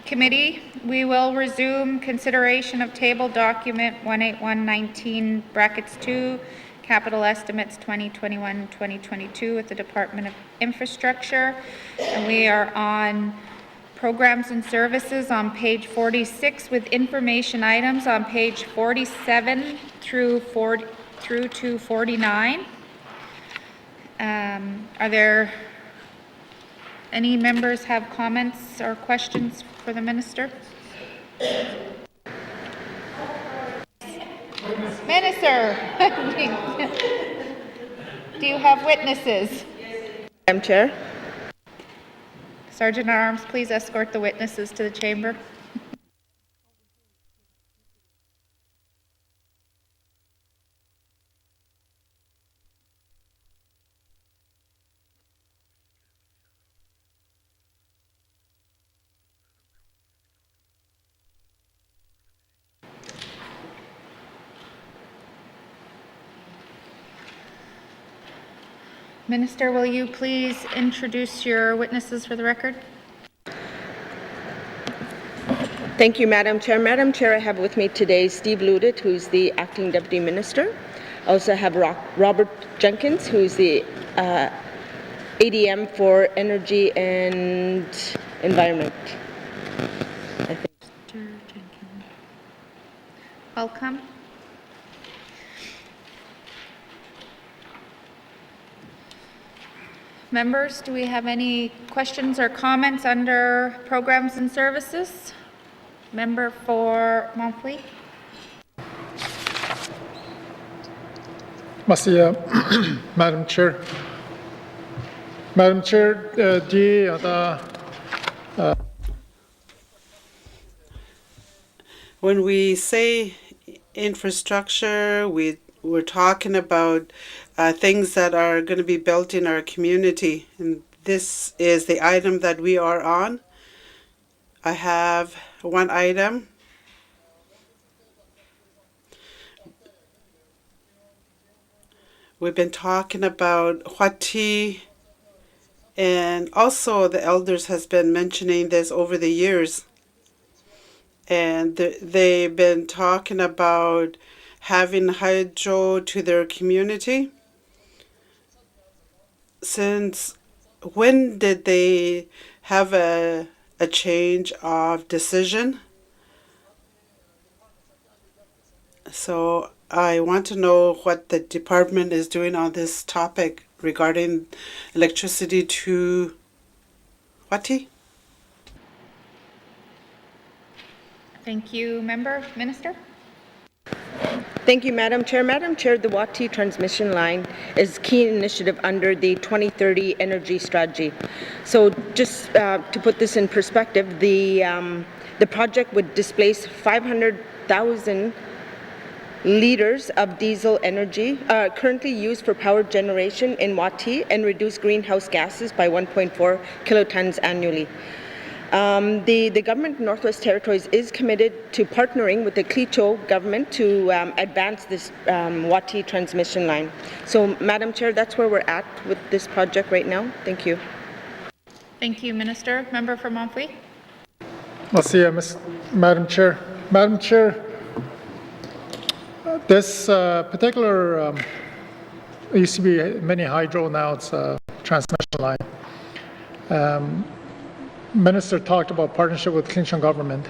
Committee, we will resume consideration of table document 18119 brackets 2, capital estimates 2021-2022 with the Department of Infrastructure. And we are on programs and services on page 46 with information items on page 47 through to 49. Are there any members have comments or questions for the minister? Minister, do you have witnesses? Madam Chair. Sergeant at Arms, please escort the witnesses to the chamber. Minister, will you please introduce your witnesses for the record? Thank you, Madam Chair. Madam Chair, I have with me today Steve Ludit, who's the Acting Deputy Minister. I also have Robert Jenkins, who's the ADM for Energy and Environment. Welcome. Members, do we have any questions or comments under programs and services? Member for Montfleet. Merci, Madam Chair. Madam Chair, when we say infrastructure, we're talking about things that are going to be built in our community, and this is the item that we are on. I have one item. We've been talking about Huati, and also the elders has been mentioning this over the years, and they've been talking about having hydro to their community. Since when did they have a change of decision? So I want to know what the department is doing on this topic regarding electricity to Huati. Thank you, Member. Minister. Thank you, Madam Chair. Madam Chair, the Huati transmission line is a key initiative under the 2030 energy strategy. So just to put this in perspective, the project would displace 500,000 liters of diesel energy currently used for power generation in Huati and reduce greenhouse gases by 1.4 kilotons annually. The government of Northwest Territories is committed to partnering with the Klito government to advance this Huati transmission line. So, Madam Chair, that's where we're at with this project right now. Thank you. Thank you, Minister. Member for Montfleet. Madam Chair. Madam Chair, this particular used to be mini hydro, now it's a transmission line. Minister talked about partnership with Clinton government.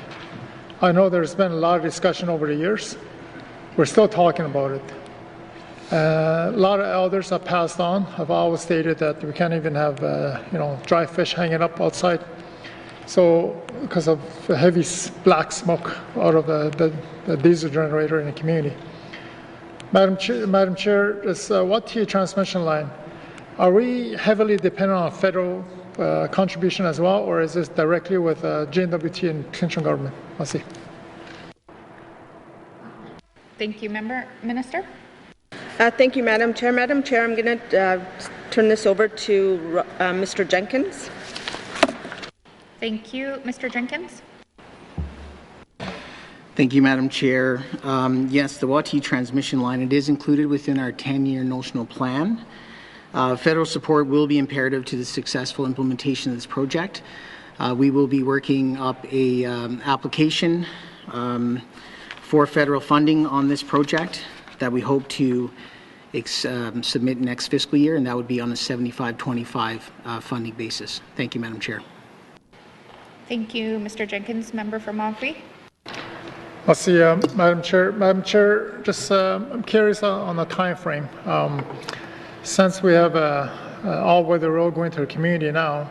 I know there's been a lot of discussion over the years. We're still talking about it. A lot of elders have passed on, have always stated that we can't even have dry fish hanging up outside. So because of the heavy black smoke out of the diesel generator in the community. Madam Chair, this Huati transmission line, are we heavily dependent on federal contribution as well, or is this directly with GNWT and Clinton government? Merci. Thank you, Minister. Thank you, Madam Chair. Madam Chair, I'm going to turn this over to Mr. Jenkins. Thank you, Mr. Jenkins. Thank you, Madam Chair. Yes, the Wati transmission line, it is included within our 10-year notional plan. Federal support will be imperative to the successful implementation of this project. We will be working up a application for federal funding on this project that we hope to submit next fiscal year, and that would be on a 75-25 funding basis. Thank you, Madam Chair. Thank you, Mr. Jenkins. Member for Montfrey. I'll see, Madam Chair. Madam Chair, just I'm curious on the time frame. Since we have all-weather road going to the community now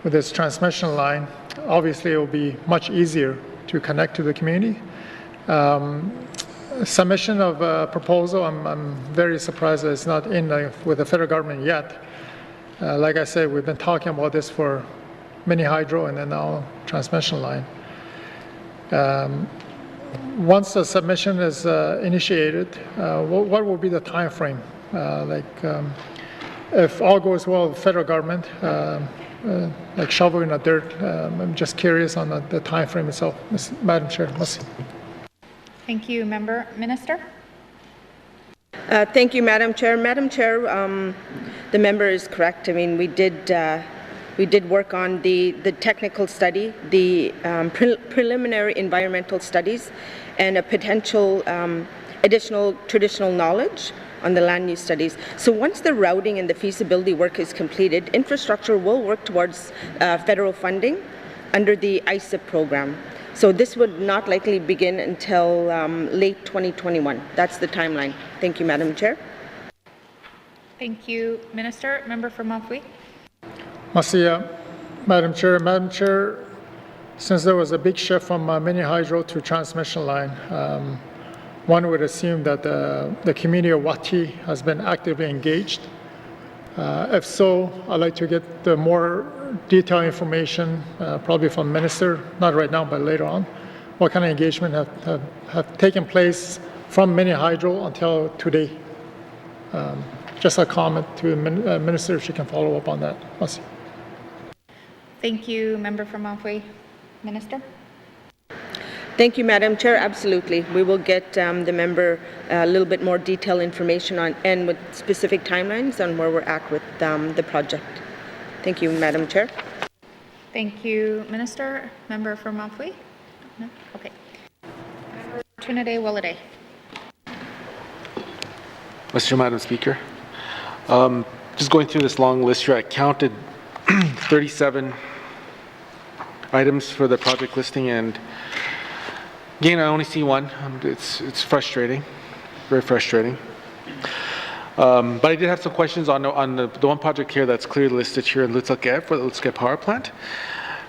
with this transmission line, obviously it will be much easier to connect to the community. Submission of a proposal, I'm very surprised that it's not in with the federal government yet. Like I said, we've been talking about this for mini hydro and then now transmission line. Once the submission is initiated, what will be the time frame? If all goes well with the federal government, like shoveling the dirt, I'm just curious on the time frame itself. Madam Chair. Thank you, Member. Minister. Thank you, Madam Chair. Madam Chair, the member is correct. I mean, we did work on the technical study, the preliminary environmental studies, and a potential additional traditional knowledge on the land use studies. So once the routing and the feasibility work is completed, infrastructure will work towards federal funding under the ISIP program. So this would not likely begin until late 2021. That's the timeline. Thank you, Madam Chair. Thank you, Minister. Member for Montfrey. Madam Chair. Madam Chair, since there was a big shift from mini hydro to transmission line, one would assume that the community of Wati has been actively engaged. If so, I'd like to get the more detailed information, probably from the Minister, not right now, but later on. What kind of engagement have taken place from mini hydro until today? Just a comment to the Minister, if she can follow up on that. Thank you, Member for Montfrey. Minister. Thank you, Madam Chair. Absolutely. We will get the member a little bit more detailed information on and with specific timelines on where we're at with the project. Thank you, Madam Chair. Thank you, Minister. Member for Montfrey? No? Okay. Trinidad Willade. Madam Speaker, just going through this long list here, I counted 37 items for the project listing, and again, I only see one. It's frustrating, very frustrating. But I did have some questions on the one project here that's clearly listed here in Lutskep for the Lutskep Power Plant.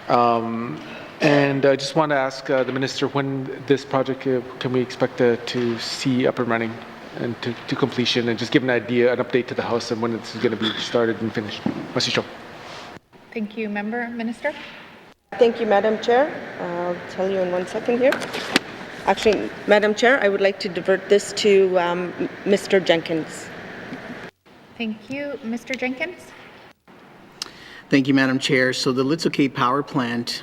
And I just want to ask the Minister when this project can we expect to see up and running and to completion, and just give an idea, an update to the House on when this is going to be started and finished. Thank you, Member. Minister. Thank you, Madam Chair. I'll tell you in 1 second here. Actually, Madam Chair, I would like to divert this to Mr. Jenkins. Thank you. Mr. Jenkins. Thank you, Madam Chair. So the Lutskep Power Plant,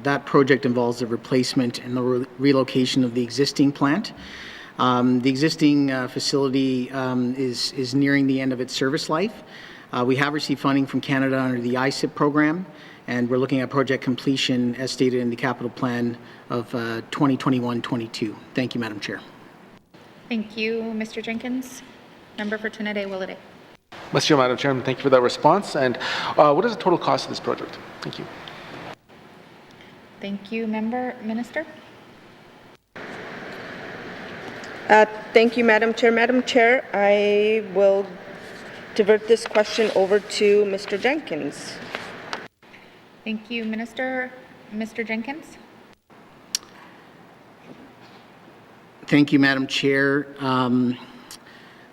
that project involves the replacement and the relocation of the existing plant. The existing facility is nearing the end of its service life. We have received funding from Canada under the ISIP program, and we're looking at project completion as stated in the capital plan of 2021-22. Thank you, Madam Chair. Thank you, Mr. Jenkins. Member for Trinidad Willade. Madam Chairman, thank you for that response. And what is the total cost of this project? Thank you. Thank you, Member. Minister. Thank you, Madam Chair. Madam Chair, I will divert this question over to Mr. Jenkins. Thank you, Minister. Mr. Jenkins. Thank you, Madam Chair.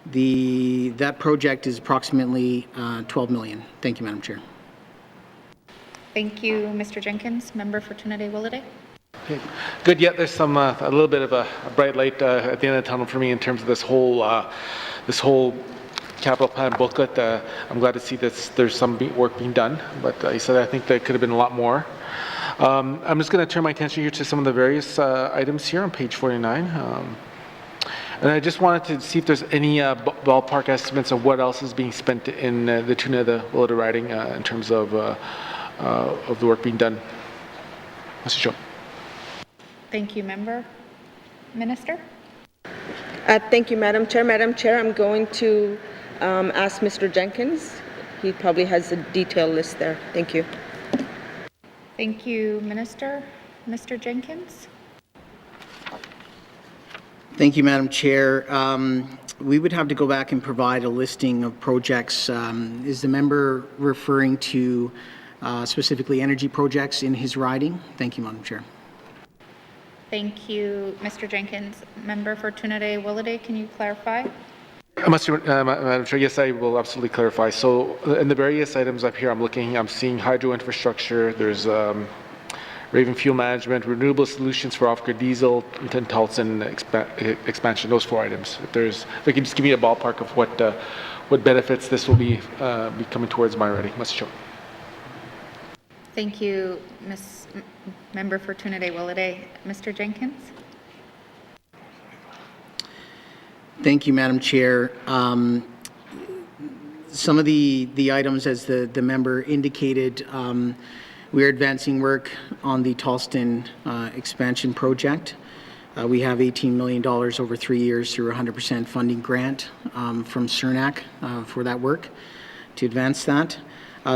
That project is approximately $12 million. Thank you, Madam Chair. Thank you, Mr. Jenkins. Member for Trinidad Willade. Okay. Good. Yeah, there's some a little bit of a bright light at the end of the tunnel for me in terms of this whole capital plan booklet. I'm glad to see that there's some work being done, but I said I think there could have been a lot more. I'm just going to turn my attention here to some of the various items here on page 49. And I just wanted to see if there's any ballpark estimates of what else is being spent in the tune of the Willita riding in terms of the work being done. Mr. Cho. Thank you, Member. Minister? Thank you, Madam Chair. Madam Chair, I'm going to ask Mr. Jenkins. He probably has a detailed list there. Thank you. Thank you, Minister. Mr. Jenkins? Thank you, Madam Chair. We would have to go back and provide a listing of projects. Is the member referring to specifically energy projects in his riding? Thank you, Madam Chair. Thank you, Mr. Jenkins. Member for Trinidad-Willowday, can you clarify? Madam Chair, yes, I will absolutely clarify. So in the various items up here, I'm seeing hydro infrastructure, there's Raven fuel management, renewable solutions for off-grid diesel, and Tolson expansion, those 4 items. If they can just give me a ballpark of what benefits this will be coming towards my riding. Mr. Cho. Thank you, Member for Trinidad-Willowday. Mr. Jenkins? Thank you, Madam Chair. Some of the items, as the member indicated, we are advancing work on the Tolston expansion project. We have $18 million over 3 years through a 100% funding grant from CERNAC for that work to advance that.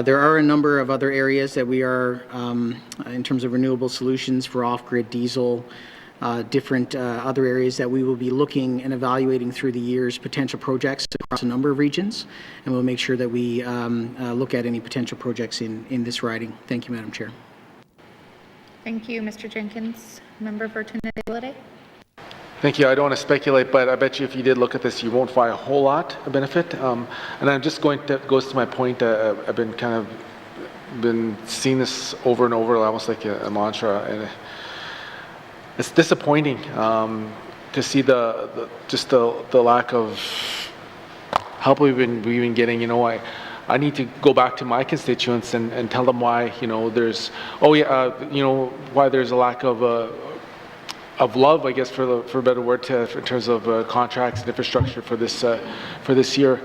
There are a number of other areas that we are, in terms of renewable solutions for off-grid diesel, different other areas that we will be looking and evaluating through the years, potential projects across a number of regions, and we'll make sure that we look at any potential projects in this riding. Thank you, Madam Chair. Thank you, Mr. Jenkins. Member for Trinidad-Willowday? Thank you. I don't want to speculate, but I bet you if you did look at this, you won't find a whole lot of benefit. And I'm just goes to my point. I've been seeing this over and over, almost like a mantra, and it's disappointing to see the lack of help we've been getting. You know, I need to go back to my constituents and tell them why, you know, why there's a lack of love, I guess, for a better word, in terms of contracts and infrastructure for this year.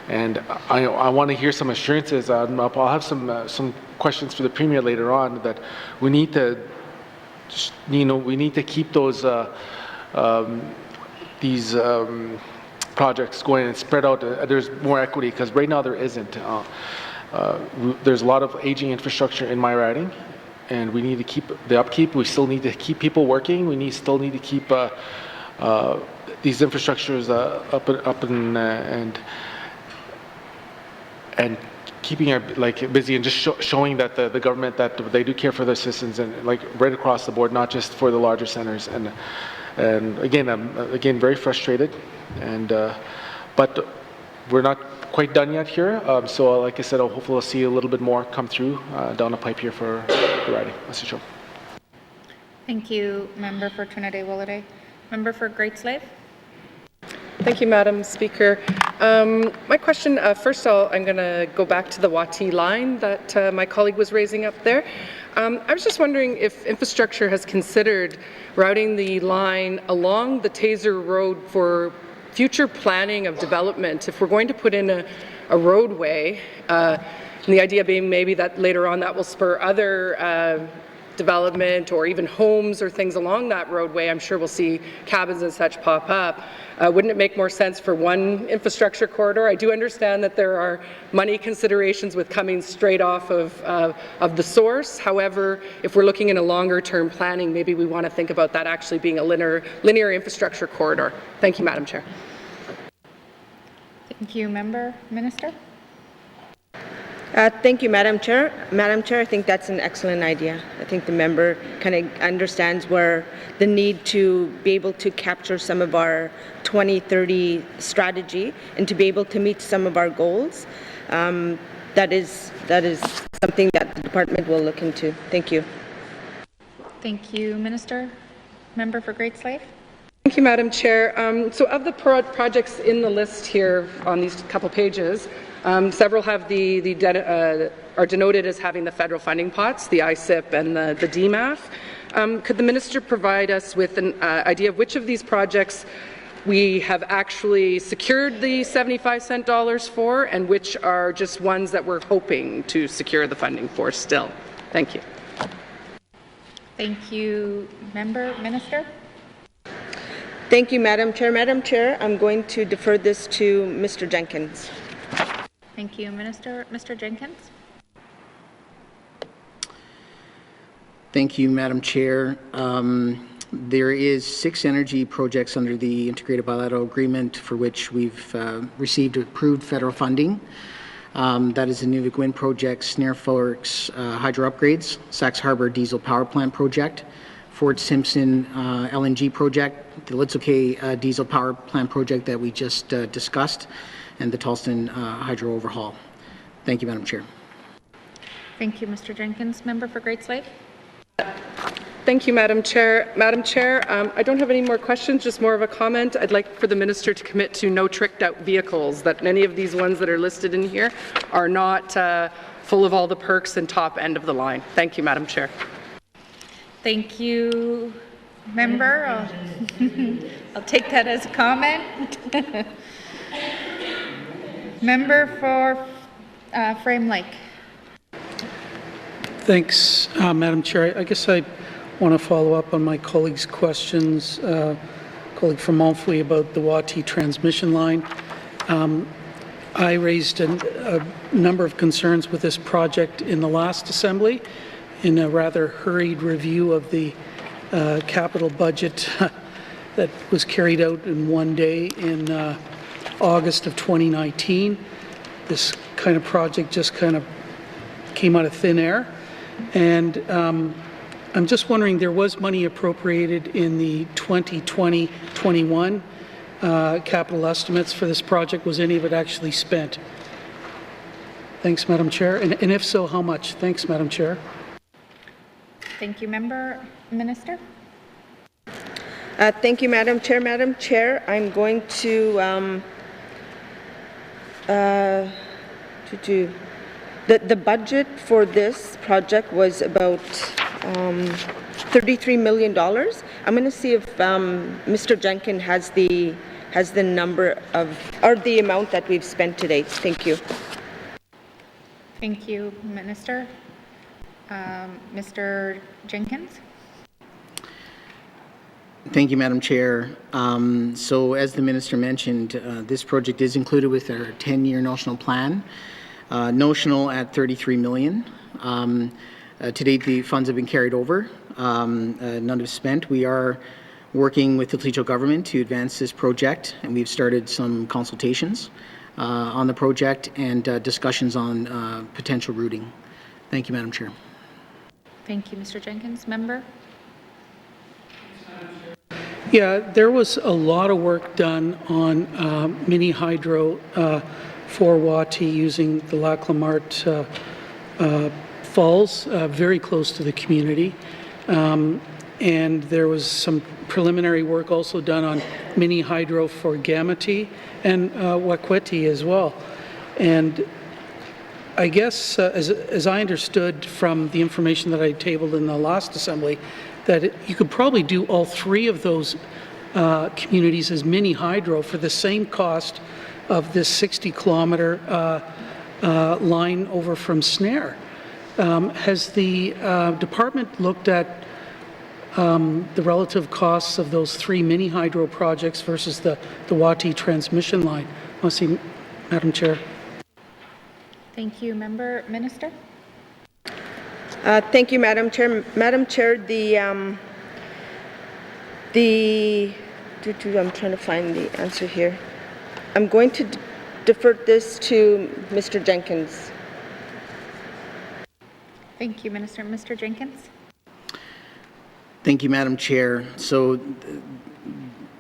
And I want to hear some assurances. I'll have some questions for the Premier later on that we need to, we need to keep those these projects going and spread out. There's more equity, because right now there isn't. There's a lot of aging infrastructure in my riding, and we need to keep the upkeep. We still need to keep people working. We still need to keep these infrastructures up and keeping our busy, and just showing that the government, that they do care for their citizens, and right across the board, not just for the larger centers. And again, I'm very frustrated, and but we're not quite done yet here. So like I said, hopefully we'll see a little bit more come through down the pipe here for the riding. Mr. Cho. Thank you, Member for Trinidad-Willowday. Member for Great Slave? Thank you, Madam Speaker. My question, first of all, I'm going to go back to the Wati line that my colleague was raising up there. I was just wondering if infrastructure has considered routing the line along the Taser Road for future planning of development. If we're going to put in a roadway, and the idea being maybe that later on that will spur other development or even homes or things along that roadway. I'm sure we'll see cabins and such pop up. Wouldn't it make more sense for one infrastructure corridor? I do understand that there are money considerations with coming straight off of the source. However, if we're looking in a longer term planning, maybe we want to think about that actually being a linear infrastructure corridor. Thank you, Madam Chair. Thank you, Member. Minister? Thank you, Madam Chair. Madam Chair, I think that's an excellent idea. I think the member kind of understands where the need to be able to capture some of our 2030 strategy and to be able to meet some of our goals. That is something that the department will look into. Thank you. Thank you, Minister. Member for Great Slave? Thank you, Madam Chair. So of the projects in the list here on these couple pages, Several have are denoted as having the federal funding pots, the ISIP and the DMAF. Could the minister provide us with an idea of which of these projects we have actually secured the 75-cent dollars for, and which are just ones that we're hoping to secure the funding for still? Thank you. Thank you. Minister? Thank you, Madam Chair. Madam Chair, I'm going to defer this to Mr. Jenkins. Thank you, Minister. Mr. Jenkins? Thank you, Madam Chair. There is 6 energy projects under the Integrated Bilateral Agreement for which we've received approved federal funding. That is the Nunavik Wind Project, Snare Forks Hydro Upgrades, Sax Harbor Diesel Power Plant Project, Fort Simpson LNG Project, the Litzoke Diesel Power Plant Project that we just discussed, and the Tolston Hydro Overhaul. Thank you, Madam Chair. Thank you, Mr. Jenkins. Member for Great Slave? Thank you, Madam Chair. Madam Chair, I don't have any more questions, just more of a comment. I'd like for the minister to commit to no tricked out vehicles, that any of these ones that are listed in here are not full of all the perks and top end of the line. Thank you, Madam Chair. Thank you, Member. I'll take that as a comment. Member for Frame Lake. Thanks, Madam Chair. I guess I want to follow up on my colleague's questions, colleague from Montfouille, about the Wati transmission line. I raised a number of concerns with this project in the last Assembly in a rather hurried review of the capital budget that was carried out in one day in August of 2019. This kind of project just kind of came out of thin air. And I'm just wondering, there was money appropriated in the 2020-21 capital estimates for this project. Was any of it actually spent? Thanks, Madam Chair. And if so, how much? Thanks, Madam Chair. Thank you, Member. Minister? Thank you, Madam Chair. Madam Chair, I'm going to do the budget for this project was about $33 million. I'm going to see if Mr. Jenkins has the number of, or the amount that we've spent to date. Thank you. Thank you, Minister. Mr. Jenkins? Thank you, Madam Chair. So as the Minister mentioned, this project is included with our 10-year notional plan, notional at $33 million. To date, the funds have been carried over. None have spent. We are working with the Toledo government to advance this project, and we've started some consultations on the project and discussions on potential routing. Thank you, Madam Chair. Thank you, Mr. Jenkins. Member? Yeah, there was a lot of work done on mini hydro for Wati using the Lac Lamart Falls, very close to the community. And there was some preliminary work also done on mini hydro for Gamity and Wakweti as well. And I guess, as I understood from the information that I tabled in the last Assembly, that you could probably do all 3 of those communities as mini hydro for the same cost of this 60-kilometer line over from Snare. Has the department looked at the relative costs of those 3 mini hydro projects versus the Wati transmission line? I see, Madam Chair. Thank you, Member. Minister? Thank you, Madam Chair. Madam Chair, I'm trying to find the answer here. I'm going to defer this to Mr. Jenkins. Thank you, Minister. Mr. Jenkins? Thank you, Madam Chair. So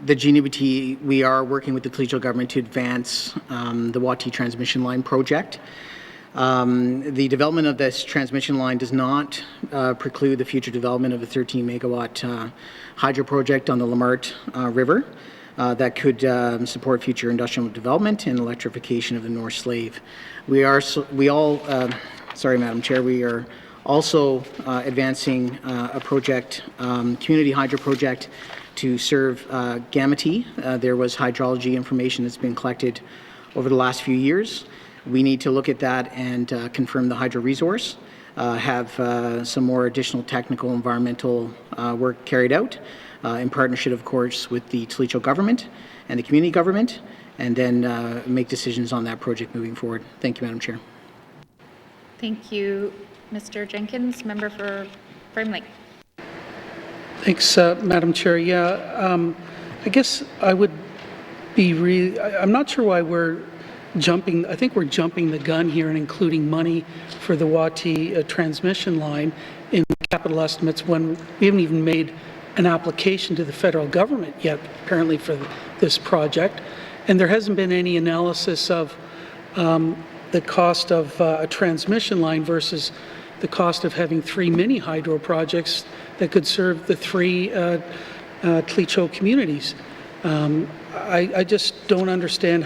the GNBT, we are working with the Toledo government to advance the Wati transmission line project. The development of this transmission line does not preclude the future development of a 13-megawatt hydro project on the Lamart River. that could support future industrial development and electrification of the North Slave. We are also advancing a project, community hydro project, to serve Gamete. There was hydrology information that's been collected over the last few years. We need to look at that and confirm the hydro resource, have some more additional technical environmental work carried out in partnership, of course, with the Toledo government and the community government, and then make decisions on that project moving forward. Thank you, Madam Chair. Thank you, Mr. Jenkins. Member for Frame Lake. Thanks, Madam Chair. Yeah, I guess I would be I'm not sure why we're jumping. I think we're jumping the gun here and including money for the Wati transmission line in capital estimates when we haven't even made an application to the federal government yet, apparently, for this project. And there hasn't been any analysis of the cost of a transmission line versus the cost of having 3 mini hydro projects that could serve the 3 Toledo communities. I just don't understand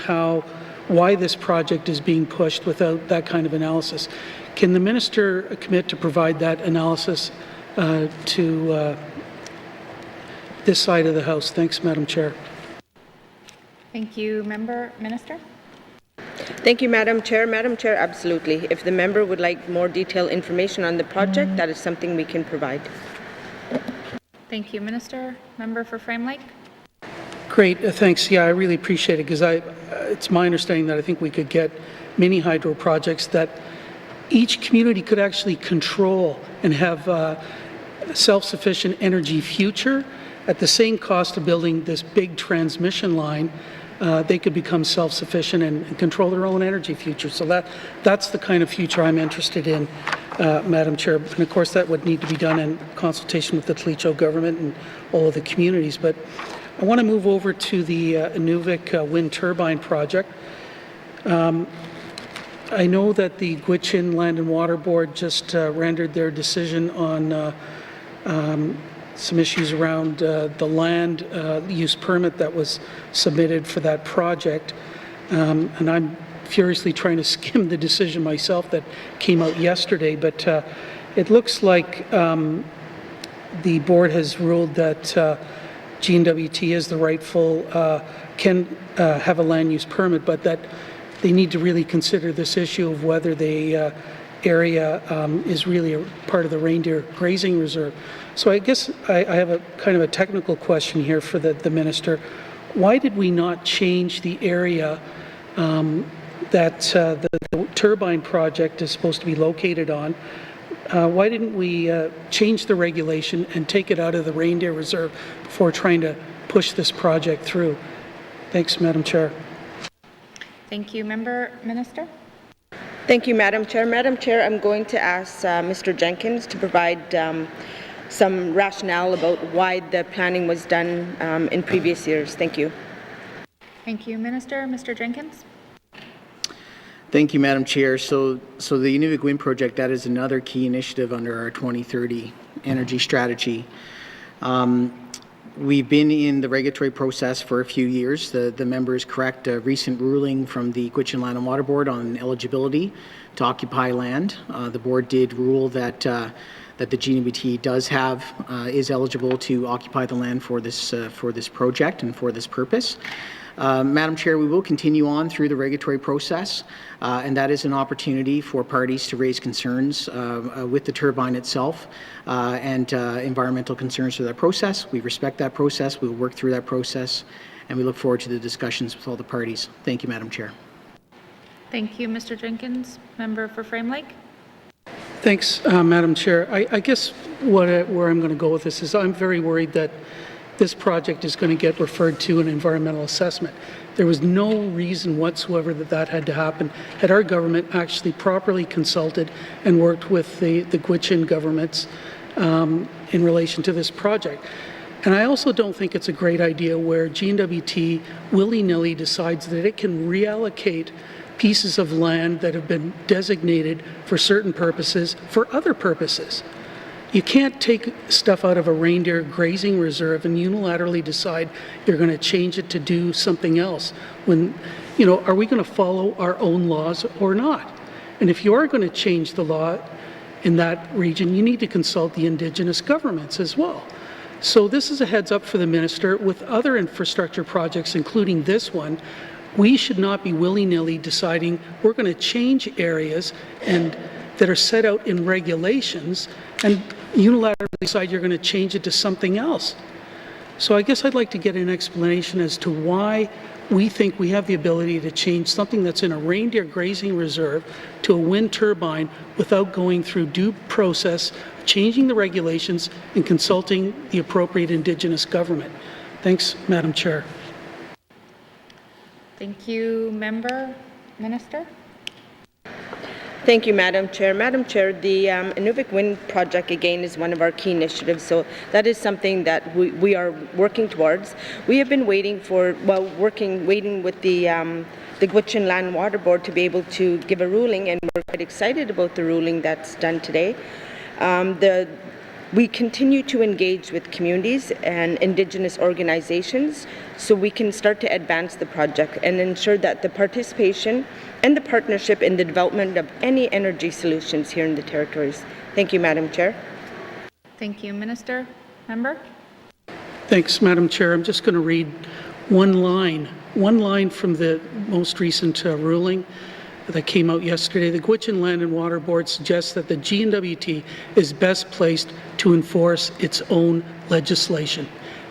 why this project is being pushed without that kind of analysis. Can the minister commit to provide that analysis to this side of the House? Thanks, Madam Chair. Thank you, Minister. Thank you, Madam Chair. Madam Chair, absolutely. If the member would like more detailed information on the project, that is something we can provide. Thank you, Minister. Member for Frame Lake. Great, thanks. Yeah, I really appreciate it because it's my understanding that I think we could get mini hydro projects that each community could actually control and have a self-sufficient energy future at the same cost of building this big transmission line. They could become self-sufficient and control their own energy future. So that's the kind of future I'm interested in, Madam Chair. And of course, that would need to be done in consultation with the Toledo government and all of the communities. But I want to move over to the Inuvik wind turbine project. I know that the Gwich'in Land and Water Board just rendered their decision on some issues around the land use permit that was submitted for that project. And I'm furiously trying to skim the decision myself that came out yesterday, but it looks like the board has ruled that GNWT is the rightful, can have a land use permit, but that they need to really consider this issue of whether the area is really a part of the reindeer grazing reserve. So I guess I have a kind of a technical question here for the minister. Why did we not change the area that the turbine project is supposed to be located on? Why didn't we change the regulation and take it out of the reindeer reserve before trying to push this project through? Thanks, Madam Chair. Thank you, Minister. Thank you, Madam Chair. Madam Chair, I'm going to ask Mr. Jenkins to provide some rationale about why the planning was done in previous years. Thank you. Thank you, Minister. Mr. Jenkins. Thank you, Madam Chair. So the Inuvik Wind Project, that is another key initiative under our 2030 energy strategy. We've been in the regulatory process for a few years. The member is correct. A recent ruling from the Gwich'in Land and Water Board on eligibility to occupy land. The board did rule that the GNWT is eligible to occupy the land for this project and for this purpose. Madam Chair, we will continue on through the regulatory process, and that is an opportunity for parties to raise concerns with the turbine itself and environmental concerns for that process. We respect that process. We will work through that process, and we look forward to the discussions with all the parties. Thank you, Madam Chair. Thank you, Mr. Jenkins. Member for Frame Lake. Thanks, Madam Chair. I guess where I'm going to go with this is I'm very worried that this project is going to get referred to an environmental assessment. There was no reason whatsoever that had to happen had our government actually properly consulted and worked with the Gwich'in governments in relation to this project. And I also don't think it's a great idea where GNWT willy-nilly decides that it can reallocate pieces of land that have been designated for certain purposes for other purposes. You can't take stuff out of a reindeer grazing reserve and unilaterally decide you're going to change it to do something else. When, you know, are we going to follow our own laws or not? And if you are going to change the law in that region, you need to consult the Indigenous governments as well. So this is a heads up for the minister. With other infrastructure projects, including this one, we should not be willy-nilly deciding we're going to change areas and that are set out in regulations and unilaterally decide you're going to change it to something else. So I guess I'd like to get an explanation as to why we think we have the ability to change something that's in a reindeer grazing reserve to a wind turbine without going through due process, changing the regulations, and consulting the appropriate Indigenous government. Thanks, Madam Chair. Thank you, Member. Minister? Thank you, Madam Chair. Madam Chair, the Inuvik Wind Project, again, is one of our key initiatives, so that is something that we are working towards. We have been waiting for, waiting with the Gwich'in Land Water Board to be able to give a ruling, and we're quite excited about the ruling that's done today. We continue to engage with communities and Indigenous organizations so we can start to advance the project and ensure that the participation and the partnership in the development of any energy solutions here in the territories. Thank you, Madam Chair. Thank you, Minister. Member? Thanks, Madam Chair. I'm just going to read one line from the most recent ruling that came out yesterday. The Gwich'in Land and Water Board suggests that the GNWT is best placed to enforce its own legislation.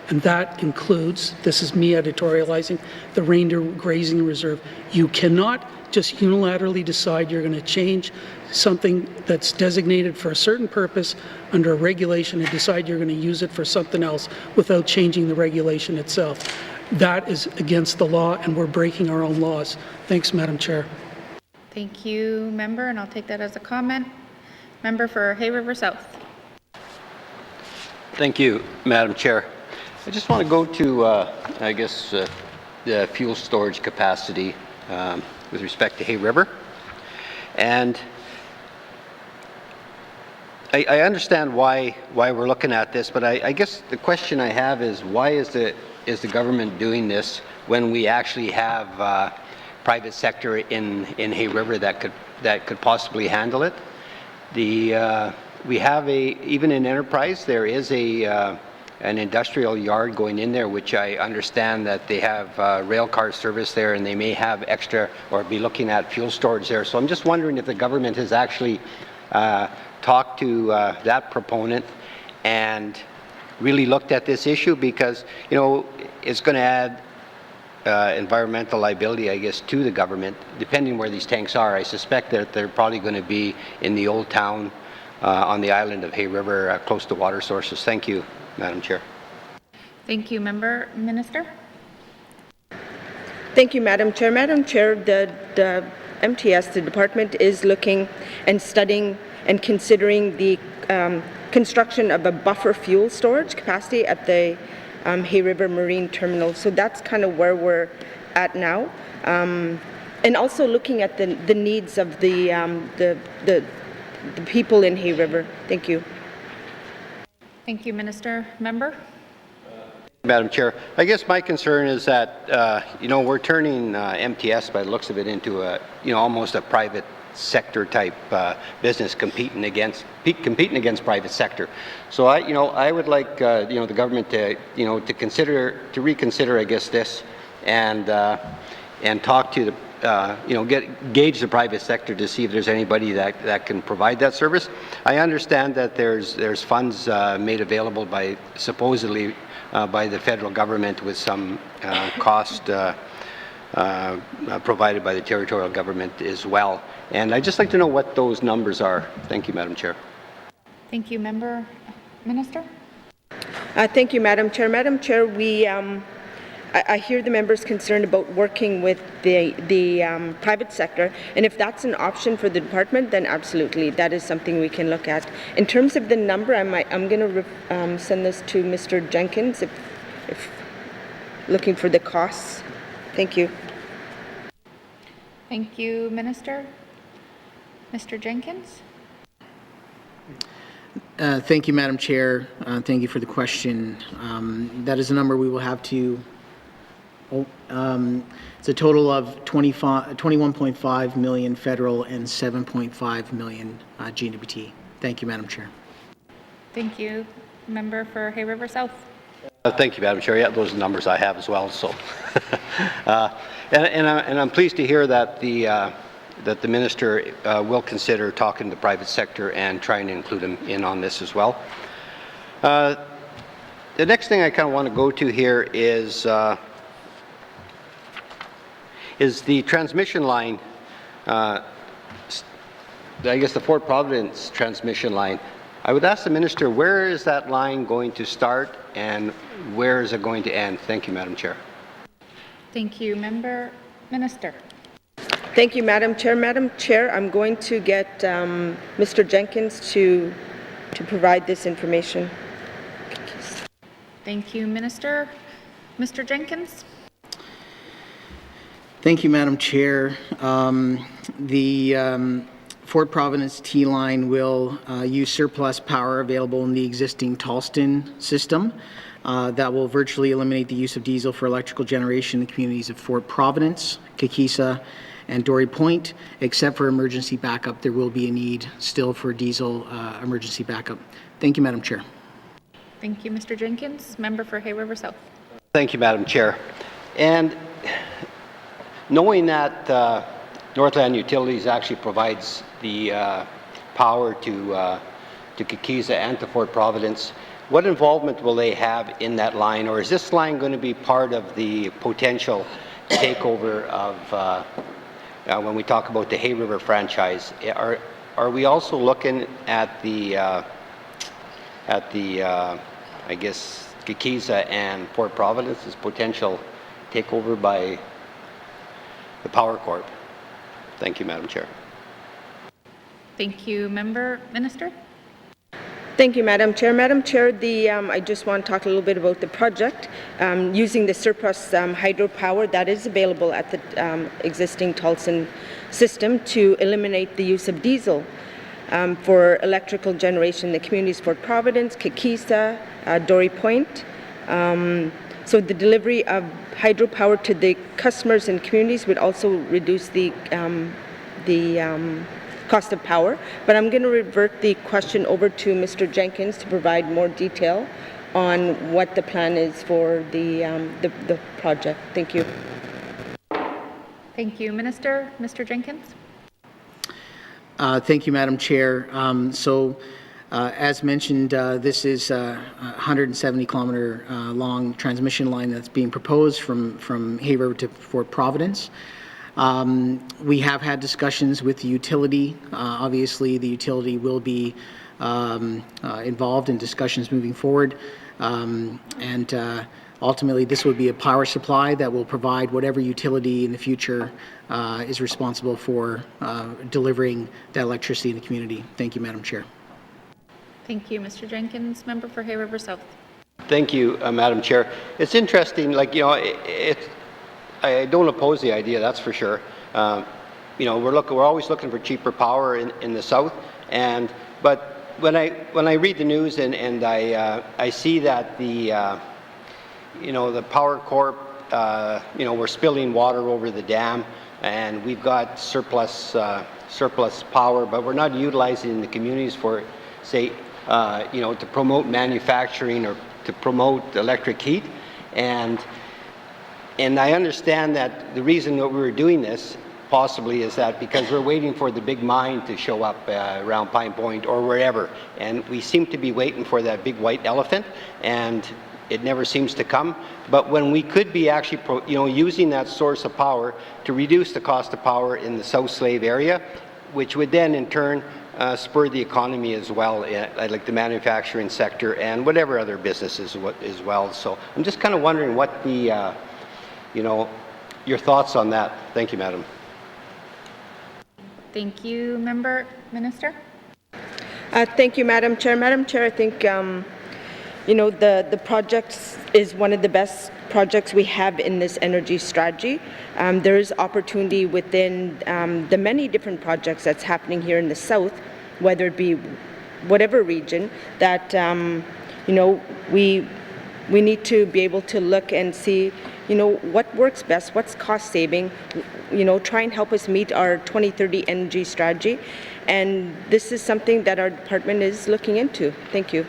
And that includes, this is me editorializing, the reindeer grazing reserve. You cannot just unilaterally decide you're going to change something that's designated for a certain purpose under a regulation and decide you're going to use it for something else without changing the regulation itself. That is against the law, and we're breaking our own laws. Thanks, Madam Chair. Thank you, Member, and I'll take that as a comment. Member for Hay River South. Thank you, Madam Chair. I just want to go to, the fuel storage capacity with respect to Hay River. And I understand why we're looking at this, but I guess the question I have is why is the government doing this when we actually have private sector in Hay River that could possibly handle it? We have even in Enterprise there is an industrial yard going in there, which I understand that they have rail car service there, and they may have extra or be looking at fuel storage there. So I'm just wondering if the government has actually talked to that proponent and really looked at this issue, because it's going to add environmental liability, I guess, to the government, depending where these tanks are. I suspect that they're probably going to be in the old town on the island of Hay River, close to water sources. Thank you, Madam Chair. Thank you, Member. Minister? Thank you, Madam Chair. Madam Chair, the MTS, the department, is looking and studying and considering the construction of a buffer fuel storage capacity at the Hay River Marine Terminal. So that's kind of where we're at now. And also looking at the needs of the people in Hay River. Thank you. Thank you, Minister. Member? Madam Chair, I guess my concern is that, we're turning MTS, by the looks of it, into almost a private sector type business competing against private sector. So I would like the government to reconsider, I guess, this and talk to gauge the private sector to see if there's anybody that can provide that service. I understand that there's funds made available supposedly by the federal government with some cost provided by the territorial government as well. And I'd just like to know what those numbers are. Thank you, Madam Chair. Thank you, Member. Minister? Thank you, Madam Chair. Madam Chair, I hear the members concerned about working with the private sector, and if that's an option for the department, then absolutely, that is something we can look at. In terms of the number, I'm going to send this to Mr. Jenkins if looking for the costs. Thank you. Thank you, Minister. Mr. Jenkins? Thank you, Madam Chair. Thank you for the question. That is a number we will have to. It's a total of 21.5 million federal and 7.5 million GWT. Thank you, Madam Chair. Thank you. Member for Hay River South. Thank you, Madam Chair. Yeah, those are numbers I have as well. So, and I'm pleased to hear that the minister will consider talking to the private sector and trying to include them in on this as well. The next thing I kind of want to go to here is the transmission line. I guess the Fort Providence transmission line. I would ask the minister, where is that line going to start and where is it going to end? Thank you, Madam Chair. Thank you. Minister. Thank you, Madam Chair. Madam Chair, I'm going to get Mr. Jenkins to provide this information. Thank you, Minister. Mr. Jenkins. Thank you, Madam Chair. The Fort Providence T-line will use surplus power available in the existing Tallston system. That will virtually eliminate the use of diesel for electrical generation in the communities of Fort Providence, Kikisa, and Dory Point. Except for emergency backup, there will be a need still for diesel emergency backup. Thank you, Madam Chair. Thank you, Mr. Jenkins. Member for Hay River South. Thank you, Madam Chair. And knowing that Northland Utilities actually provides the power to Kikisa and to Fort Providence, what involvement will they have in that line, or is this line going to be part of the potential takeover of when we talk about the Hay River franchise? Are we also looking at the I guess Kikisa and Fort Providence as potential takeover by the Power Corp? Thank you, Madam Chair. Thank you, Minister. Thank you, Madam Chair. Madam Chair, I just want to talk a little bit about the project using the surplus hydropower that is available at the existing Tallston system to eliminate the use of diesel for electrical generation in the communities Fort Providence, Kikisa, Dory Point. So the delivery of hydropower to the customers and communities would also reduce the cost of power. But I'm going to revert the question over to Mr. Jenkins to provide more detail on what the plan is for the project. Thank you. Thank you, Minister. Mr. Jenkins. Thank you, Madam Chair. As mentioned, this is a 170-kilometer long transmission line that's being proposed from Hay River to Fort Providence. We have had discussions with the utility. Obviously, the utility will be involved in discussions moving forward. Ultimately, this would be a power supply that will provide whatever utility in the future is responsible for delivering that electricity in the community. Thank you, Madam Chair. Thank you, Mr. Jenkins. Member for Hay River South. Thank you, Madam Chair. It's interesting, I don't oppose the idea, that's for sure. We're always looking for cheaper power in the south, but when I read the news and I see that the Power Corp, we're spilling water over the dam, and we've got surplus power, but we're not utilizing in the communities for, say, to promote manufacturing or to promote electric heat, and I understand that the reason that we were doing this possibly is that because we're waiting for the big mine to show up around Pine Point or wherever, and we seem to be waiting for that big white elephant, and it never seems to come. But when we could be actually using that source of power to reduce the cost of power in the South Slave area, which would then in turn spur the economy as well, like the manufacturing sector and whatever other businesses as well. So I'm just kind of wondering what the your thoughts on that. Thank you, Madam. Thank you, Minister. Thank you, Madam Chair. Madam Chair, I think the project is one of the best projects we have in this energy strategy. There is opportunity within the many different projects that's happening here in the south, whether it be whatever region, that we need to be able to look and see, what works best, what's cost saving, try and help us meet our 2030 energy strategy. And this is something that our department is looking into. Thank you.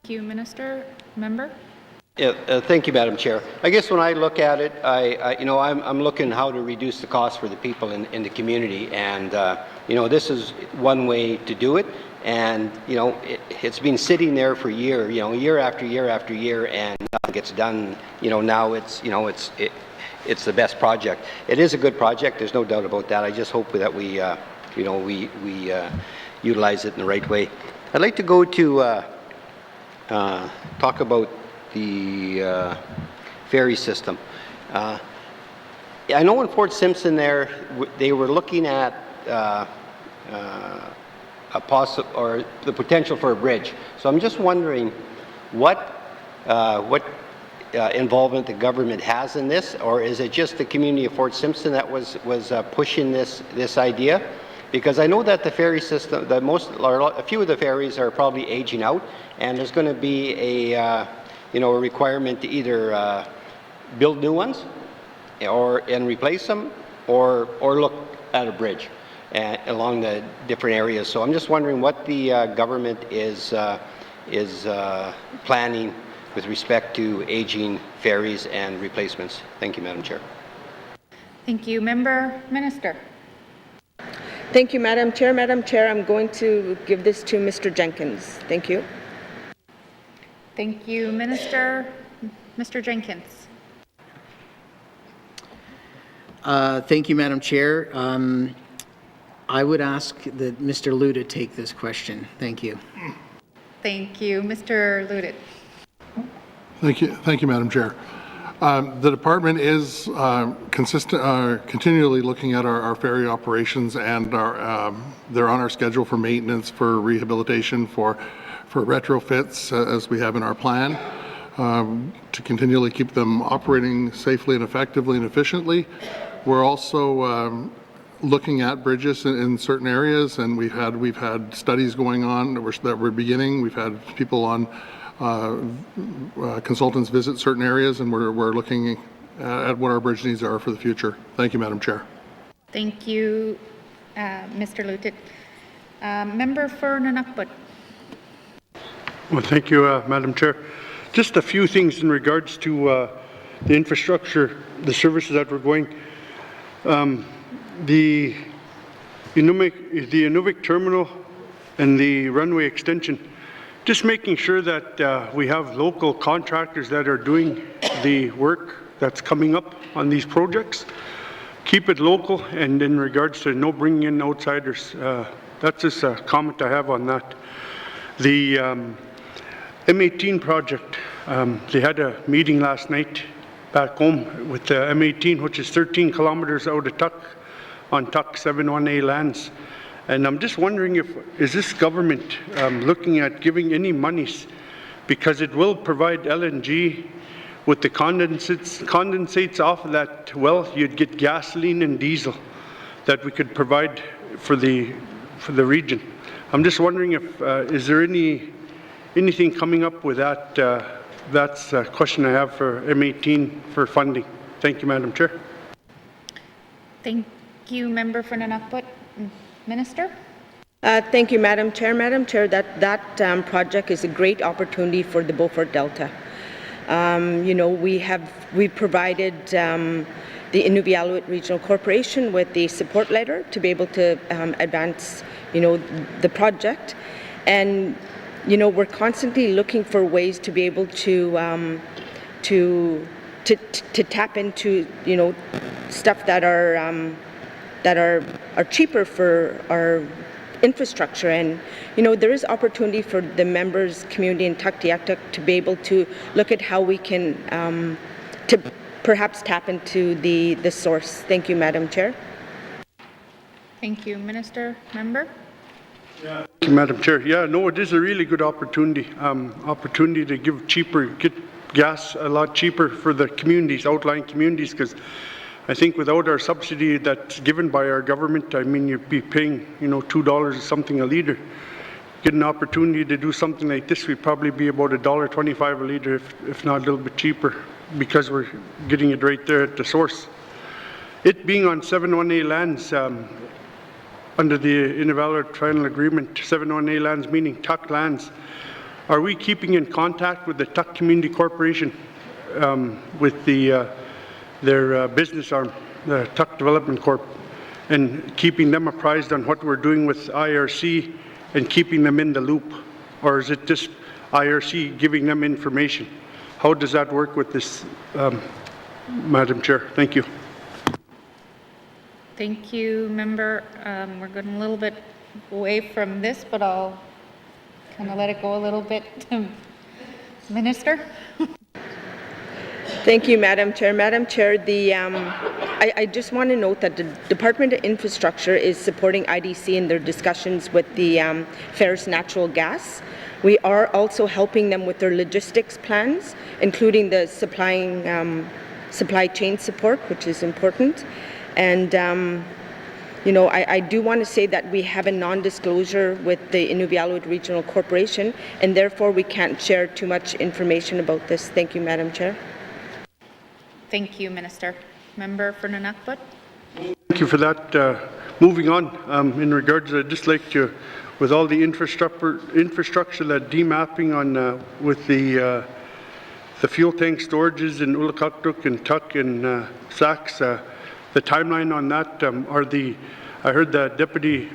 Thank you, Minister. Member? Yeah, thank you, Madam Chair. I guess when I look at it, I'm looking how to reduce the cost for the people in the community, and this is one way to do it. And it's been sitting there for year after year after year, and nothing gets done. Now it's the best project. It is a good project. There's no doubt about that. I just hope that we utilize it in the right way. I'd like to go to talk about the ferry system. I know in Fort Simpson there, they were looking at the potential for a bridge. So I'm just wondering what involvement the government has in this, or is it just the community of Fort Simpson that was pushing this idea? Because I know that the ferry system, a few of the ferries are probably aging out, and there's going to be a requirement to either build new ones, and replace them, or look at a bridge along the different areas. So I'm just wondering what the government is planning with respect to aging ferries and replacements. Thank you, Madam Chair. Thank you. Member Minister. Thank you, Madam Chair. Madam Chair, I'm going to give this to Mr. Jenkins. Thank you. Thank you, Minister. Mr. Jenkins. Thank you, Madam Chair. I would ask that Mr. Luda take this question. Thank you. Thank you. Mr. Ludit. Thank you, Madam Chair. The department is continually looking at our ferry operations, and they're on our schedule for maintenance, for rehabilitation, for retrofits, as we have in our plan, to continually keep them operating safely and effectively and efficiently. We're also looking at bridges in certain areas, and we've had studies going on that we're beginning. We've had people on consultants visit certain areas, and we're looking at what our bridge needs are for the future. Thank you, Madam Chair. Thank you, Mr. Lutit. Member for Nunakput. Well, thank you, Madam Chair. Just a few things in regards to the infrastructure, the services that we're going. The Inuvik terminal and the runway extension, just making sure that we have local contractors that are doing the work that's coming up on these projects. Keep it local, and in regards to no bringing in outsiders, that's just a comment I have on that. The M18 project, they had a meeting last night back home with the M18, which is 13 kilometers out of Tuck, on Tuck 71A lands. And I'm just wondering is this government looking at giving any monies, because it will provide LNG with the condensates off of that well. You'd get gasoline and diesel that we could provide for the region. I'm just wondering if is there anything coming up with that? That's a question I have for M18 for funding. Thank you, Madam Chair. Thank you, Member for Nunakput. Minister? Thank you, Madam Chair. Madam Chair, that project is a great opportunity for the Beaufort Delta. We've provided the Inuvialuit Regional Corporation with the support letter to be able to advance, the project, and we're constantly looking for ways to be able to tap into stuff that are cheaper for our infrastructure. And there is opportunity for the members community in Tuktoyaktuk to be able to look at how we can to perhaps tap into the source. Thank you, Madam Chair. Thank you, Minister. Member? Thank you, Madam Chair. Yeah, no, it is a really good opportunity to get gas a lot cheaper for the communities, outlying communities, because I think without our subsidy that's given by our government, I mean, you'd be paying, $2 or something a litre. get an opportunity to do something like this, we'd probably be about $1.25 a litre, if not a little bit cheaper, because we're getting it right there at the source. It being on 718 lands, under the invalid final agreement, 718 lands meaning Tuck lands, are we keeping in contact with the Tuck Community Corporation, with their business arm, the Tuck Development Corp, and keeping them apprised on what we're doing with IRC and keeping them in the loop? Or is it just IRC giving them information? How does that work with this, Madam Chair? Thank you. Thank you, member. We're going a little bit away from this, but I'll kind of let it go a little bit. Minister? Thank you, Madam Chair. Madam Chair, I just want to note that the Department of Infrastructure is supporting IDC in their discussions with the Ferris Natural Gas. We are also helping them with their logistics plans, including the supply chain support, which is important. And, you know, I do want to say that we have a non-disclosure with the Inuvialuit Regional Corporation, and therefore we can't share too much information about this. Thank you, Madam Chair. Thank you, Minister. Member for Nunavut? Thank you for that. Moving on, in regards, I'd just like to, with all the infrastructure, that demapping on with the fuel tank storages in Ulakaktuk and Tuck and Sax, the timeline on that, I heard the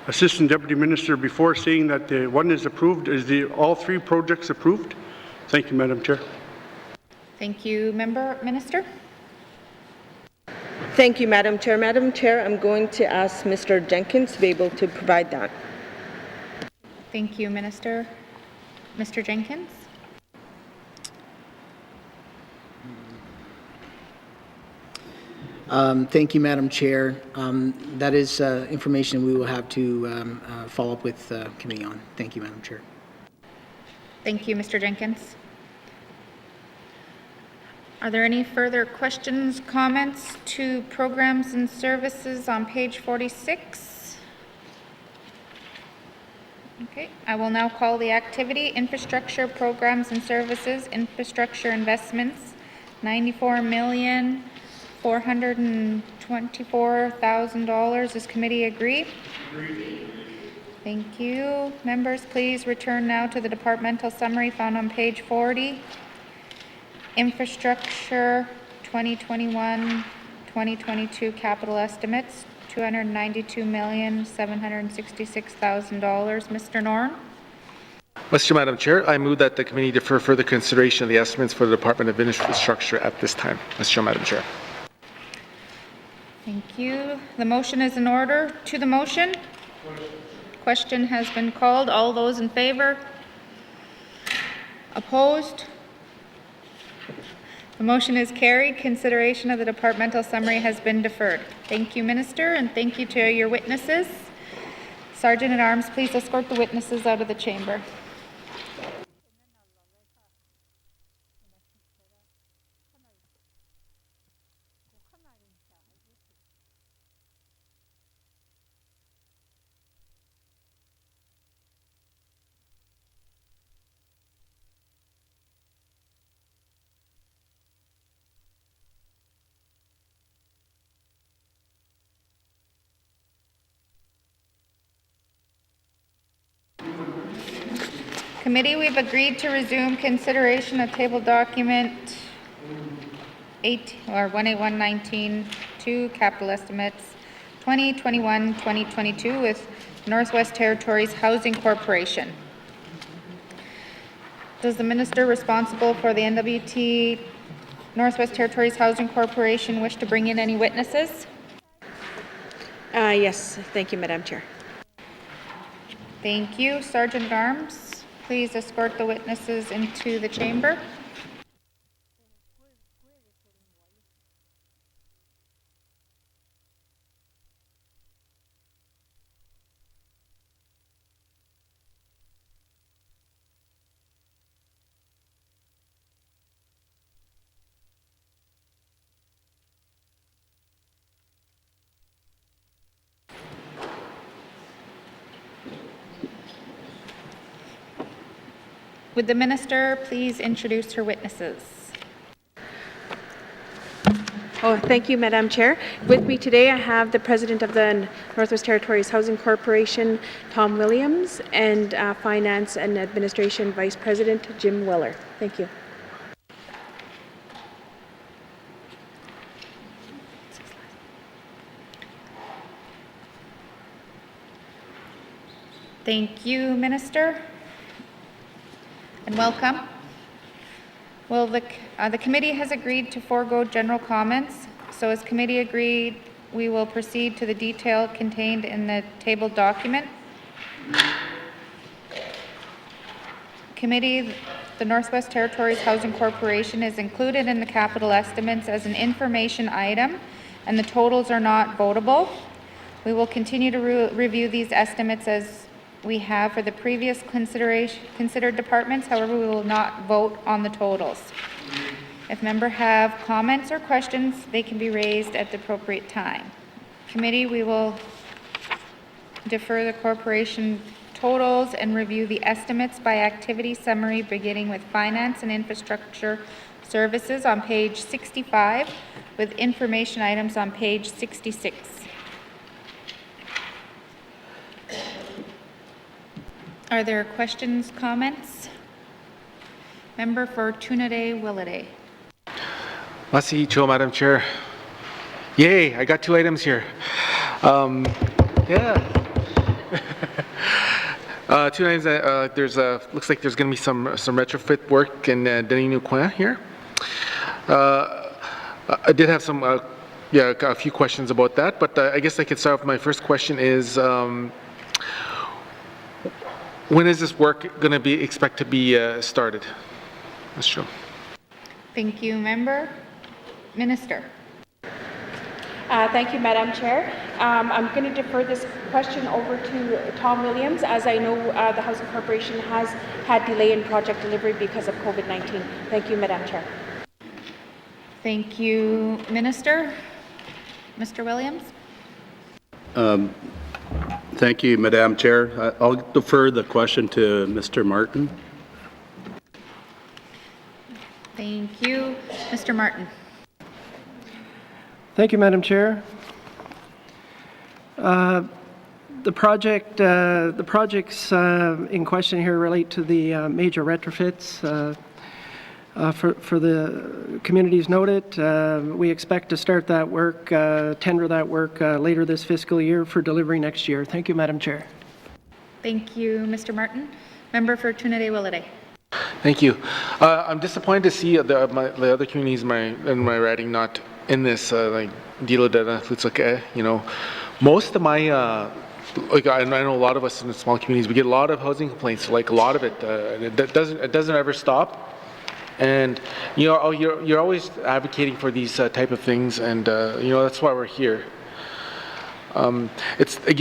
Assistant Deputy Minister before saying that the one is approved. Is all three projects approved? Thank you, Madam Chair. Thank you, member. Minister? Thank you, Madam Chair. Madam Chair, I'm going to ask Mr. Jenkins to be able to provide that. Thank you, Minister. Mr. Jenkins? Thank you, Madam Chair. That is information we will have to follow up with the committee on. Thank you, Madam Chair. Thank you, Mr. Jenkins. Are there any further questions, comments to programs and services on page 46? Okay, I will now call the activity infrastructure programs and services, infrastructure investments, $94,424,000. Does committee agree? Agreed. Thank you. Members, please return now to the departmental summary found on page 40. Infrastructure 2021-2022 capital estimates, $292,766,000. Mr. Norn? Madam Chair, I move that the committee defer further consideration of the estimates for the Department of Infrastructure at this time. Madam Chair. Thank you. The motion is in order. To the motion? Question has been called. All those in favor? Opposed? The motion is carried. Consideration of the departmental summary has been deferred. Thank you, Minister, and thank you to your witnesses. Sergeant at Arms, please escort the witnesses out of the chamber. Committee, we've agreed to resume consideration of table document 18119-2 capital estimates 2021-2022 with Northwest Territories Housing Corporation. Does the minister responsible for the NWT Northwest Territories Housing Corporation wish to bring in any witnesses? Yes, thank you, Madam Chair. Thank you. Sergeant at Arms, please escort the witnesses into the chamber. Would the minister please introduce her witnesses? Oh, thank you, Madam Chair. With me today, I have the President of the Northwest Territories Housing Corporation, Tom Williams, and Finance and Administration Vice President, Jim Weller. Thank you. Thank you, Minister, and welcome. Well, the committee has agreed to forego general comments, so as committee agreed, we will proceed to the detail contained in the tabled document. Committee, the Northwest Territories Housing Corporation is included in the capital estimates as an information item, and the totals are not votable. We will continue to review these estimates as we have for the previous considered departments. However, we will not vote on the totals. If members have comments or questions, they can be raised at the appropriate time. Committee, we will defer the corporation totals and review the estimates by activity summary, beginning with finance and infrastructure services on page 65, with information items on page 66. Are there questions, comments? Member for Tunaday Willowday. Masi Cho, Madam Chair. Yay, I got 2 items here. Yeah. 2 items. Looks like there's going to be some retrofit work in Denis Noucoin here. I did have some, a few questions about that, but I guess I could start with my first question is, when is this work going to be expected to be started? Ms. Cho. Thank you, member. Minister. Thank you, Madam Chair. I'm going to defer this question over to Tom Williams, as I know the Housing Corporation has had delay in project delivery because of COVID-19. Thank you, Madam Chair. Thank you, Minister. Mr. Williams. Thank you, Madam Chair. I'll defer the question to Mr. Martin. Thank you. Mr. Martin. Thank you, Madam Chair. The projects in question here relate to the major retrofits. For the communities noted, we expect to start that work, tender that work later this fiscal year for delivery next year. Thank you, Madam Chair. Thank you, Mr. Martin. Member for Tunaday Willowday. Thank you. I'm disappointed to see the other communities in my riding not in this, like Dilo Dana, Flutsake, most of my, I know a lot of us in the small communities, we get a lot of housing complaints, like a lot of it, it doesn't ever stop. And you're always advocating for these type of things, and that's why we're here. It's a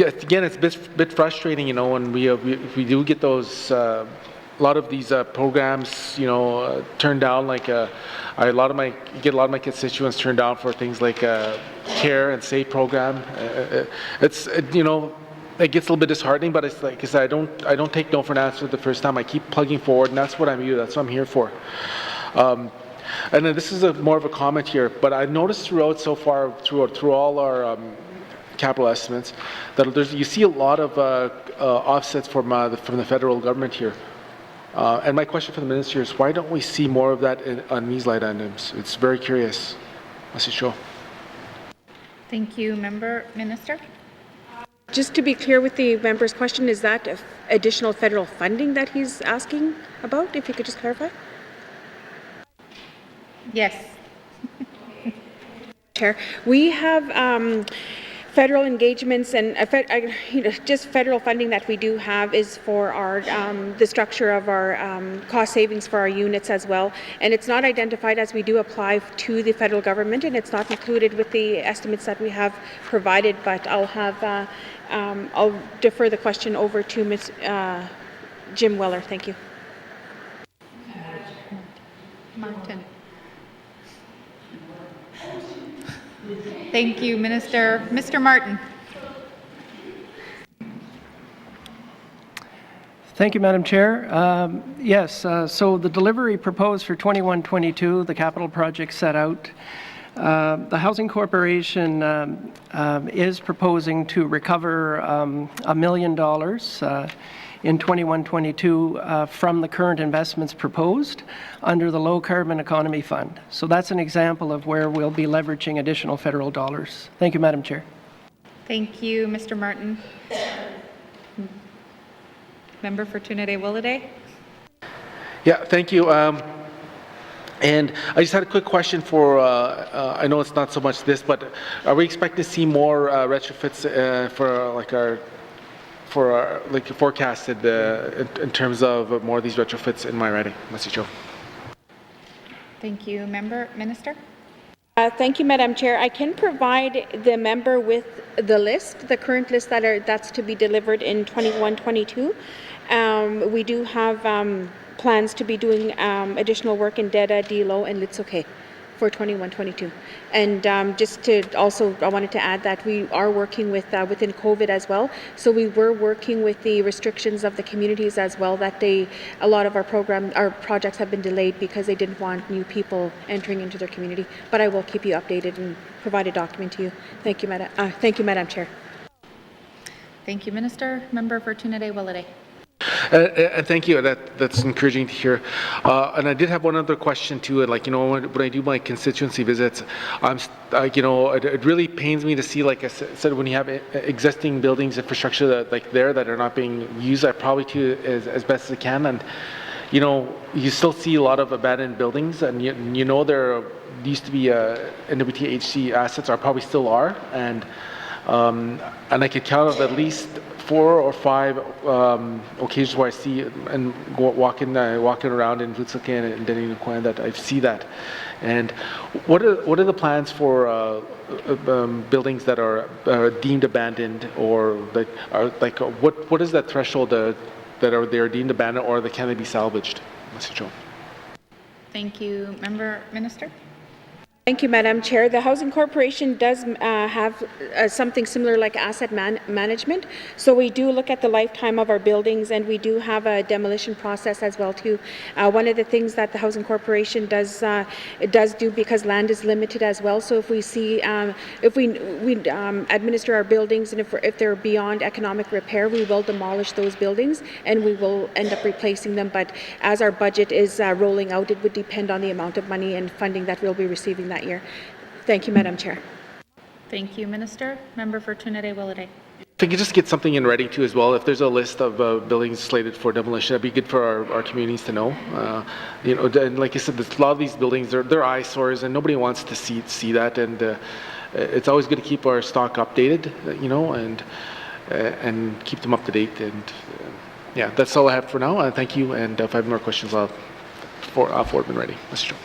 bit frustrating, when we do get those a lot of these programs, turned down. Like get a lot of my constituents turned down for things like CARE and SAVE program. It gets a little bit disheartening, but it's like, because I don't take no for an answer the first time. I keep plugging forward, and that's what I'm here for. And then this is more of a comment here, but I've noticed throughout so far, through all our capital estimates, that you see a lot of offsets from the federal government here. And my question for the minister is, why don't we see more of that on these line items? It's very curious. Mr. Cho. Thank you, Minister. Just to be clear with the member's question, is that additional federal funding that he's asking about? If you could just clarify. Yes. Chair, we have federal engagements and just federal funding that we do have is for our the structure of our cost savings for our units as well, and it's not identified as we do apply to the federal government, and it's not included with the estimates that we have provided. But I'll defer the question over to Ms. Jim Weller. Thank you. Martin. Thank you, Minister. Mr. Martin. Thank you, Madam Chair. Yes, so the delivery proposed for 21-22, the capital project set out, the Housing Corporation is proposing to recover $1 million in 21-22 from the current investments proposed under the Low Carbon Economy Fund. So that's an example of where we'll be leveraging additional federal dollars. Thank you, Madam Chair. Thank you, Mr. Martin. Member for Trinidad-Willowday. Yeah, thank you. And I just had a quick question for, I know it's not so much this, but are we expecting to see more retrofits for like our forecasted in terms of more of these retrofits in my riding? Mr. Joe. Thank you. Minister? Thank you, Madam Chair. I can provide the member with the list, the current list that's to be delivered in 21-22. We do have plans to be doing additional work in Deda, Dilo, and Litsoke for 21-22. And just to also, I wanted to add that we are working with within COVID as well. So we were working with the restrictions of the communities as well. That a lot of our projects have been delayed because they didn't want new people entering into their community. But I will keep you updated and provide a document to you. Thank you, Madam. Thank you, Madam Chair. Thank you, Minister. Member for Trinidad-Willowday. Thank you. That's encouraging to hear. And I did have one other question too. Like, you know, when I do my constituency visits, you know, it really pains me to see, like I said, when you have existing buildings, infrastructure that are not being used, I probably do as best as I can. And you know, you still see a lot of abandoned buildings, and you know there used to be NWTHC assets, or probably still are, and I could count of at least 4 or 5 occasions where I see and walking around in Litsoke and Denny that I see that. And what are the plans for buildings that are deemed abandoned, or what is that threshold that they're deemed abandoned, or can they be salvaged, Mr. Joe? Thank you, Minister. Thank you, Madam Chair. The Housing Corporation does have something similar like asset management. So we do look at the lifetime of our buildings, and we do have a demolition process as well too. One of the things that the Housing Corporation does do, because land is limited as well. So if we see, if we administer our buildings, and if they're beyond economic repair, we will demolish those buildings and we will end up replacing them. But as our budget is rolling out, it would depend on the amount of money and funding that we'll be receiving that year. Thank you, Madam Chair. Thank you, Minister. Member for Trinidad-Willowday. If we could just get something in writing too as well, if there's a list of buildings slated for demolition, that'd be good for our communities to know. You know, and like I said, a lot of these buildings, they're eyesores, and nobody wants to see that. And it's always good to keep our stock updated, you know, and keep them up to date. And yeah, that's all I have for now. Thank you. And if I have more questions, I'll forward them ready, Mr. Joe.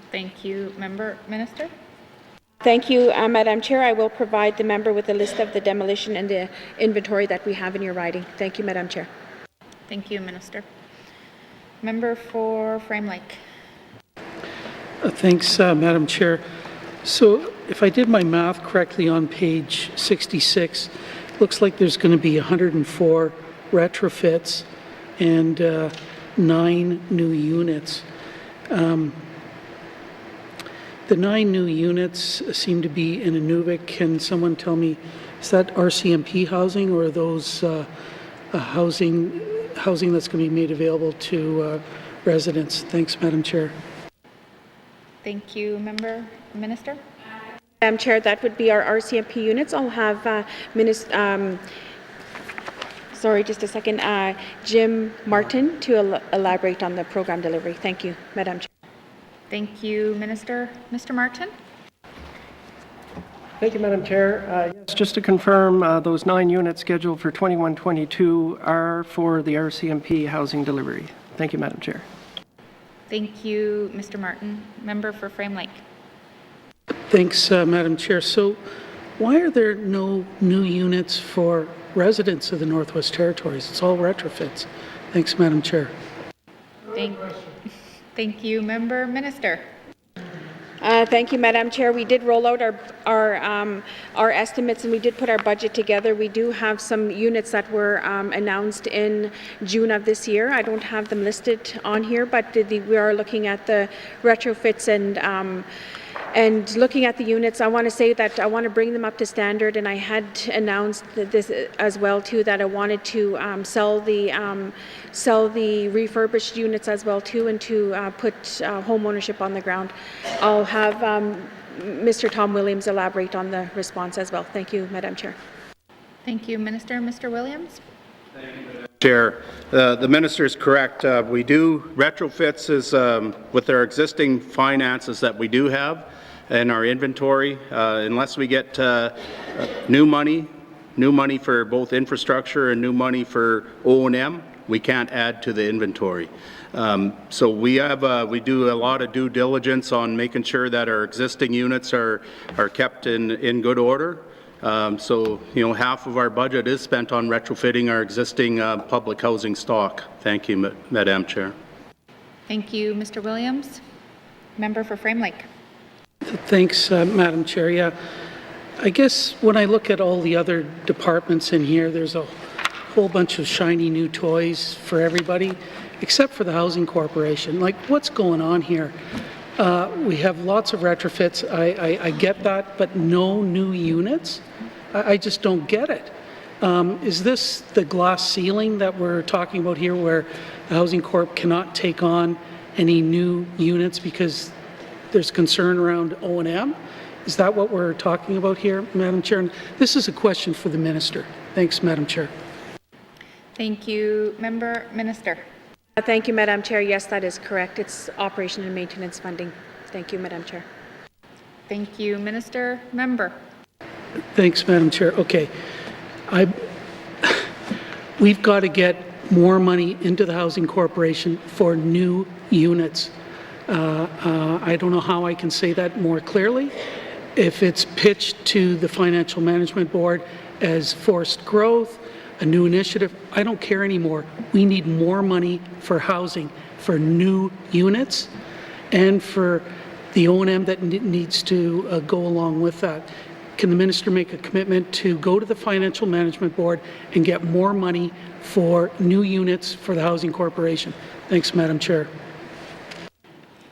Thank you, Minister. Thank you, Madam Chair. I will provide the member with a list of the demolition and the inventory that we have in your writing. Thank you, Madam Chair. Thank you, Minister. Member for Frame Lake. Thanks, Madam Chair. So if I did my math correctly on page 66, looks like there's going to be 104 retrofits and 9 new units. The 9 new units seem to be in Inuvik. Can someone tell me, is that RCMP housing, or are those housing that's going to be made available to residents? Thanks, Madam Chair. Thank you, Minister. Madam Chair, that would be our RCMP units. I'll have sorry, just a second, Jim Martin to elaborate on the program delivery. Thank you, Madam Chair. Thank you, Minister. Mr. Martin? Thank you, Madam Chair. Yes, just to confirm, those 9 units scheduled for 21-22 are for the RCMP housing delivery. Thank you, Madam Chair. Thank you, Mr. Martin. Member for Frame Lake. Thanks, Madam Chair. So why are there no new units for residents of the Northwest Territories? It's all retrofits. Thanks, Madam Chair. Thank you, Minister. Thank you, Madam Chair. We did roll out our estimates, and we did put our budget together. We do have some units that were announced in June of this year. I don't have them listed on here, but we are looking at the retrofits and looking at the units. I want to say that I want to bring them up to standard, and I had announced this as well too, that I wanted to sell the refurbished units as well too, and to put home ownership on the ground. I'll have Mr. Tom Williams elaborate on the response as well. Thank you, Madam Chair. Thank you, Minister. Mr. Williams? Chair, the minister is correct. We do retrofits with our existing finances that we do have in our inventory. Unless we get new money for both infrastructure and new money for O&M, we can't add to the inventory. So we do a lot of due diligence on making sure that our existing units are kept in good order. So, half of our budget is spent on retrofitting our existing public housing stock. Thank you, Madam Chair. Thank you, Mr. Williams. Member for Frame Lake. Thanks, Madam Chair. Yeah, I guess when I look at all the other departments in here, there's a whole bunch of shiny new toys for everybody, except for the Housing Corporation. Like, what's going on here? We have lots of retrofits. I get that, but no new units? I just don't get it. Is this the glass ceiling that we're talking about here, where the Housing Corp cannot take on any new units because there's concern around O&M? Is that what we're talking about here, Madam Chair? And this is a question for the Minister. Thanks, Madam Chair. Thank you. Minister. Thank you, Madam Chair. Yes, that is correct. It's operation and maintenance funding. Thank you, Madam Chair. Thank you, Minister. Member. Thanks, Madam Chair. Okay. We've got to get more money into the Housing Corporation for new units. I don't know how I can say that more clearly. If it's pitched to the Financial Management Board as forced growth, a new initiative, I don't care anymore. We need more money for housing, for new units, and for the O&M that needs to go along with that. Can the Minister make a commitment to go to the Financial Management Board and get more money for new units for the Housing Corporation? Thanks, Madam Chair.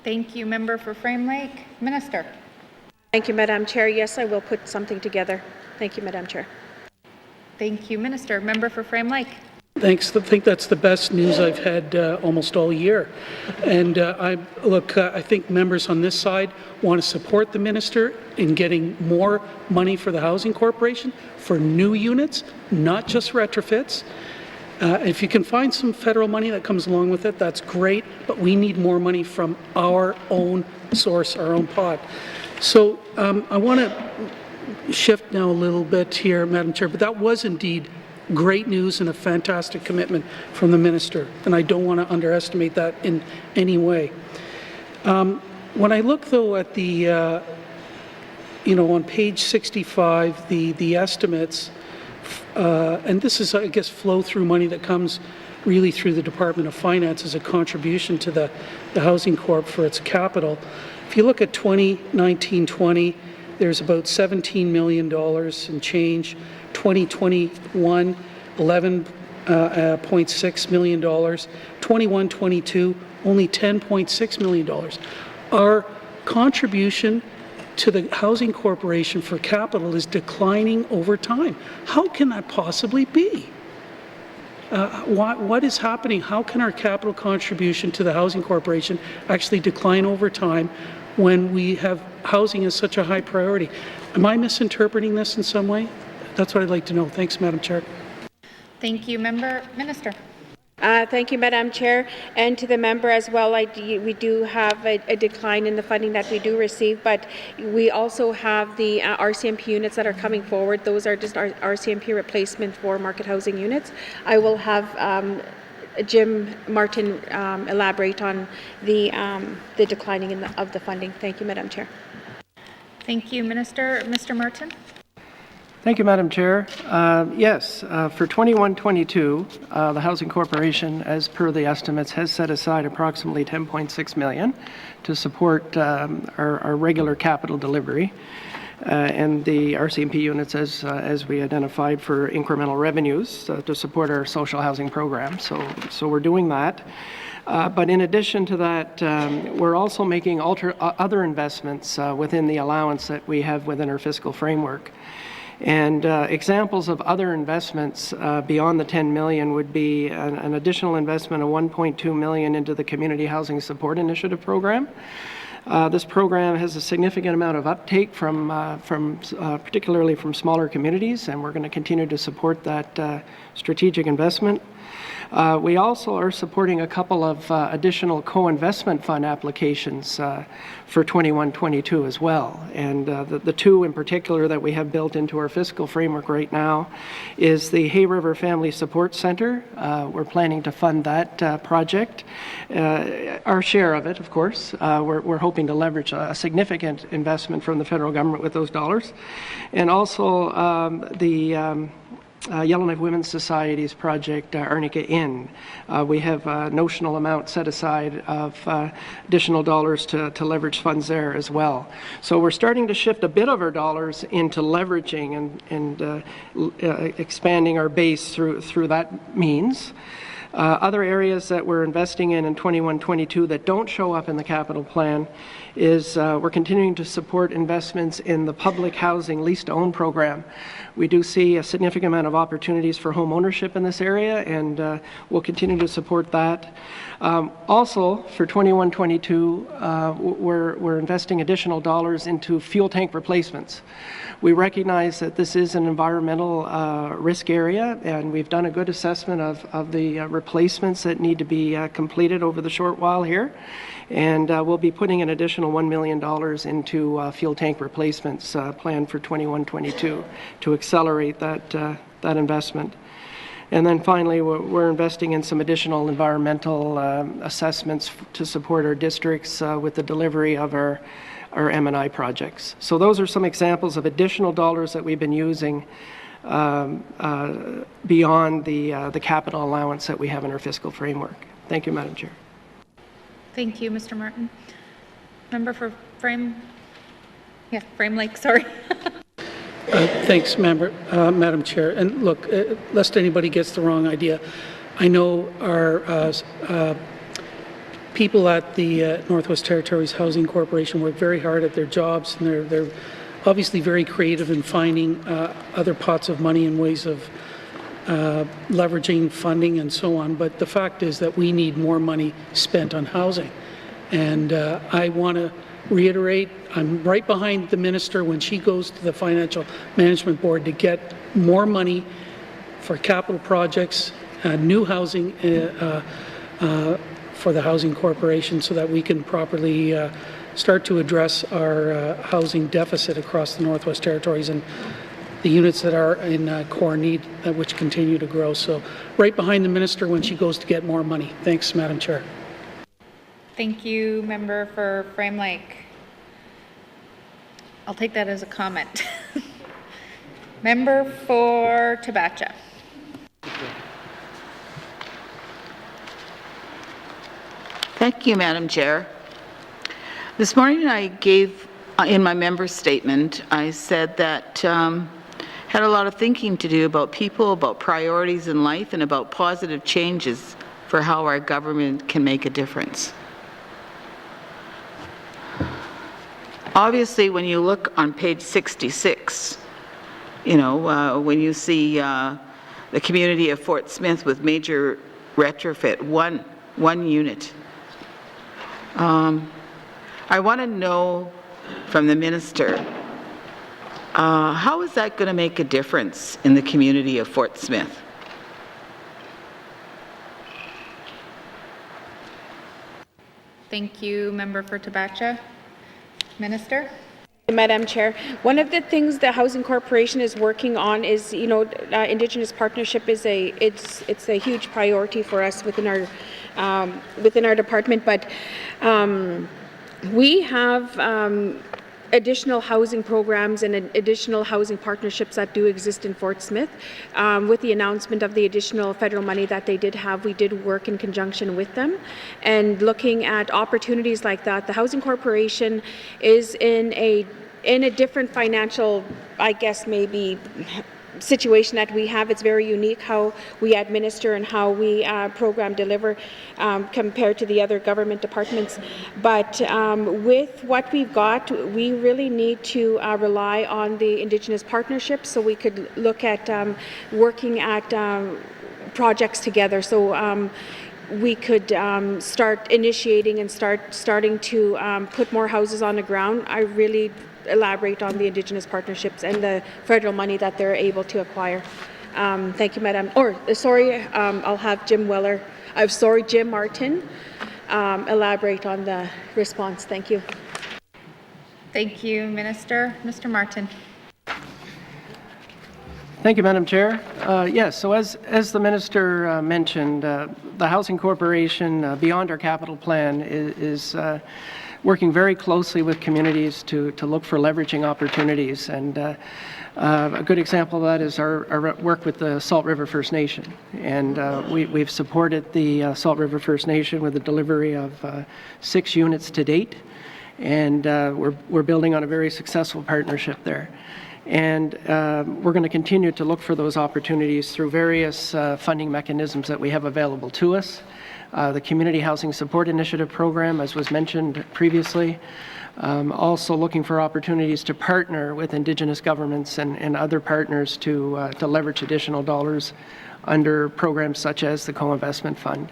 Thank you, Member for Frame Lake. Minister. Thank you, Madam Chair. Yes, I will put something together. Thank you, Madam Chair. Thank you, Minister. Member for Frame Lake. Thanks. I think that's the best news I've had almost all year. And I think members on this side want to support the Minister in getting more money for the Housing Corporation for new units, not just retrofits. If you can find some federal money that comes along with it, that's great, but we need more money from our own source, our own pot. So I want to shift now a little bit here, Madam Chair, but that was indeed great news and a fantastic commitment from the Minister, and I don't want to underestimate that in any way. When I look, though, at the, on page 65, the estimates, and this is, I guess, flow-through money that comes really through the Department of Finance as a contribution to the Housing Corp for its capital. If you look at 2019-20, there's about $17 million in change. 2021, $11.6 million. 21-22, only $10.6 million. Our contribution to the Housing Corporation for capital is declining over time. How can that possibly be? What is happening? How can our capital contribution to the Housing Corporation actually decline over time when we have housing as such a high priority? Am I misinterpreting this in some way? That's what I'd like to know. Thanks, Madam Chair. Thank you, Minister. Thank you, Madam Chair, and to the member as well. We do have a decline in the funding that we do receive, but we also have the RCMP units that are coming forward. Those are just our RCMP replacement for market housing units. I will have Jim Martin elaborate on the declining of the funding. Thank you, Madam Chair. Thank you, Minister. Mr. Martin. Thank you, Madam Chair. Yes, for 21-22, the Housing Corporation, as per the estimates, has set aside approximately $10.6 million to support our regular capital delivery and the RCMP units as we identified for incremental revenues to support our social housing program. So we're doing that. But in addition to that, we're also making other investments within the allowance that we have within our fiscal framework. And examples of other investments beyond the $10 million would be an additional investment of $1.2 million into the Community Housing Support Initiative program. This program has a significant amount of uptake particularly from smaller communities, and we're going to continue to support that strategic investment. We also are supporting a couple of additional co-investment fund applications for 21-22 as well. And the two in particular that we have built into our fiscal framework right now is the Hay River Family Support Center. We're planning to fund that project. Our share of it, of course. We're hoping to leverage a significant investment from the federal government with those dollars. And also the Yellowknife Women's Society's project, Arnica Inn. We have a notional amount set aside of additional dollars to leverage funds there as well. So we're starting to shift a bit of our dollars into leveraging and expanding our base through that means. Other areas that we're investing in 21-22 that don't show up in the capital plan is we're continuing to support investments in the public housing lease-to-own program. We do see a significant amount of opportunities for home ownership in this area, and we'll continue to support that. Also, for 21-22, we're investing additional dollars into fuel tank replacements. We recognize that this is an environmental risk area, and we've done a good assessment of the replacements that need to be completed over the short while here. And we'll be putting an additional $1 million into fuel tank replacements planned for 21-22 to accelerate that investment. And then finally, we're investing in some additional environmental assessments to support our districts with the delivery of our M&I projects. So those are some examples of additional dollars that we've been using beyond the capital allowance that we have in our fiscal framework. Thank you, Madam Chair. Thank you, Mr. Martin. Member for Frame Lake, sorry. Thanks, Madam Chair. And look, lest anybody gets the wrong idea, I know our people at the Northwest Territories Housing Corporation work very hard at their jobs, and they're obviously very creative in finding other pots of money and ways of leveraging funding and so on. But the fact is that we need more money spent on housing. And I want to reiterate, I'm right behind the minister when she goes to the Financial Management Board to get more money for capital projects, new housing for the Housing Corporation, so that we can properly start to address our housing deficit across the Northwest Territories and the units that are in core need, which continue to grow. So right behind the minister when she goes to get more money. Thanks, Madam Chair. Thank you, member for Frame Lake. I'll take that as a comment. Member for Tabacha. Thank you, Madam Chair. This morning I gave, in my member statement, I said that had a lot of thinking to do about people, about priorities in life, and about positive changes for how our government can make a difference. Obviously, when you look on page 66, you know, when you see the community of Fort Smith with major retrofit, one unit, I want to know from the minister, how is that going to make a difference in the community of Fort Smith? Thank you, member for Tabacha. Minister. Madam Chair, one of the things the Housing Corporation is working on is, you know, Indigenous partnership is it's a huge priority for us within our department. But we have additional housing programs and additional housing partnerships that do exist in Fort Smith. With the announcement of the additional federal money that they did have, we did work in conjunction with them. And looking at opportunities like that, the Housing Corporation is in a different financial, I guess, maybe situation that we have. It's very unique how we administer and how we program deliver compared to the other government departments. But with what we've got, we really need to rely on the Indigenous partnerships, so we could look at working at projects together. So we could start initiating and starting to put more houses on the ground. I really elaborate on the Indigenous partnerships and the federal money that they're able to acquire. Thank you, Madam. I'll have Jim Martin elaborate on the response. Thank you. Thank you, Minister. Mr. Martin. Thank you, Madam Chair. Yes, so as the Minister mentioned, the Housing Corporation, beyond our capital plan, is working very closely with communities to look for leveraging opportunities. And a good example of that is our work with the Salt River First Nation. And we've supported the Salt River First Nation with the delivery of 6 units to date. And we're building on a very successful partnership there. And we're going to continue to look for those opportunities through various funding mechanisms that we have available to us. The Community Housing Support Initiative program, as was mentioned previously. Also looking for opportunities to partner with Indigenous governments and other partners to leverage additional dollars under programs such as the Co-Investment Fund.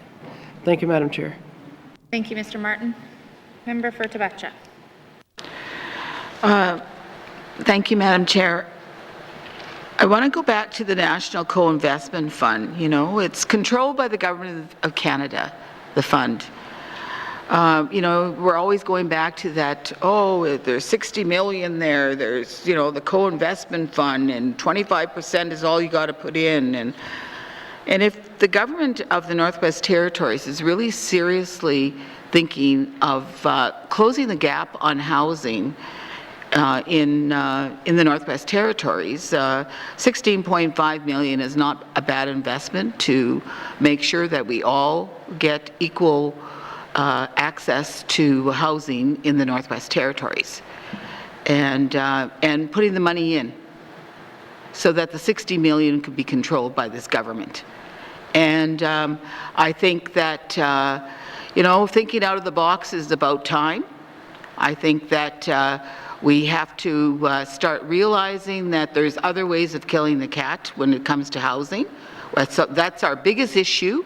Thank you, Madam Chair. Thank you, Mr. Martin. Member for Tabacha. Thank you, Madam Chair. I want to go back to the National Co-Investment Fund. You know, it's controlled by the Government of Canada, the fund. You know, we're always going back to that, there's 60 million there, there's, you know, the Co-Investment Fund, and 25% is all you got to put in. And if the government of the Northwest Territories is really seriously thinking of closing the gap on housing, in the Northwest Territories, 16.5 million is not a bad investment to make sure that we all get equal access to housing in the Northwest Territories, and putting the money in so that the 60 million could be controlled by this government. And I think that you know, thinking out of the box is about time. I think that we have to start realizing that there's other ways of killing the cat when it comes to housing. That's our biggest issue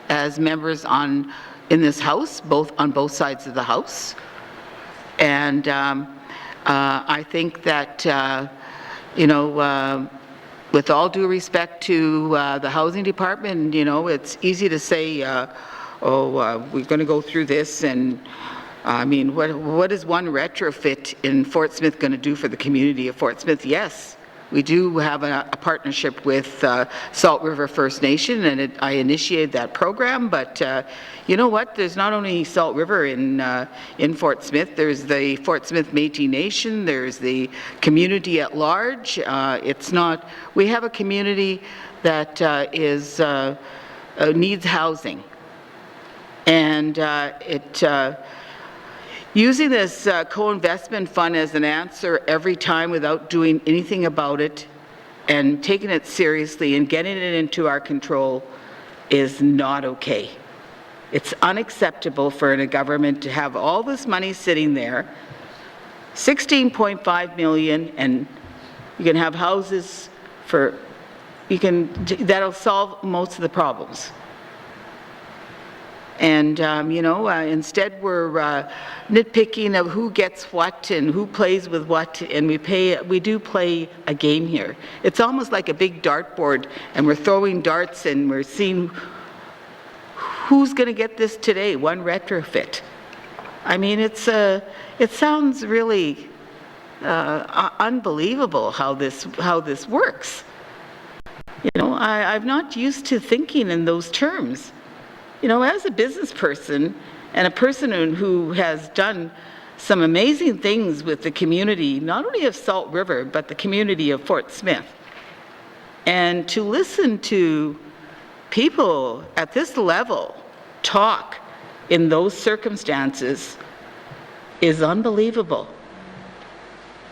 as members in this House, on both sides of the House. And I think that, you know, with all due respect to the Housing Department, you know, it's easy to say, we're going to go through this, and I mean, what is one retrofit in Fort Smith going to do for the community of Fort Smith? Yes, we do have a partnership with Salt River First Nation, and I initiated that program. But you know what? There's not only Salt River in Fort Smith. There's the Fort Smith Métis Nation. There's the community at large. It's not. We have a community that needs housing, and using this co-investment fund as an answer every time without doing anything about it and taking it seriously and getting it into our control is not okay. It's unacceptable for a government to have all this money sitting there, 16.5 million, and you can have houses that'll solve most of the problems. And, you know, instead we're nitpicking of who gets what and who plays with what, and we do play a game here. It's almost like a big dartboard, and we're throwing darts and we're seeing who's going to get this today, one retrofit. I mean, it sounds really unbelievable how this works. You know, I'm not used to thinking in those terms. You know, as a business person and a person who has done some amazing things with the community, not only of Salt River, but the community of Fort Smith. And to listen to people at this level talk in those circumstances is unbelievable.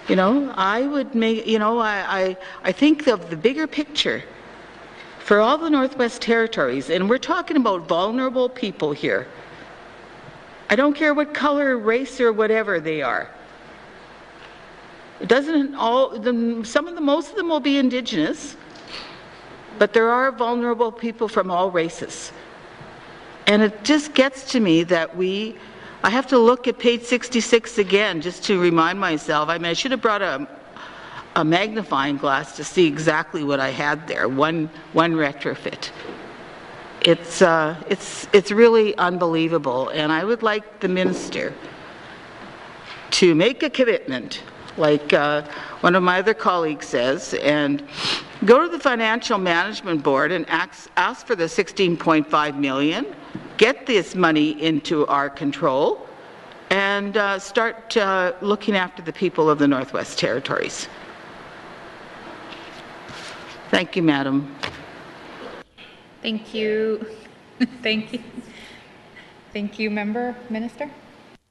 You know, I would make, you know, I think of the bigger picture for all the Northwest Territories, and we're talking about vulnerable people here. I don't care what color, race, or whatever they are. It doesn't all, most of them will be Indigenous, but there are vulnerable people from all races. And it just gets to me that I have to look at page 66 again just to remind myself. I mean, I should have brought a magnifying glass to see exactly what I had there, one retrofit. It's really unbelievable, and I would like the minister to make a commitment, like one of my other colleagues says, and go to the Financial Management Board and ask for the $16.5 million, get this money into our control, and start looking after the people of the Northwest Territories. Thank you, Madam. Thank you. Thank you. Thank you, Member. Minister?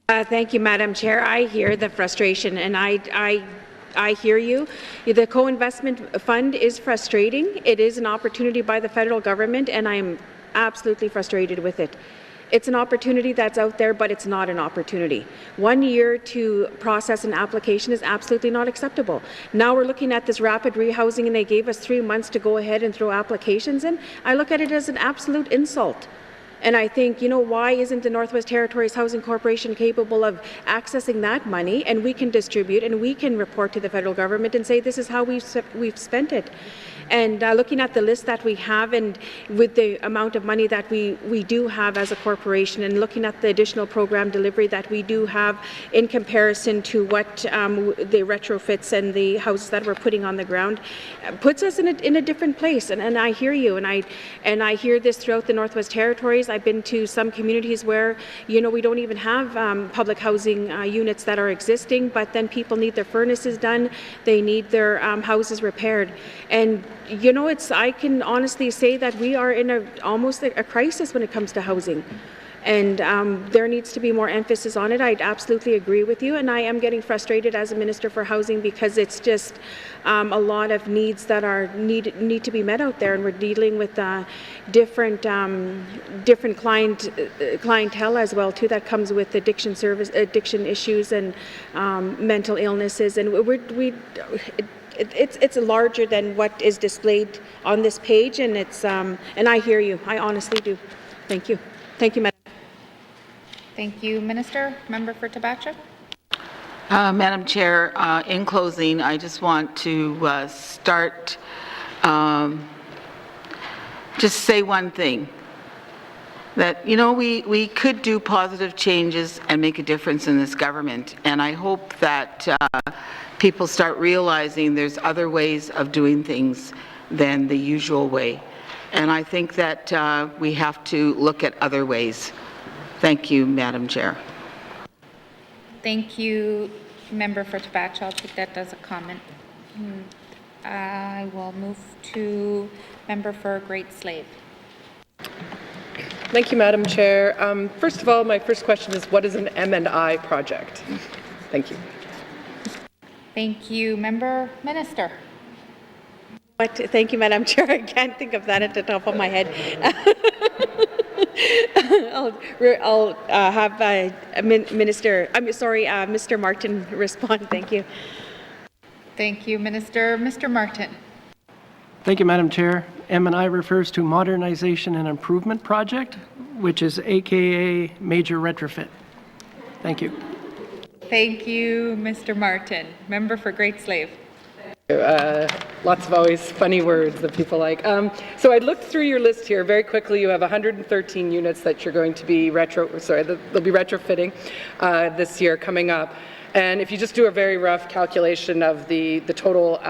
Thank you, Madam Chair. I hear the frustration, and I hear you. The co-investment fund is frustrating. It is an opportunity by the federal government, and I am absolutely frustrated with it. It's an opportunity that's out there, but it's not an opportunity. 1 year to process an application is absolutely not acceptable. Now we're looking at this rapid rehousing, and they gave us 3 months to go ahead and throw applications in. I look at it as an absolute insult. And I think, you know, why isn't the Northwest Territories Housing Corporation capable of accessing that money, and we can distribute and we can report to the federal government and say this is how we've spent it. And looking at the list that we have, and with the amount of money that we do have as a corporation, and looking at the additional program delivery that we do have in comparison to what the retrofits and the houses that we're putting on the ground, puts us in a different place. And I hear you, and I hear this throughout the Northwest Territories. I've been to some communities where, you know, we don't even have public housing units that are existing, but then people need their furnaces done, they need their houses repaired. And you know, I can honestly say that we are in almost a crisis when it comes to housing. And there needs to be more emphasis on it. I'd absolutely agree with you, and I am getting frustrated as a Minister for Housing because it's just a lot of needs that need to be met out there, and we're dealing with different clientele as well too that comes with addiction issues and mental illnesses, and it's larger than what is displayed on this page, and and I hear you. I honestly do. Thank you. Thank you, Madam. Thank you, Minister. Member for Tabacha? Madam Chair, in closing, I just want to start, just say one thing, that, you know, we could do positive changes and make a difference in this government, and I hope that people start realizing there's other ways of doing things than the usual way. And I think that we have to look at other ways. Thank you, Madam Chair. Thank you, Member for Tabacha. I'll take that as a comment. I will move to Member for Great Slave. Thank you, Madam Chair. First of all, my first question is, what is an M&I project? Thank you. Thank you, Member. Minister. Thank you, Madam Chair. I can't think of that at the top of my head. I'll have Mr. Martin respond. Thank you. Thank you, Minister. Mr. Martin. Thank you, Madam Chair. M&I refers to Modernization and Improvement Project, which is AKA Major Retrofit. Thank you. Thank you, Mr. Martin. Member for Great Slave. Lots of always funny words that people like. So I looked through your list here very quickly. You have 113 units that you're going to be they'll be retrofitting this year coming up. And if you just do a very rough calculation of the total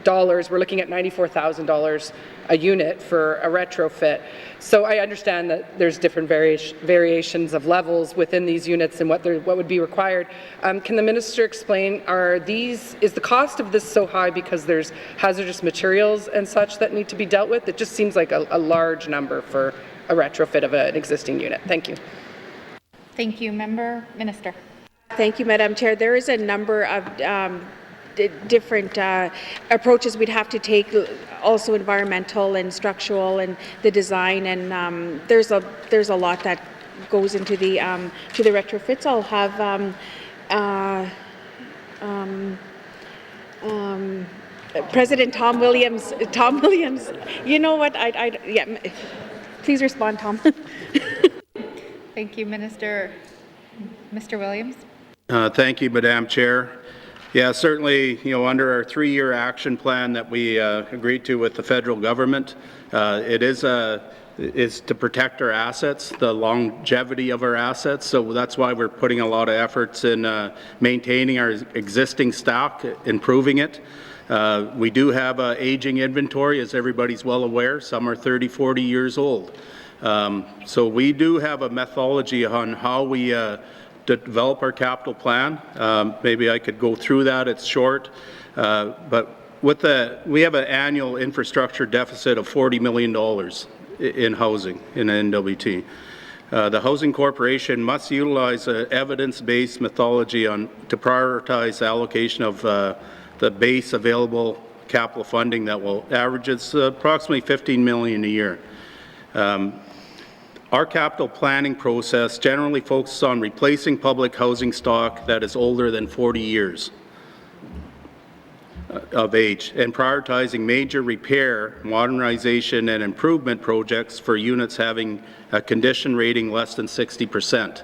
we're looking at $94,000 a unit for a retrofit. So I understand that there's different variations of levels within these units and what would be required. Can the minister explain, is the cost of this so high because there's hazardous materials and such that need to be dealt with? It just seems like a large number for a retrofit of an existing unit. Thank you. Thank you. Member Minister. Thank you, Madam Chair. There is a number of different approaches we'd have to take, also environmental and structural and the design, and there's a lot that goes into the retrofits. I'll have President Tom Williams. You know what? Yeah. Please respond, Tom. Thank you, Minister. Mr. Williams. Thank you, Madam Chair. Yeah, certainly, under our 3-year action plan that we agreed to with the federal government, it is to protect our assets, the longevity of our assets. So that's why we're putting a lot of efforts in maintaining our existing stock, improving it. We do have an aging inventory, as everybody's well aware. Some are 30, 40 years old. So we do have a methodology on how we develop our capital plan. Maybe I could go through that. It's short. But we have an annual infrastructure deficit of $40 million in housing in NWT. The Housing Corporation must utilize an evidence-based methodology to prioritize allocation of the base available capital funding that will average approximately $15 million a year. Our capital planning process generally focuses on replacing public housing stock that is older than 40 years of age and prioritizing major repair, modernization, and improvement projects for units having a condition rating less than 60%.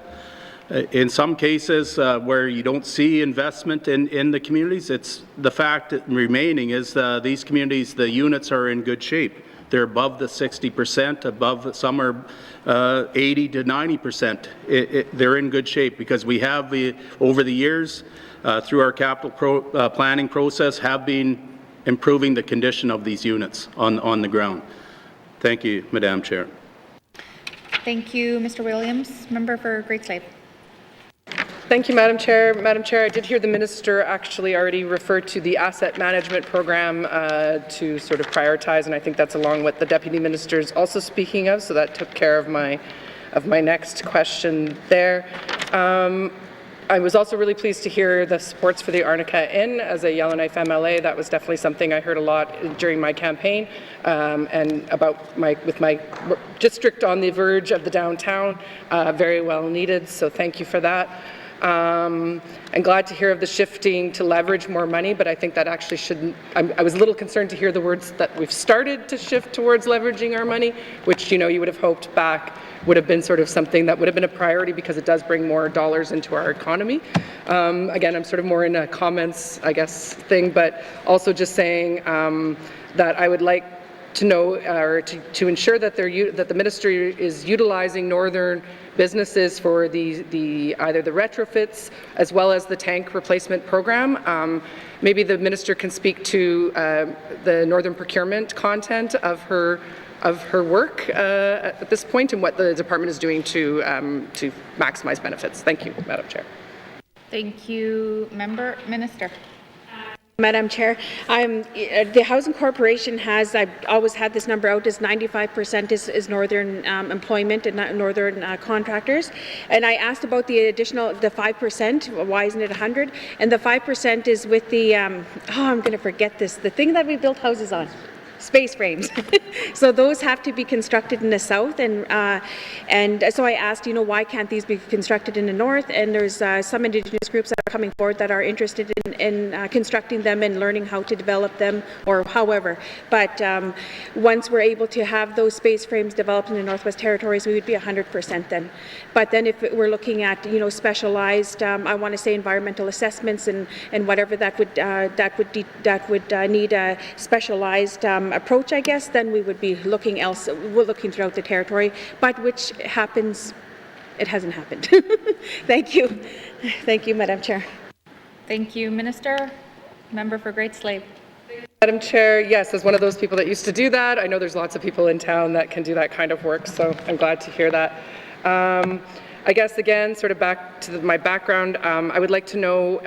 In some cases where you don't see investment in the communities, it's the fact that remaining is these communities, the units are in good shape. They're above the 60%, above, some are 80 to 90%. They're in good shape because we have, over the years, through our capital planning process, have been improving the condition of these units on the ground. Thank you, Madam Chair. Thank you, Mr. Williams. Member for Great Slave. Thank you, Madam Chair. Madam Chair, I did hear the minister actually already refer to the asset management program to sort of prioritize, and I think that's along what the deputy minister is also speaking of, so that took care of my next question there. I was also really pleased to hear the supports for the Arnica Inn as a Yellowknife MLA. That was definitely something I heard a lot during my campaign, and with my district on the verge of the downtown, very well needed, so thank you for that. I'm glad to hear of the shifting to leverage more money, but I think that actually shouldn't, I was a little concerned to hear the words that we've started to shift towards leveraging our money, which you would have hoped back would have been sort of something that would have been a priority because it does bring more dollars into our economy. Again, I'm sort of more in a comments, I guess, thing, but also just saying that I would like to know, or to ensure that that the ministry is utilizing northern businesses for either the retrofits as well as the tank replacement program. Maybe the minister can speak to the northern procurement content of her work at this point and what the department is doing to maximize benefits. Thank you, Madam Chair. Thank you, Minister. Madam Chair, the Housing Corporation has, I've always had this number out, is 95% is northern employment and northern contractors. And I asked about the additional, the 5%, why isn't it 100? And the 5% is with the, I'm going to forget this, the thing that we built houses on. Space frames. So those have to be constructed in the south, and so I asked, why can't these be constructed in the north? And there's some Indigenous groups that are coming forward that are interested in constructing them and learning how to develop them, or however. But once we're able to have those space frames developed in the Northwest Territories, we would be 100% then. But then if we're looking at specialized, I want to say environmental assessments and whatever that would need a specialized approach, I guess, then we would be looking we're looking throughout the territory, but which happens, it hasn't happened. Thank you. Thank you, Madam Chair. Thank you, Minister. Member for Great Slave. Madam Chair, yes, as one of those people that used to do that, I know there's lots of people in town that can do that kind of work, so I'm glad to hear that. I guess, again, sort of back to my background, I would like to know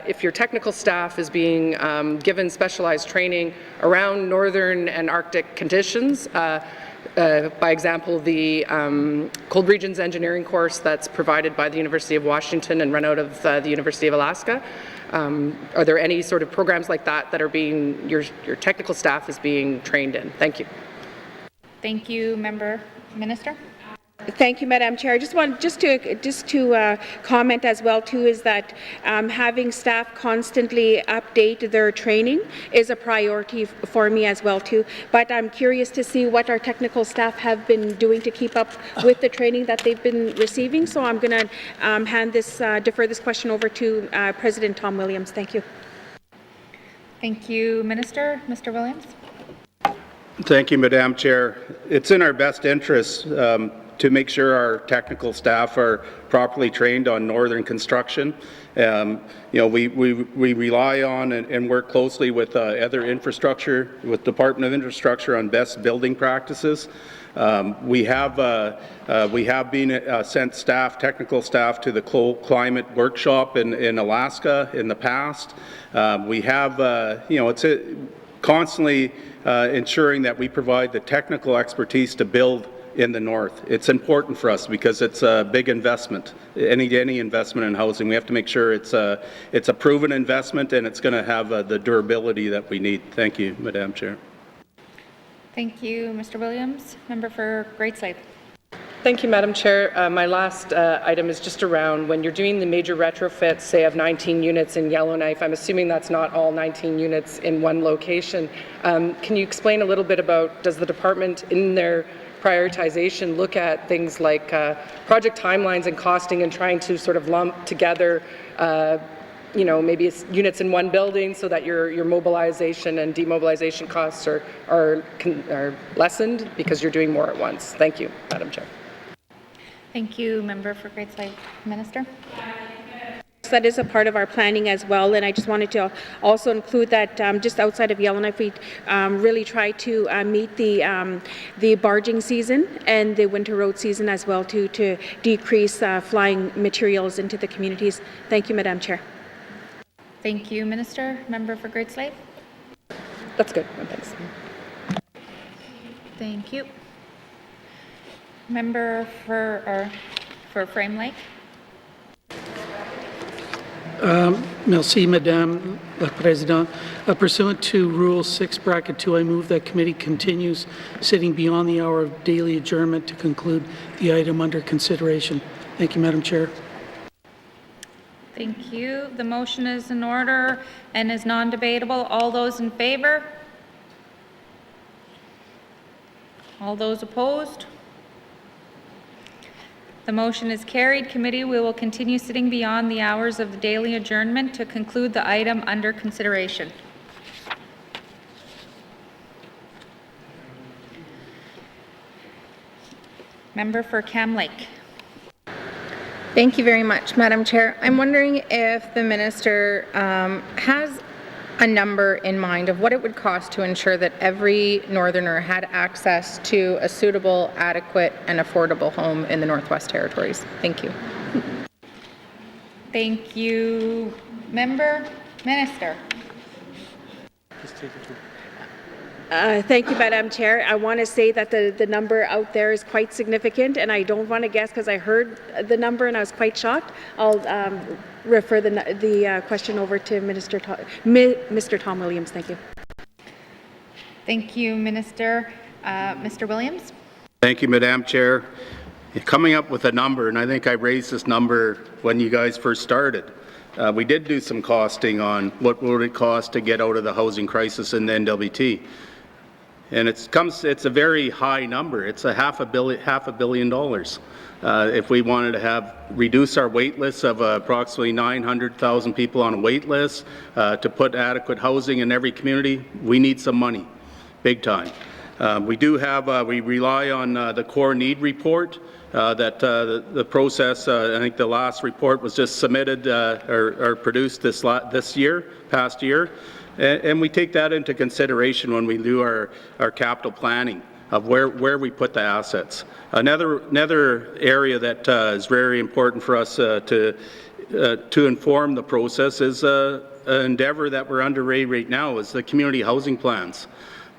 if your technical staff is being given specialized training around northern and Arctic conditions. By example, the Cold Regions Engineering course that's provided by the University of Washington and run out of the University of Alaska. Are there any sort of programs like that that are being, your technical staff is being trained in? Thank you. Thank you, Member Minister. Thank you, Madam Chair. I just want to comment as well too is that having staff constantly update their training is a priority for me as well too. But I'm curious to see what our technical staff have been doing to keep up with the training that they've been receiving. So I'm going to defer this question over to President Tom Williams. Thank you. Thank you, Minister. Mr. Williams. Thank you, Madam Chair. It's in our best interest to make sure our technical staff are properly trained on northern construction. You know, we rely on and work closely with other infrastructure, with Department of Infrastructure on best building practices. We have been sent staff, technical staff, to the cold climate workshop in Alaska in the past. We have, you know, it's constantly ensuring that we provide the technical expertise to build in the north. It's important for us because it's a big investment. Any investment in housing, we have to make sure it's a proven investment and it's going to have the durability that we need. Thank you, Madam Chair. Thank you, Mr. Williams. Member for Great Slave. Thank you, Madam Chair. My last item is just around when you're doing the major retrofits, say of 19 units in Yellowknife. I'm assuming that's not all 19 units in one location. Can you explain a little bit about, does the department in their prioritization look at things like project timelines and costing and trying to sort of lump together you know, maybe it's units in one building so that your mobilization and demobilization costs are lessened because you're doing more at once. Thank you, Madam Chair. Thank you, Member for Great Slave. Minister. That is a part of our planning as well, and I just wanted to also include that just outside of Yellowknife, we really try to meet the barging season and the winter road season as well to decrease flying materials into the communities. Thank you, Madam Chair. Thank you, Minister. Member for Great Slave. That's good. Thanks. Thank you. Member for Frame Lake. Merci, Madame la Présidente. Pursuant to Rule 6, Bracket 2, I move that committee continues sitting beyond the hour of daily adjournment to conclude the item under consideration. Thank you, Madam Chair. Thank you. The motion is in order and is non-debatable. All those in favor? All those opposed? The motion is carried. Committee, we will continue sitting beyond the hours of the daily adjournment to conclude the item under consideration. Member for Cam Lake. Thank you very much, Madam Chair. I'm wondering if the Minister has a number in mind of what it would cost to ensure that every Northerner had access to a suitable, adequate, and affordable home in the Northwest Territories. Thank you. Thank you. Member, Minister. Thank you, Madam Chair. I want to say that the number out there is quite significant, and I don't want to guess because I heard the number and I was quite shocked. I'll refer the question over to Mr. Tom Williams. Thank you. Thank you, Minister. Mr. Williams. Thank you, Madam Chair. Coming up with a number, and I think I raised this number when you guys first started. We did do some costing on what would it cost to get out of the housing crisis in the NWT. And it's a very high number. It's $500 million. If we wanted to reduce our wait list of approximately 900,000 people on a wait list to put adequate housing in every community, we need some money, big time. We rely on the core need report that the process, I think the last report was just submitted or produced past year. And we take that into consideration when we do our capital planning of where we put the assets. Another area that is very important for us to inform the process is an endeavor that we're underway right now is the community housing plans.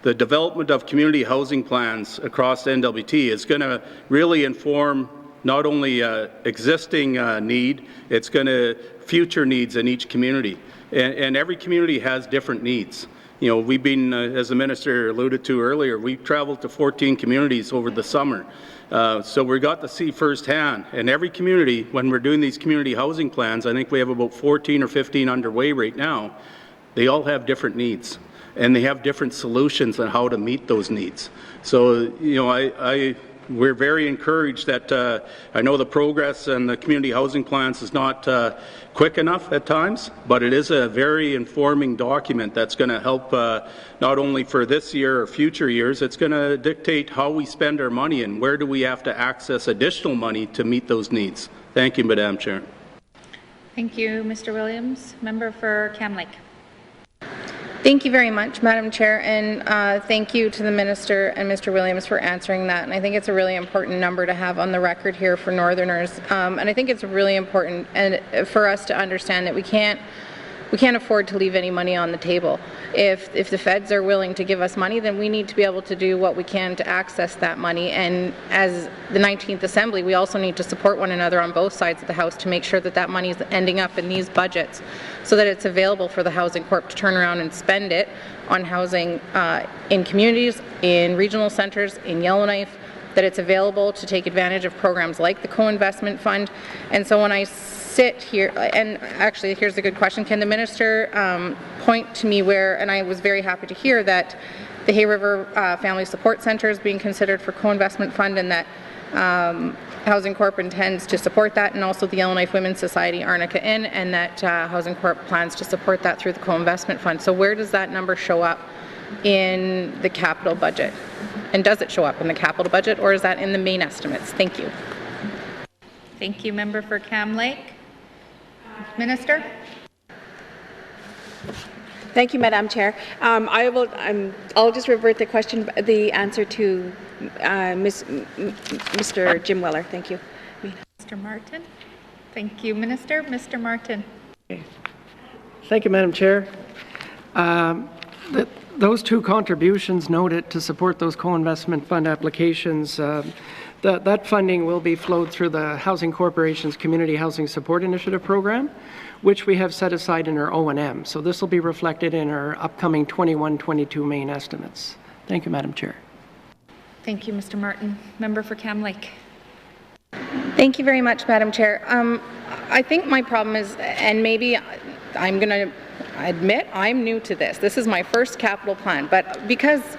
The development of community housing plans across the NWT is going to really inform not only existing need, it's going to future needs in each community. And every community has different needs. You know, we've been, as the minister alluded to earlier, we've traveled to 14 communities over the summer. So we got to see firsthand. And every community, when we're doing these community housing plans, I think we have about 14 or 15 underway right now, they all have different needs. And they have different solutions on how to meet those needs. So, you know, we're very encouraged that I know the progress and the community housing plans is not quick enough at times, but it is a very informing document that's going to help not only for this year or future years, it's going to dictate how we spend our money and where do we have to access additional money to meet those needs. Thank you, Madam Chair. Thank you, Mr. Williams. Member for Cam Lake. Thank you very much, Madam Chair, and thank you to the Minister and Mr. Williams for answering that. And I think it's a really important number to have on the record here for Northerners. And I think it's really important for us to understand that we can't afford to leave any money on the table. If the feds are willing to give us money, then we need to be able to do what we can to access that money. And as the 19th Assembly, we also need to support one another on both sides of the House to make sure that that money is ending up in these budgets so that it's available for the Housing Corp to turn around and spend it on housing in communities, in regional centres, in Yellowknife, that it's available to take advantage of programs like the Co-Investment Fund. And so when I sit here, and actually here's a good question, can the Minister point to me where, and I was very happy to hear that the Hay River Family Support Centre is being considered for Co-Investment Fund and that Housing Corp intends to support that, and also the Yellowknife Women's Society Arnica Inn, and that Housing Corp plans to support that through the Co-Investment Fund. So where does that number show up in the capital budget? And does it show up in the capital budget, or is that in the main estimates? Thank you. Thank you, Member for Cam Lake. Minister? Thank you, Madam Chair. I'll just revert the answer to Mr. Jim Weller. Thank you. Mr. Martin? Thank you, Minister. Mr. Martin? Thank you, Madam Chair. Those two contributions noted to support those co-investment fund applications, that funding will be flowed through the Housing Corporation's Community Housing Support Initiative program, which we have set aside in our O&M. So this will be reflected in our upcoming 21-22 main estimates. Thank you, Madam Chair. Thank you, Mr. Martin. Member for Cam Lake. Thank you very much, Madam Chair. I think my problem is, and maybe I'm going to admit I'm new to this. This is my first capital plan, but because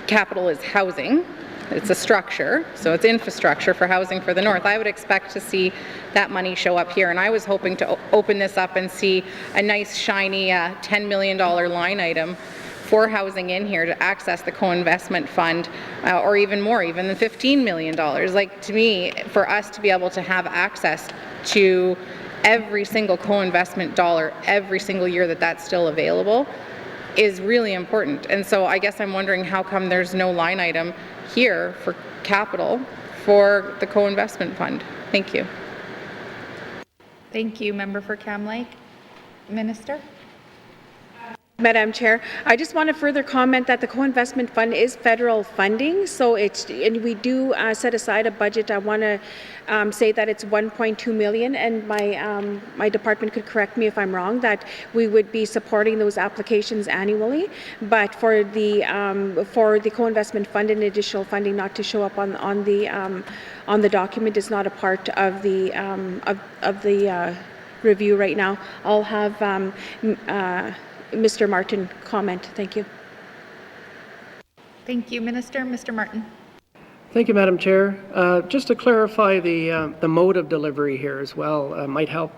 capital is housing, it's a structure, so it's infrastructure for housing for the North, I would expect to see that money show up here. And I was hoping to open this up and see a nice, shiny $10 million line item for housing in here to access the co-investment fund, or even more, even the $15 million. Like, to me, for us to be able to have access to every single co-investment dollar every single year that's still available is really important. And so I guess I'm wondering how come there's no line item here for capital for the co-investment fund. Thank you. Thank you, Member for Cam Lake. Minister? Madam Chair, I just want to further comment that the co-investment fund is federal funding, so and we do set aside a budget. I want to say that it's $1.2 million, and my department could correct me if I'm wrong, that we would be supporting those applications annually. But for the co-investment fund and additional funding not to show up on the document is not a part of the review right now. I'll have Mr. Martin comment. Thank you. Thank you, Minister. Mr. Martin. Thank you, Madam Chair. Just to clarify the mode of delivery here as well, might help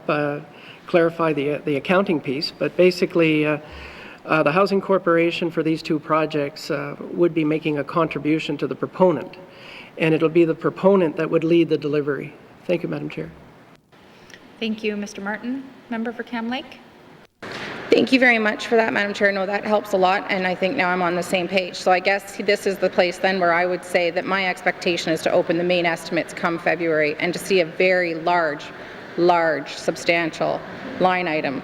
clarify the accounting piece, but basically the Housing Corporation for these two projects would be making a contribution to the proponent, and it'll be the proponent that would lead the delivery. Thank you, Madam Chair. Thank you, Mr. Martin. Member for Cam Lake. Thank you very much for that, Madam Chair. No, that helps a lot, and I think now I'm on the same page. So I guess this is the place then where I would say that my expectation is to open the main estimates come February and to see a very large, substantial line item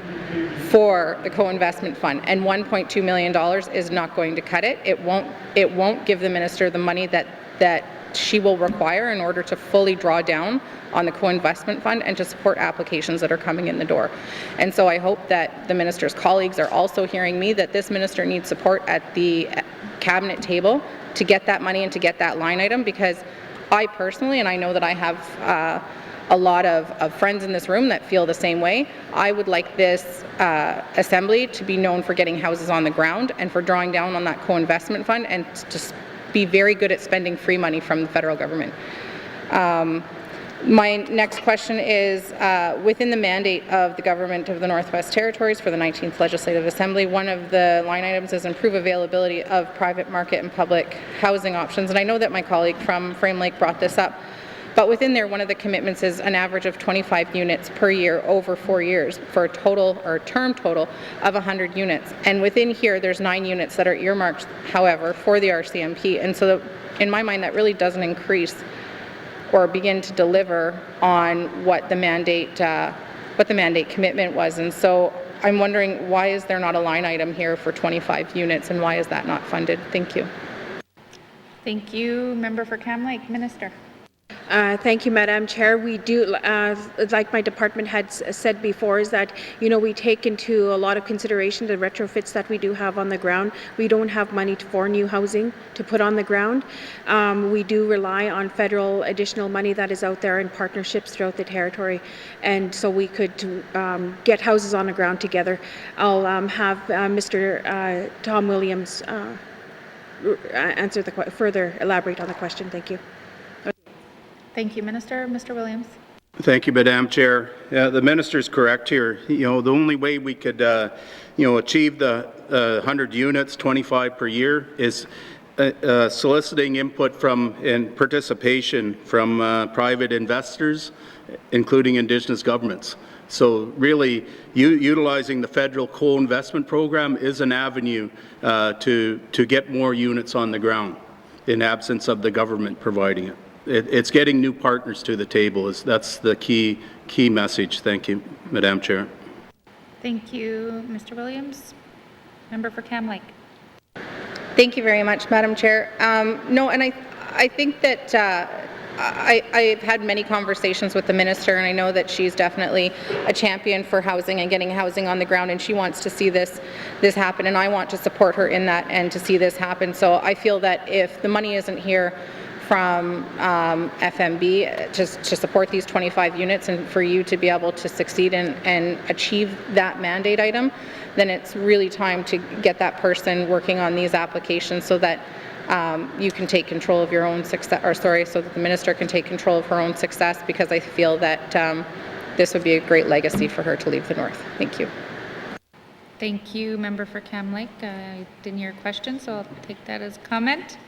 for the co-investment fund. And $1.2 million is not going to cut it. It won't give the minister the money that she will require in order to fully draw down on the co-investment fund and to support applications that are coming in the door. And so I hope that the minister's colleagues are also hearing me that this minister needs support at the cabinet table to get that money and to get that line item, because I personally, and I know that I have a lot of friends in this room that feel the same way, I would like this assembly to be known for getting houses on the ground and for drawing down on that co-investment fund and to be very good at spending free money from the federal government. My next question is, within the mandate of the Government of the Northwest Territories for the 19th Legislative Assembly, one of the line items is improve availability of private market and public housing options. And I know that my colleague from Frame Lake brought this up, but within there, one of the commitments is an average of 25 units per year over 4 years for a total or term total of 100 units. And within here, there's 9 units that are earmarked, however, for the RCMP. And so in my mind, that really doesn't increase or begin to deliver on what the mandate commitment was. And so I'm wondering, why is there not a line item here for 25 units, and why is that not funded? Thank you. Thank you. Member for Cam Lake, Minister. Thank you, Madam Chair. We do, like my department had said before, is that, you know, we take into a lot of consideration the retrofits that we do have on the ground. We don't have money for new housing to put on the ground. We do rely on federal additional money that is out there in partnerships throughout the territory, and so we could get houses on the ground together. I'll have Mr. Tom Williams answer further elaborate on the question. Thank you. Thank you, Minister. Mr. Williams. Thank you, Madam Chair. The minister is correct here. You know, the only way we could, achieve the 100 units, 25 per year, is soliciting input from and participation from private investors, including Indigenous governments. So really, utilizing the federal co-investment program is an avenue to get more units on the ground in absence of the government providing it. It's getting new partners to the table. That's the key message. Thank you, Madam Chair. Thank you, Mr. Williams. Member for Cam Lake. Thank you very much, Madam Chair. No, and I think that I've had many conversations with the minister, and I know that she's definitely a champion for housing and getting housing on the ground, and she wants to see this happen, and I want to support her in that and to see this happen. So I feel that if the money isn't here from FMB to support these 25 units and for you to be able to succeed and achieve that mandate item, then it's really time to get that person working on these applications so that you can take control of your own success, so that the minister can take control of her own success, because I feel that this would be a great legacy for her to leave the North. Thank you. Thank you, Member for Cam Lake. I didn't hear a question, so I'll take that as comment.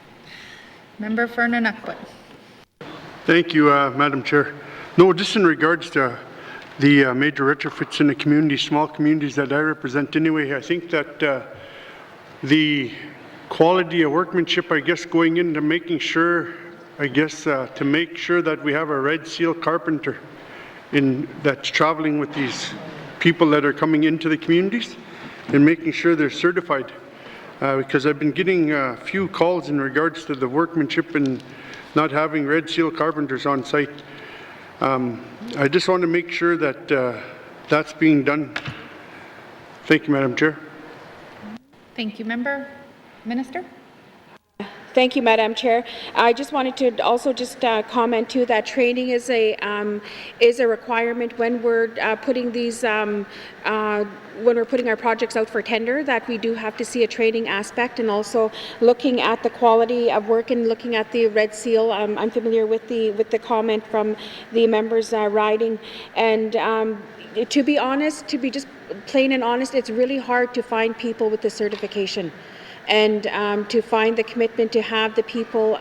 Member for Nunukwood. Thank you, Madam Chair. No, just in regards to the major retrofits in the community, small communities that I represent anyway, I think that the quality of workmanship, I guess, going into making sure, to make sure that we have a Red Seal carpenter that's traveling with these people that are coming into the communities and making sure they're certified. Because I've been getting a few calls in regards to the workmanship and not having Red Seal carpenters on site. I just want to make sure that that's being done. Thank you, Madam Chair. Thank you, Member. Minister? Thank you, Madam Chair. I just wanted to also just comment too that training is a requirement when we're putting these when we're putting our projects out for tender, that we do have to see a training aspect, and also looking at the quality of work and looking at the Red Seal. I'm familiar with the comment from the members riding, and to be honest, to be just plain and honest, it's really hard to find people with the certification. and to find the commitment to have the people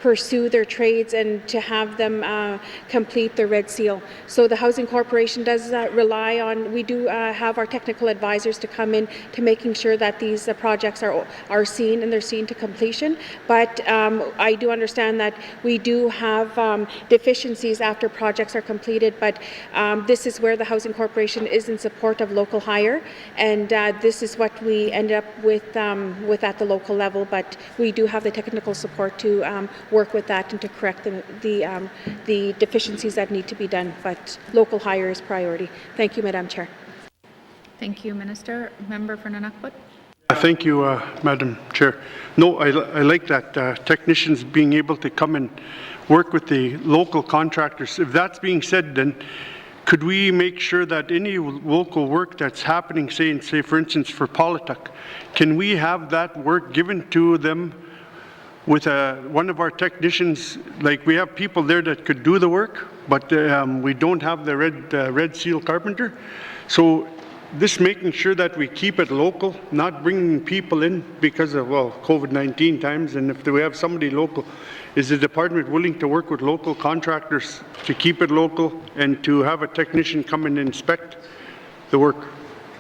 pursue their trades and to have them complete the Red Seal. So the Housing Corporation does rely on, we do have our technical advisors to come in to making sure that these projects are seen and they're seen to completion. But I do understand that we do have deficiencies after projects are completed, but this is where the Housing Corporation is in support of local hire, and this is what we end up with at the local level, but we do have the technical support to work with that and to correct the deficiencies that need to be done, but local hire is priority. Thank you, Madam Chair. Thank you, Minister. Member for Nunavut. Thank you, Madam Chair. No, I like that, technicians being able to come and work with the local contractors. If that's being said, then could we make sure that any local work that's happening, say for instance for Polituk, can we have that work given to them with one of our technicians? Like, we have people there that could do the work, but we don't have the Red Seal carpenter. So this making sure that we keep it local, not bringing people in because of, well, COVID-19 times, and if we have somebody local, is the department willing to work with local contractors to keep it local and to have a technician come and inspect the work?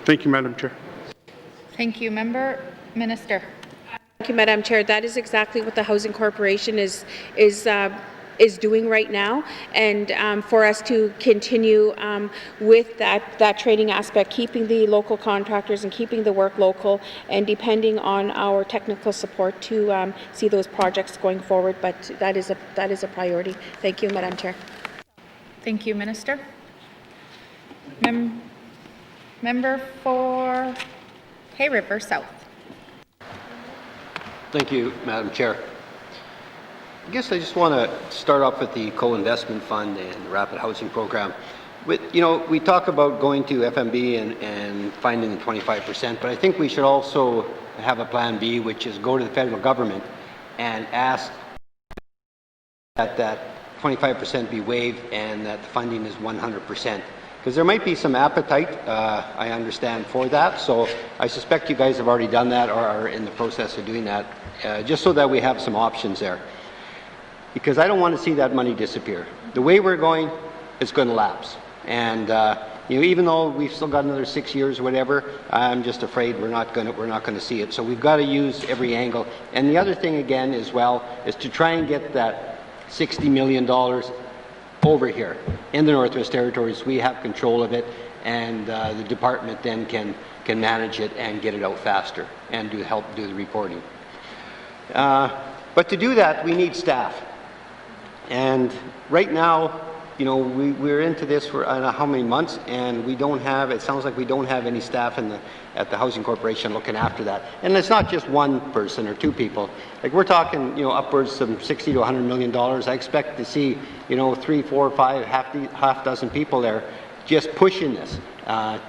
Thank you, Madam Chair. Thank you, Member. Minister. Thank you, Madam Chair. That is exactly what the Housing Corporation is doing right now, and for us to continue with that training aspect, keeping the local contractors and keeping the work local, and depending on our technical support to see those projects going forward. But that is a priority. Thank you, Madam Chair. Thank you, Minister. Member for Hay River South. Thank you, Madam Chair. I guess I just want to start off with the co-investment fund and the rapid housing program. We talk about going to FMB and finding the 25%, but I think we should also have a plan B, which is go to the federal government and ask that 25% be waived and that the funding is 100%. Because there might be some appetite, I understand, for that. So I suspect you guys have already done that or are in the process of doing that, just so that we have some options there. Because I don't want to see that money disappear. The way we're going, it's going to lapse. And even though we've still got another 6 years or whatever, I'm just afraid we're not going to see it. So we've got to use every angle. And the other thing again as well is to try and get that $60 million over here in the Northwest Territories. We have control of it, and the department then can manage it and get it out faster and help do the reporting. But to do that, we need staff. And right now, we're into this for I don't know how many months, and we don't have, it sounds like we don't have any staff at the Housing Corporation looking after that. And it's not just one person or two people. Like, we're talking, upwards of $60 to $100 million. I expect to see, 3, 4, 5, half dozen people there just pushing this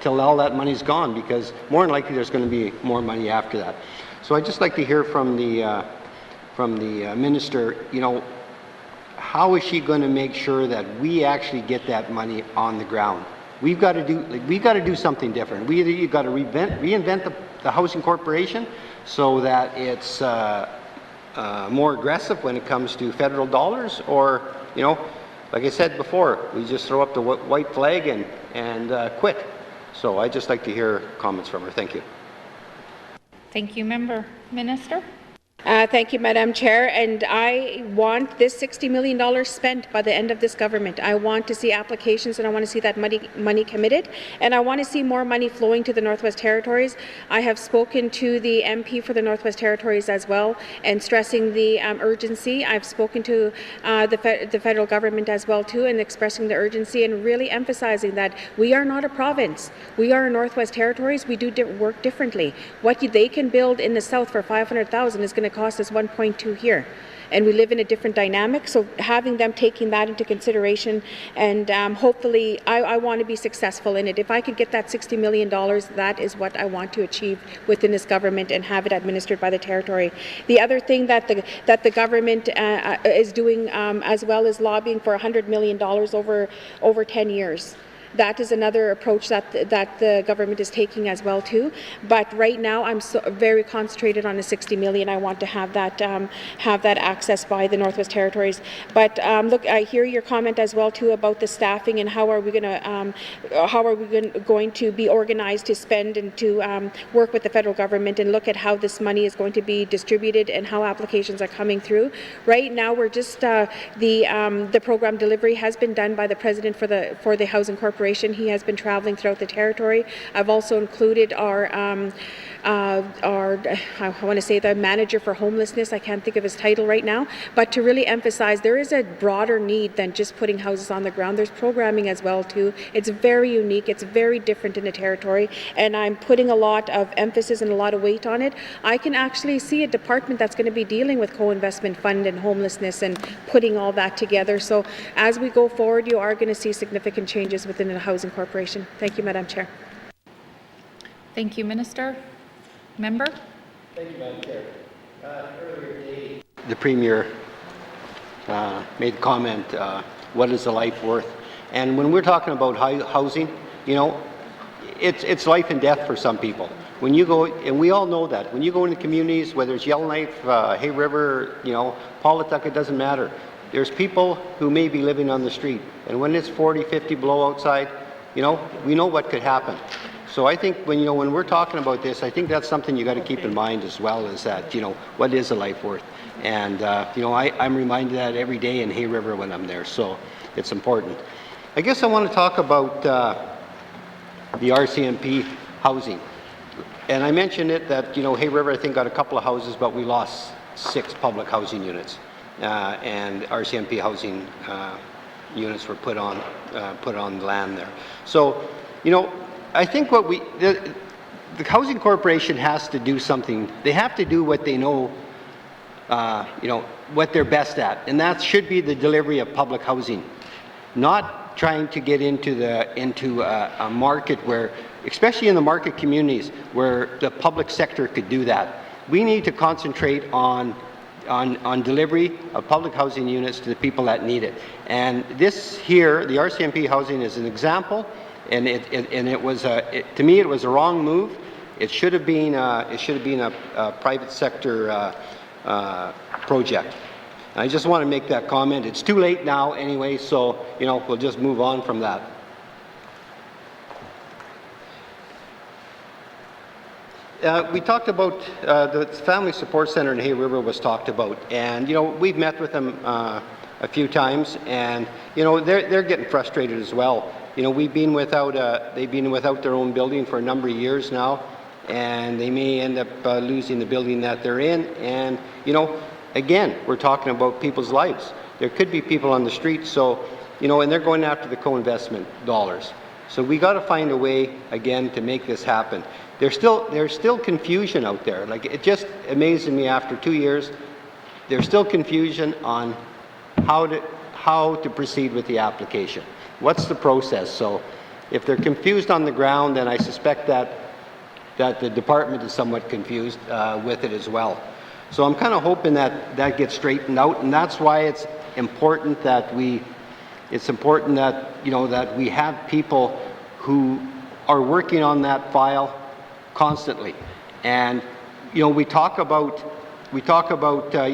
till all that money's gone, because more than likely there's going to be more money after that. So I'd just like to hear from the minister, how is she going to make sure that we actually get that money on the ground? We've got to do something different. You've got to reinvent the Housing Corporation so that it's more aggressive when it comes to federal dollars, or like I said before, we just throw up the white flag and quit. So I'd just like to hear comments from her. Thank you. Thank you, Member. Minister. Thank you, Madam Chair. And I want this $60 million spent by the end of this government. I want to see applications, and I want to see that money committed, and I want to see more money flowing to the Northwest Territories. I have spoken to the MP for the Northwest Territories as well, and stressing the urgency. I've spoken to the federal government as well too, and expressing the urgency and really emphasizing that we are not a province. We are a Northwest Territories. We do work differently. What they can build in the south for $500,000 is going to cost us 1.2 here, and we live in a different dynamic. So having them taking that into consideration, and hopefully I want to be successful in it. If I could get that $60 million, that is what I want to achieve within this government and have it administered by the territory. The other thing that the government is doing as well is lobbying for $100 million over 10 years. that is another approach that the government is taking as well too. But right now, I'm very concentrated on the 60 million. I want to have that access by the Northwest Territories. But look, I hear your comment as well too about the staffing and how are we going to be organized to spend and to work with the federal government and look at how this money is going to be distributed and how applications are coming through. Right now, we're just the program delivery has been done by the president for the Housing Corporation. He has been traveling throughout the territory. I've also included our I want to say the manager for homelessness. I can't think of his title right now, but to really emphasize there is a broader need than just putting houses on the ground. There's programming as well too. It's very unique. It's very different in the territory, and I'm putting a lot of emphasis and a lot of weight on it. I can actually see a department that's going to be dealing with co-investment fund and homelessness and putting all that together. So as we go forward, you are going to see significant changes within the Housing Corporation. Thank you, Madam Chair. Thank you, Minister. Member? Thank you, Madam Chair. Earlier today, the Premier made the comment, what is a life worth? And when we're talking about housing, you know, it's life and death for some people. When you go, and we all know that, when you go into communities, whether it's Yellowknife, Hay River, you know, Paulatuck, it doesn't matter. There's people who may be living on the street, and when it's 40, 50 below outside, you know, we know what could happen. So I think when we're talking about this, I think that's something you got to keep in mind as well, is that, you know, what is a life worth? And, you know, I'm reminded of that every day in Hay River when I'm there, so it's important. I guess I want to talk about the RCMP housing. And I mentioned it that, you know, Hay River, I think, got a couple of houses, but we lost 6 public housing units. And RCMP housing units were put on the land there. So, you know, I think what the Housing Corporation has to do something. They have to do what they know, you know, what they're best at, and that should be the delivery of public housing, not trying to get into a market where, especially in the market communities, where the public sector could do that. We need to concentrate on delivery of public housing units to the people that need it. And this here, the RCMP housing, is an example. And it was to me it was a wrong move. It should have been a private sector project. And I just want to make that comment. It's too late now anyway, so you know we'll just move on from that. We talked about the Family Support Center in Hay River was talked about, and you know we've met with them a few times, and you know they're getting frustrated as well. You know, they've been without their own building for a number of years now, and they may end up losing the building that they're in. And you know, again, we're talking about people's lives. There could be people on the street, so you know, and they're going after the co-investment dollars. So we got to find a way again to make this happen. There's still confusion out there. Like, it just amazes me after 2 years. There's still confusion on how to proceed with the application. What's the process? So if they're confused on the ground, then I suspect that the department is somewhat confused with it as well. So I'm kind of hoping that gets straightened out, and that's why it's important that we have people who are working on that file constantly. And you know, we talk about you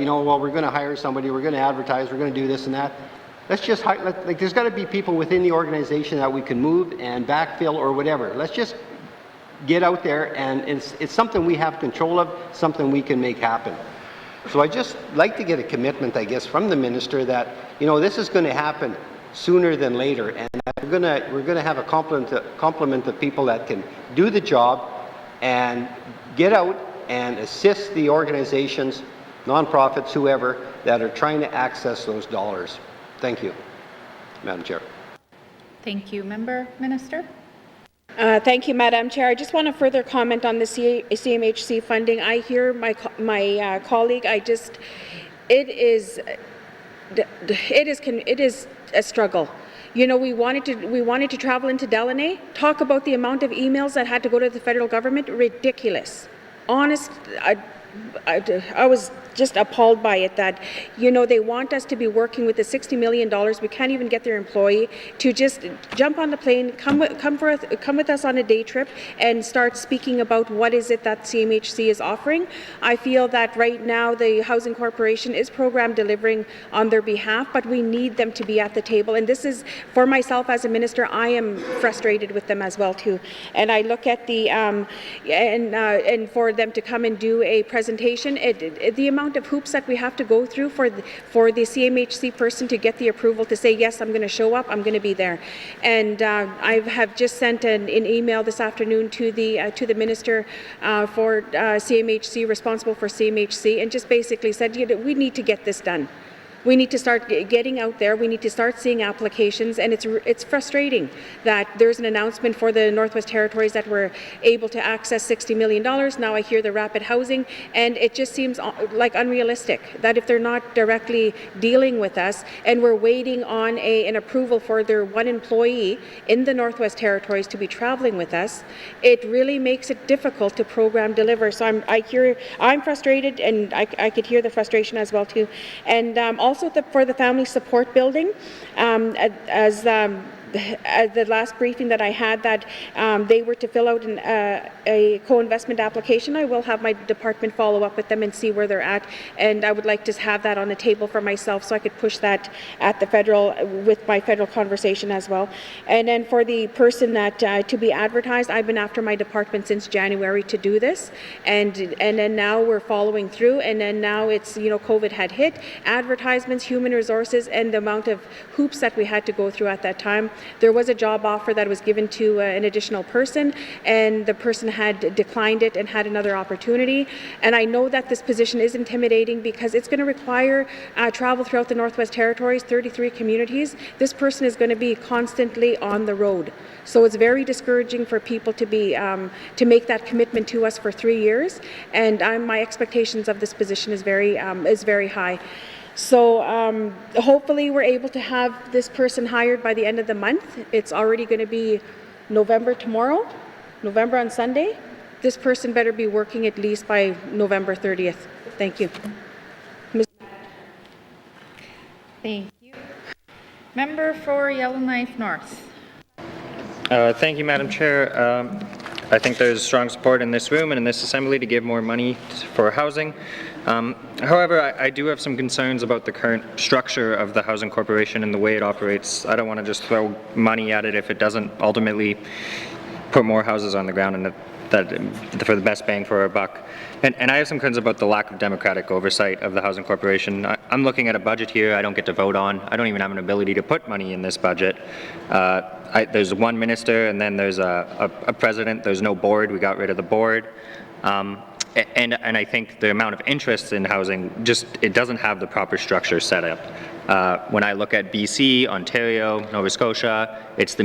know, well, we're going to hire somebody, we're going to advertise, we're going to do this and that. Let's just like, there's got to be people within the organization that we can move and backfill or whatever. Let's just get out there, and it's something we have control of, something we can make happen. So I just like to get a commitment, I guess, from the minister that, you know, this is going to happen sooner than later, and that we're going to have a complement of people that can do the job and get out and assist the organizations, nonprofits, whoever, that are trying to access those dollars. Thank you, Madam Chair. Thank you. Member, Minister? Thank you, Madam Chair. I just want to further comment on the CMHC funding. I hear my colleague. It is a struggle. You know, we wanted to travel into Delaney. Talk about the amount of emails that had to go to the federal government. Ridiculous. Honest. I was just appalled by it that, you know, they want us to be working with the $60 million. We can't even get their employee to just jump on the plane, come with us on a day trip and start speaking about what is it that CMHC is offering. I feel that right now the Housing Corporation is program delivering on their behalf, but we need them to be at the table. And this is, for myself as a minister, I am frustrated with them as well too. And I look at the, and for them to come and do a presentation, the amount of hoops that we have to go through for the CMHC person to get the approval to say, yes, I'm going to show up, I'm going to be there. And I have just sent an email this afternoon to the minister for CMHC, responsible for CMHC, and just basically said, you know, we need to get this done. We need to start getting out there. We need to start seeing applications, and it's frustrating that there's an announcement for the Northwest Territories that we're able to access $60 million. Now I hear the rapid housing, and it just seems like unrealistic that if they're not directly dealing with us and we're waiting on an approval for their one employee in the Northwest Territories to be traveling with us, it really makes it difficult to program deliver. So I'm frustrated, and I could hear the frustration as well too. And also for the family support building, as the last briefing that I had, that they were to fill out a co-investment application. I will have my department follow up with them and see where they're at, and I would like to have that on the table for myself so I could push that at the federal, with my federal conversation as well. And then for the person that to be advertised, I've been after my department since January to do this, and then now we're following through, and then now it's, you know, COVID had hit, advertisements, human resources, and the amount of hoops that we had to go through at that time. There was a job offer that was given to an additional person, and the person had declined it and had another opportunity. And I know that this position is intimidating because it's going to require travel throughout the Northwest Territories, 33 communities. This person is going to be constantly on the road. So it's very discouraging for people to be to make that commitment to us for 3 years. And my expectations of this position is very high. So hopefully we're able to have this person hired by the end of the month. It's already going to be November tomorrow, November on Sunday. This person better be working at least by November 30th. Thank you. Thank you. Member for Yellowknife North. Thank you, Madam Chair. I think there's strong support in this room and in this assembly to give more money for housing. However, I do have some concerns about the current structure of the Housing Corporation and the way it operates. I don't want to just throw money at it if it doesn't ultimately put more houses on the ground and that for the best bang for our buck. And I have some concerns about the lack of democratic oversight of the Housing Corporation. I'm looking at a budget here I don't get to vote on. I don't even have an ability to put money in this budget. There's one minister, and then there's a president. There's no board. We got rid of the board. And I think the amount of interest in housing it doesn't have the proper structure set up. When I look at BC, Ontario, Nova Scotia, it's the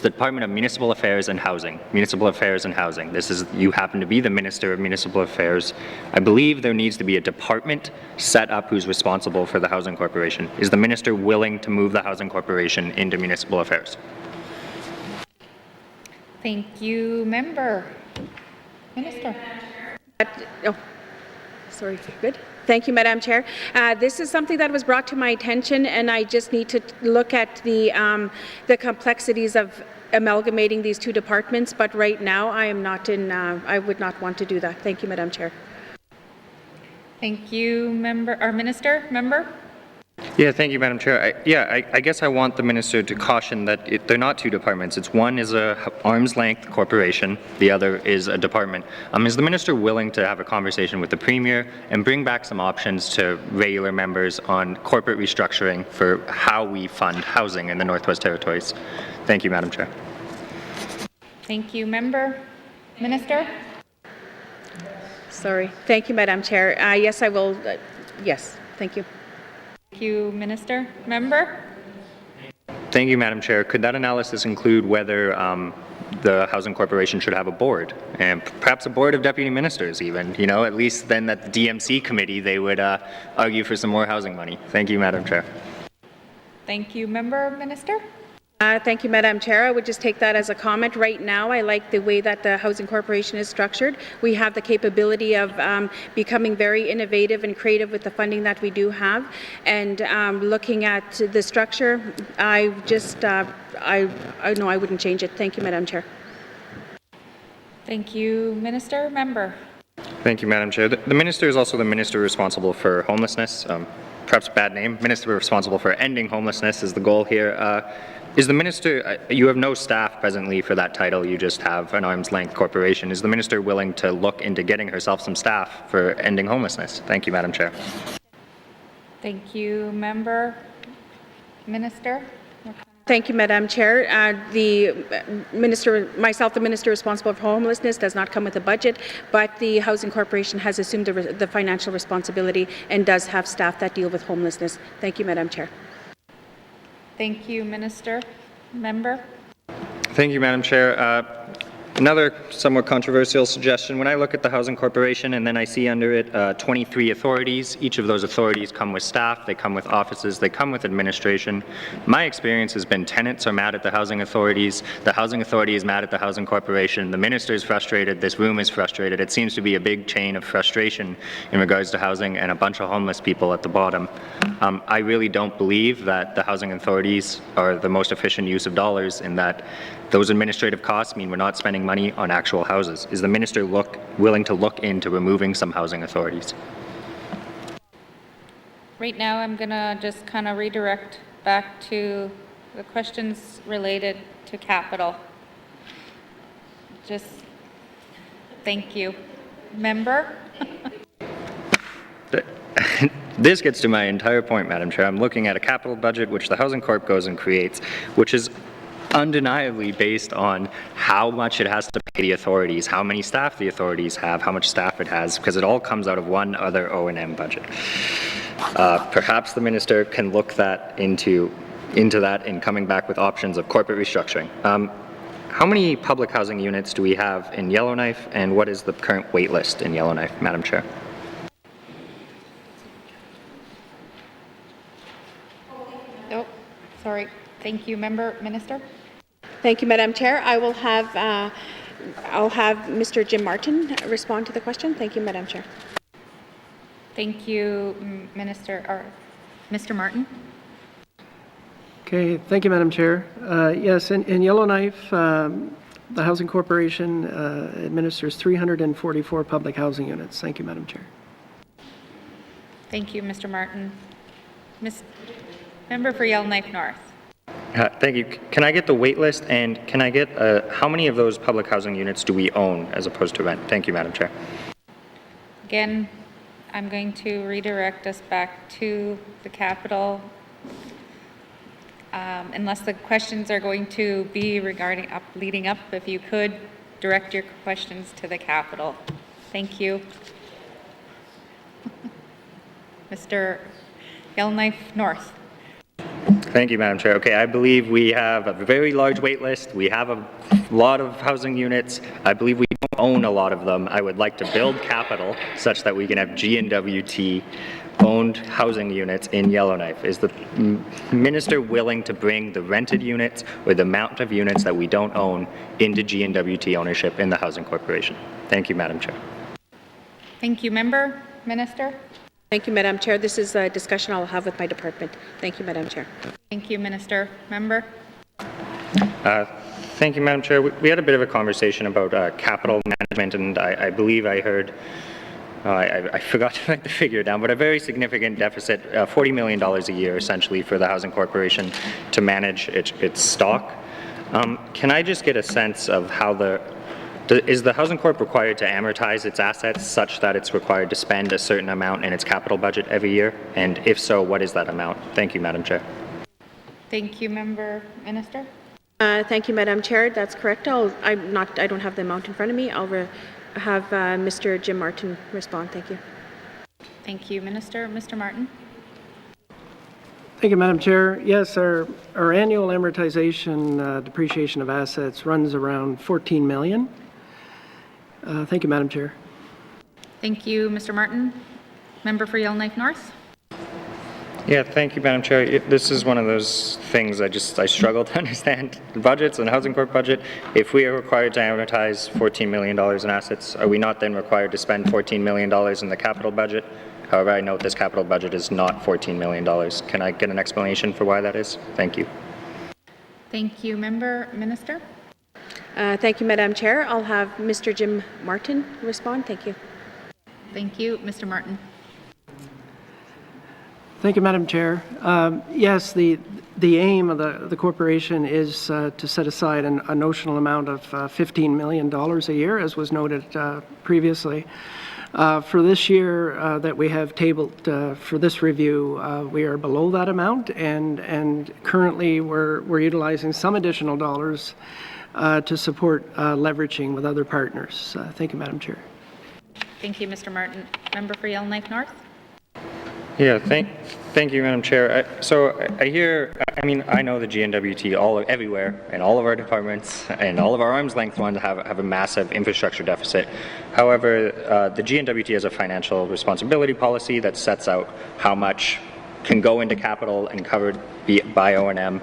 Department of Municipal Affairs and Housing. Municipal Affairs and Housing. You happen to be the Minister of Municipal Affairs. I believe there needs to be a department set up who's responsible for the Housing Corporation. Is the minister willing to move the Housing Corporation into Municipal Affairs? Thank you, Member. Minister. Oh, sorry. Good. Thank you, Madam Chair. This is something that was brought to my attention, and I just need to look at the complexities of amalgamating these two departments. But right now, I am not in. I would not want to do that. Thank you, Madam Chair. Thank you, Member. Our Minister. Member. Yeah, thank you, Madam Chair. I guess I want the minister to caution that they're not two departments. One is a arm's length corporation, the other is a department. Is the minister willing to have a conversation with the Premier and bring back some options to regular members on corporate restructuring for how we fund housing in the Northwest Territories? Thank you, Madam Chair. Thank you, Member. Minister. Sorry. Thank you, Madam Chair. Yes, I will. Yes. Thank you. Thank you, Minister. Member? Thank you, Madam Chair. Could that analysis include whether the Housing Corporation should have a board, and perhaps a board of deputy ministers even, at least then at the DMC committee they would argue for some more housing money. Thank you, Madam Chair. Thank you, Member. Minister? Thank you, Madam Chair. I would just take that as a comment. Right now, I like the way that the Housing Corporation is structured. We have the capability of becoming very innovative and creative with the funding that we do have. And looking at the structure, I know I wouldn't change it. Thank you, Madam Chair. Thank you, Minister. Member. Thank you, Madam Chair. The Minister is also the Minister responsible for homelessness. Perhaps a bad name. Minister responsible for ending homelessness is the goal here. Is the Minister, you have no staff presently for that title, you just have an arm's length corporation. Is the Minister willing to look into getting herself some staff for ending homelessness? Thank you, Madam Chair. Thank you, Member. Minister. Thank you, Madam Chair. The Minister, myself, the Minister responsible for homelessness, does not come with a budget, but the Housing Corporation has assumed the financial responsibility and does have staff that deal with homelessness. Thank you, Madam Chair. Thank you, Minister. Member. Thank you, Madam Chair. Another somewhat controversial suggestion. When I look at the Housing Corporation and then I see under it 23 authorities, each of those authorities come with staff, they come with offices, they come with administration. My experience has been tenants are mad at the housing authorities, the housing authority is mad at the Housing Corporation, the minister is frustrated, this room is frustrated. It seems to be a big chain of frustration in regards to housing and a bunch of homeless people at the bottom. I really don't believe that the housing authorities are the most efficient use of dollars in that those administrative costs mean we're not spending money on actual houses. Is the minister willing to look into removing some housing authorities? Right now, I'm going to just kind of redirect back to the questions related to capital. Just thank you. Member? This gets to my entire point, Madam Chair. I'm looking at a capital budget which the Housing Corp goes and creates, which is undeniably based on how much it has to pay the authorities, how many staff the authorities have, how much staff it has, because it all comes out of one other O&M budget. Perhaps the minister can look into that in coming back with options of corporate restructuring. How many public housing units do we have in Yellowknife, and what is the current wait list in Yellowknife, Madam Chair? Oh, sorry. Thank you, Minister. Thank you, Madam Chair. I'll have Mr. Jim Martin respond to the question. Thank you, Madam Chair. Thank you, Minister. Or Mr. Martin. Okay, thank you, Madam Chair. Yes, in Yellowknife, the Housing Corporation administers 344 public housing units. Thank you, Madam Chair. Thank you, Mr. Martin. Member for Yellowknife North. Thank you. Can I get the wait list, and can I get how many of those public housing units do we own as opposed to rent? Thank you, Madam Chair. Again, I'm going to redirect us back to the capital, unless the questions are going to be regarding leading up. If you could direct your questions to the capital. Thank you. Mr. Yellowknife North. Thank you, Madam Chair. Okay, I believe we have a very large wait list. We have a lot of housing units. I believe we don't own a lot of them. I would like to build capital such that we can have GNWT owned housing units in Yellowknife. Is the minister willing to bring the rented units or the amount of units that we don't own into GNWT ownership in the Housing Corporation? Thank you, Madam Chair. Thank you, Minister. Thank you, Madam Chair. This is a discussion I'll have with my department. Thank you, Madam Chair. Thank you, Minister. Member? Thank you, Madam Chair. We had a bit of a conversation about capital management, and I believe I heard, I forgot to write the figure down, but a very significant deficit, $40 million a year, essentially, for the Housing Corporation to manage its stock. Can I just get a sense of how is the Housing Corp required to amortize its assets such that it's required to spend a certain amount in its capital budget every year? And if so, what is that amount? Thank you, Madam Chair. Thank you, Minister. Thank you, Madam Chair. That's correct. I don't have the amount in front of me. I'll have Mr. Jim Martin respond. Thank you. Thank you, Minister. Mr. Martin. Thank you, Madam Chair. Yes, our annual amortization depreciation of assets runs around $14 million. Thank you, Madam Chair. Thank you, Mr. Martin. Member for Yellowknife North. Yeah, thank you, Madam Chair. This is one of those things I struggle to understand. Budgets and Housing Corp budget, if we are required to amortize $14 million in assets, are we not then required to spend $14 million in the capital budget? However, I note this capital budget is not $14 million. Can I get an explanation for why that is? Thank you. Thank you. Minister? Thank you, Madam Chair. I'll have Mr. Jim Martin respond. Thank you. Thank you. Mr. Martin. Thank you, Madam Chair. Yes, the aim of the corporation is to set aside a notional amount of $15 million a year, as was noted previously. For this year that we have tabled for this review, we are below that amount, and currently we're utilizing some additional dollars to support leveraging with other partners. Thank you, Madam Chair. Thank you, Mr. Martin. Member for Yellowknife North? Yeah, thank you, Madam Chair. I know the GNWT everywhere, and all of our departments and all of our arm's length ones have a massive infrastructure deficit. However, the GNWT has a financial responsibility policy that sets out how much can go into capital and covered by O&M.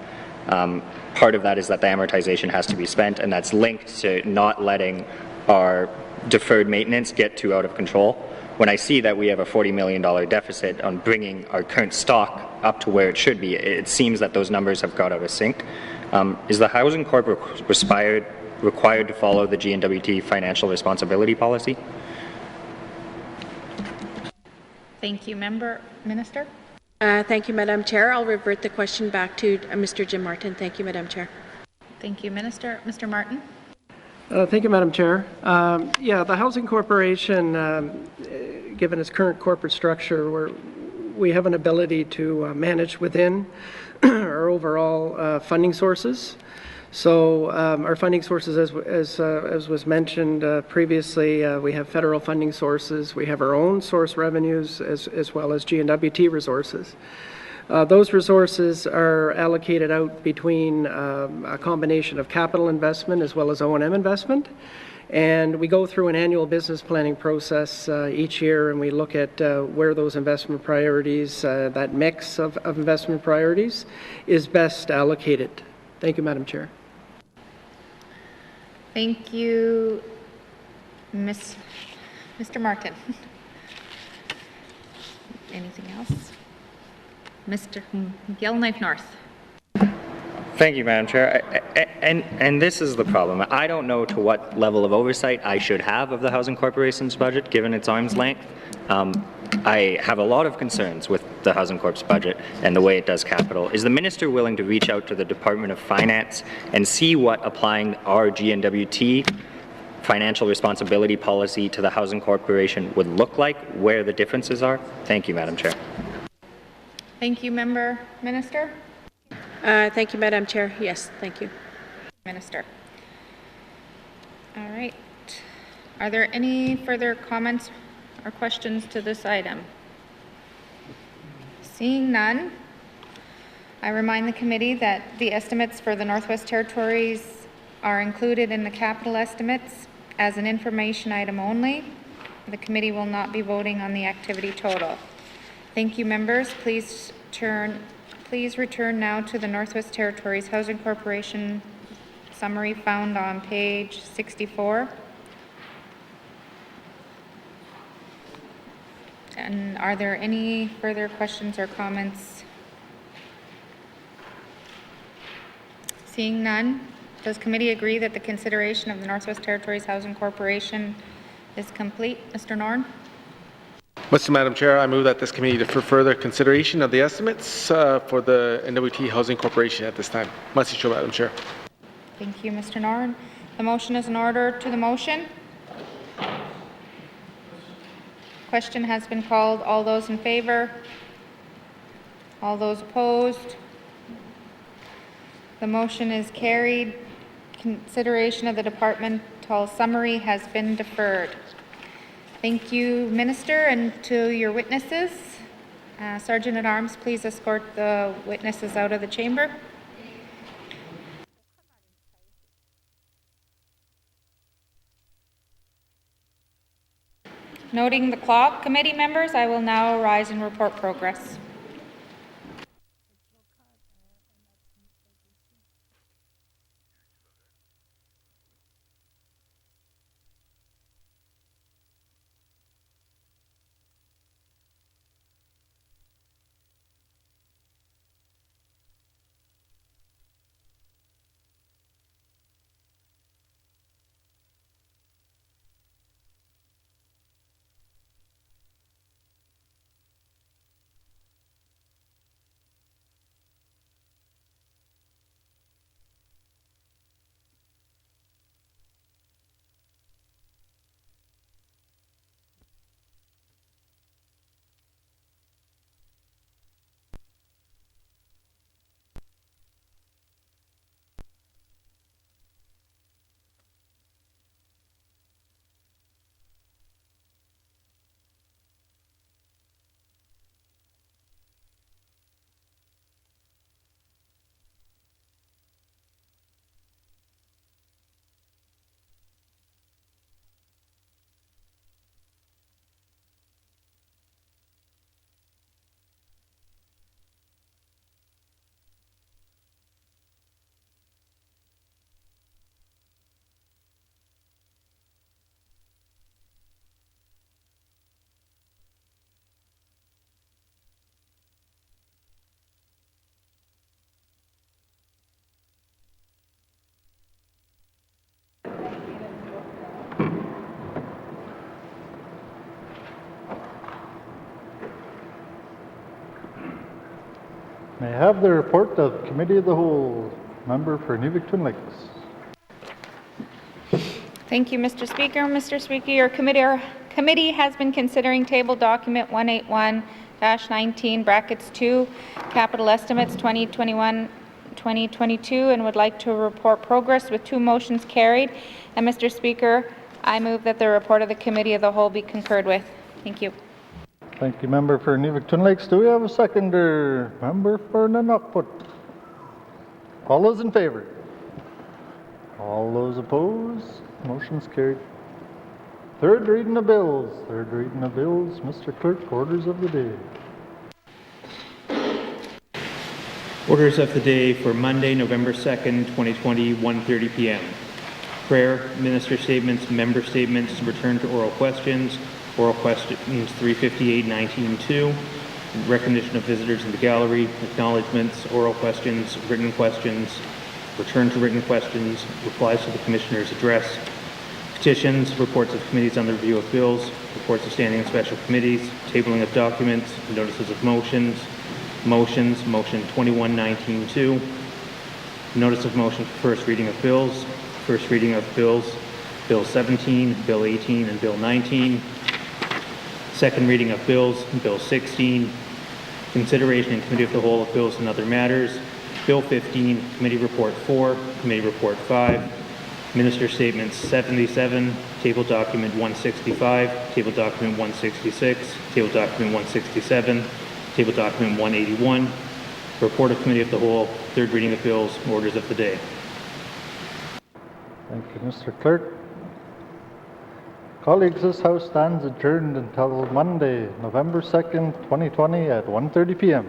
Part of that is that the amortization has to be spent, and that's linked to not letting our deferred maintenance get too out of control. When I see that we have a $40 million deficit on bringing our current stock up to where it should be, it seems that those numbers have got out of sync. Is the Housing Corp required to follow the GNWT financial responsibility policy? Thank you. Minister? Thank you, Madam Chair. I'll revert the question back to Mr. Jim Martin. Thank you, Madam Chair. Thank you, Minister. Mr. Martin? Thank you, Madam Chair. The Housing Corporation, given its current corporate structure, we have an ability to manage within our overall funding sources. So our funding sources, as was mentioned previously, we have federal funding sources, we have our own source revenues, as well as GNWT resources. Those resources are allocated out between a combination of capital investment as well as O&M investment. And we go through an annual business planning process each year, and we look at where those investment priorities, that mix of investment priorities, is best allocated. Thank you, Madam Chair. Thank you, Mr. Martin. Anything else? Mr. Yellowknife North. Thank you, Madam Chair. And this is the problem. I don't know to what level of oversight I should have of the Housing Corporation's budget, given its arm's length. I have a lot of concerns with the Housing Corp's budget and the way it does capital. Is the Minister willing to reach out to the Department of Finance and see what applying our GNWT financial responsibility policy to the Housing Corporation would look like, where the differences are? Thank you, Madam Chair. Thank you, Minister. Thank you, Madam Chair. Yes, thank you. Minister. All right. Are there any further comments or questions to this item? Seeing none, I remind the committee that the estimates for the Northwest Territories are included in the capital estimates as an information item only. The committee will not be voting on the activity total. Thank you, members. Please return now to the Northwest Territories Housing Corporation summary found on page 64. And are there any further questions or comments? Seeing none, does committee agree that the consideration of the Northwest Territories Housing Corporation is complete? Mr. Norn? Madam Chair, I move that this committee defer further consideration of the estimates for the NWT Housing Corporation at this time. Madam Chair. Thank you, Mr. Norn. The motion is in order to the motion. Question has been called. All those in favor? All those opposed? The motion is carried. Consideration of the departmental summary has been deferred. Thank you, Minister, and to your witnesses. Sergeant at Arms, please escort the witnesses out of the chamber. Noting the clock, committee members, I will now rise and report progress. May I have the report of Committee of the Whole, member for Nuvik-Twin Lakes. Thank you, Mr. Speaker. Mr. Speaker, your committee has been considering table document 181-19, brackets 2, capital estimates 2021-2022, and would like to report progress with 2 motions carried. And Mr. Speaker, I move that the report of the Committee of the Whole be concurred with. Thank you. Thank you, member for Nuvik-Twin Lakes. Do we have a seconder? Member for Nunavut. All those in favor? All those opposed? Motion's carried. Third reading of bills. Third reading of bills. Mr. Clerk, orders of the day. Orders of the day for Monday, November 2nd, 2020, 1:30 p.m. Prayer, minister statements, member statements, return to oral questions, 358-19-2, recognition of visitors in the gallery, acknowledgements, oral questions, return to written questions, replies to the Commissioner's address, petitions, reports of committees on the review of bills, reports of standing and special committees, tabling of documents, notices of motion 21-19-2, notice of motion for first reading of bills, Bill 17, Bill 18, and Bill 19, second reading of bills, Bill 16, consideration in Committee of the Whole of bills and other matters, Bill 15, Committee Report 4, Committee Report 5, Minister Statements 77, Table Document 165, Table Document 166, Table Document 167, Table Document 181, Report of Committee of the Whole, third reading of bills, orders of the day. Thank you, Mr. Clerk. Colleagues, this House stands adjourned until Monday, November 2nd, 2020 at 1:30 p.m.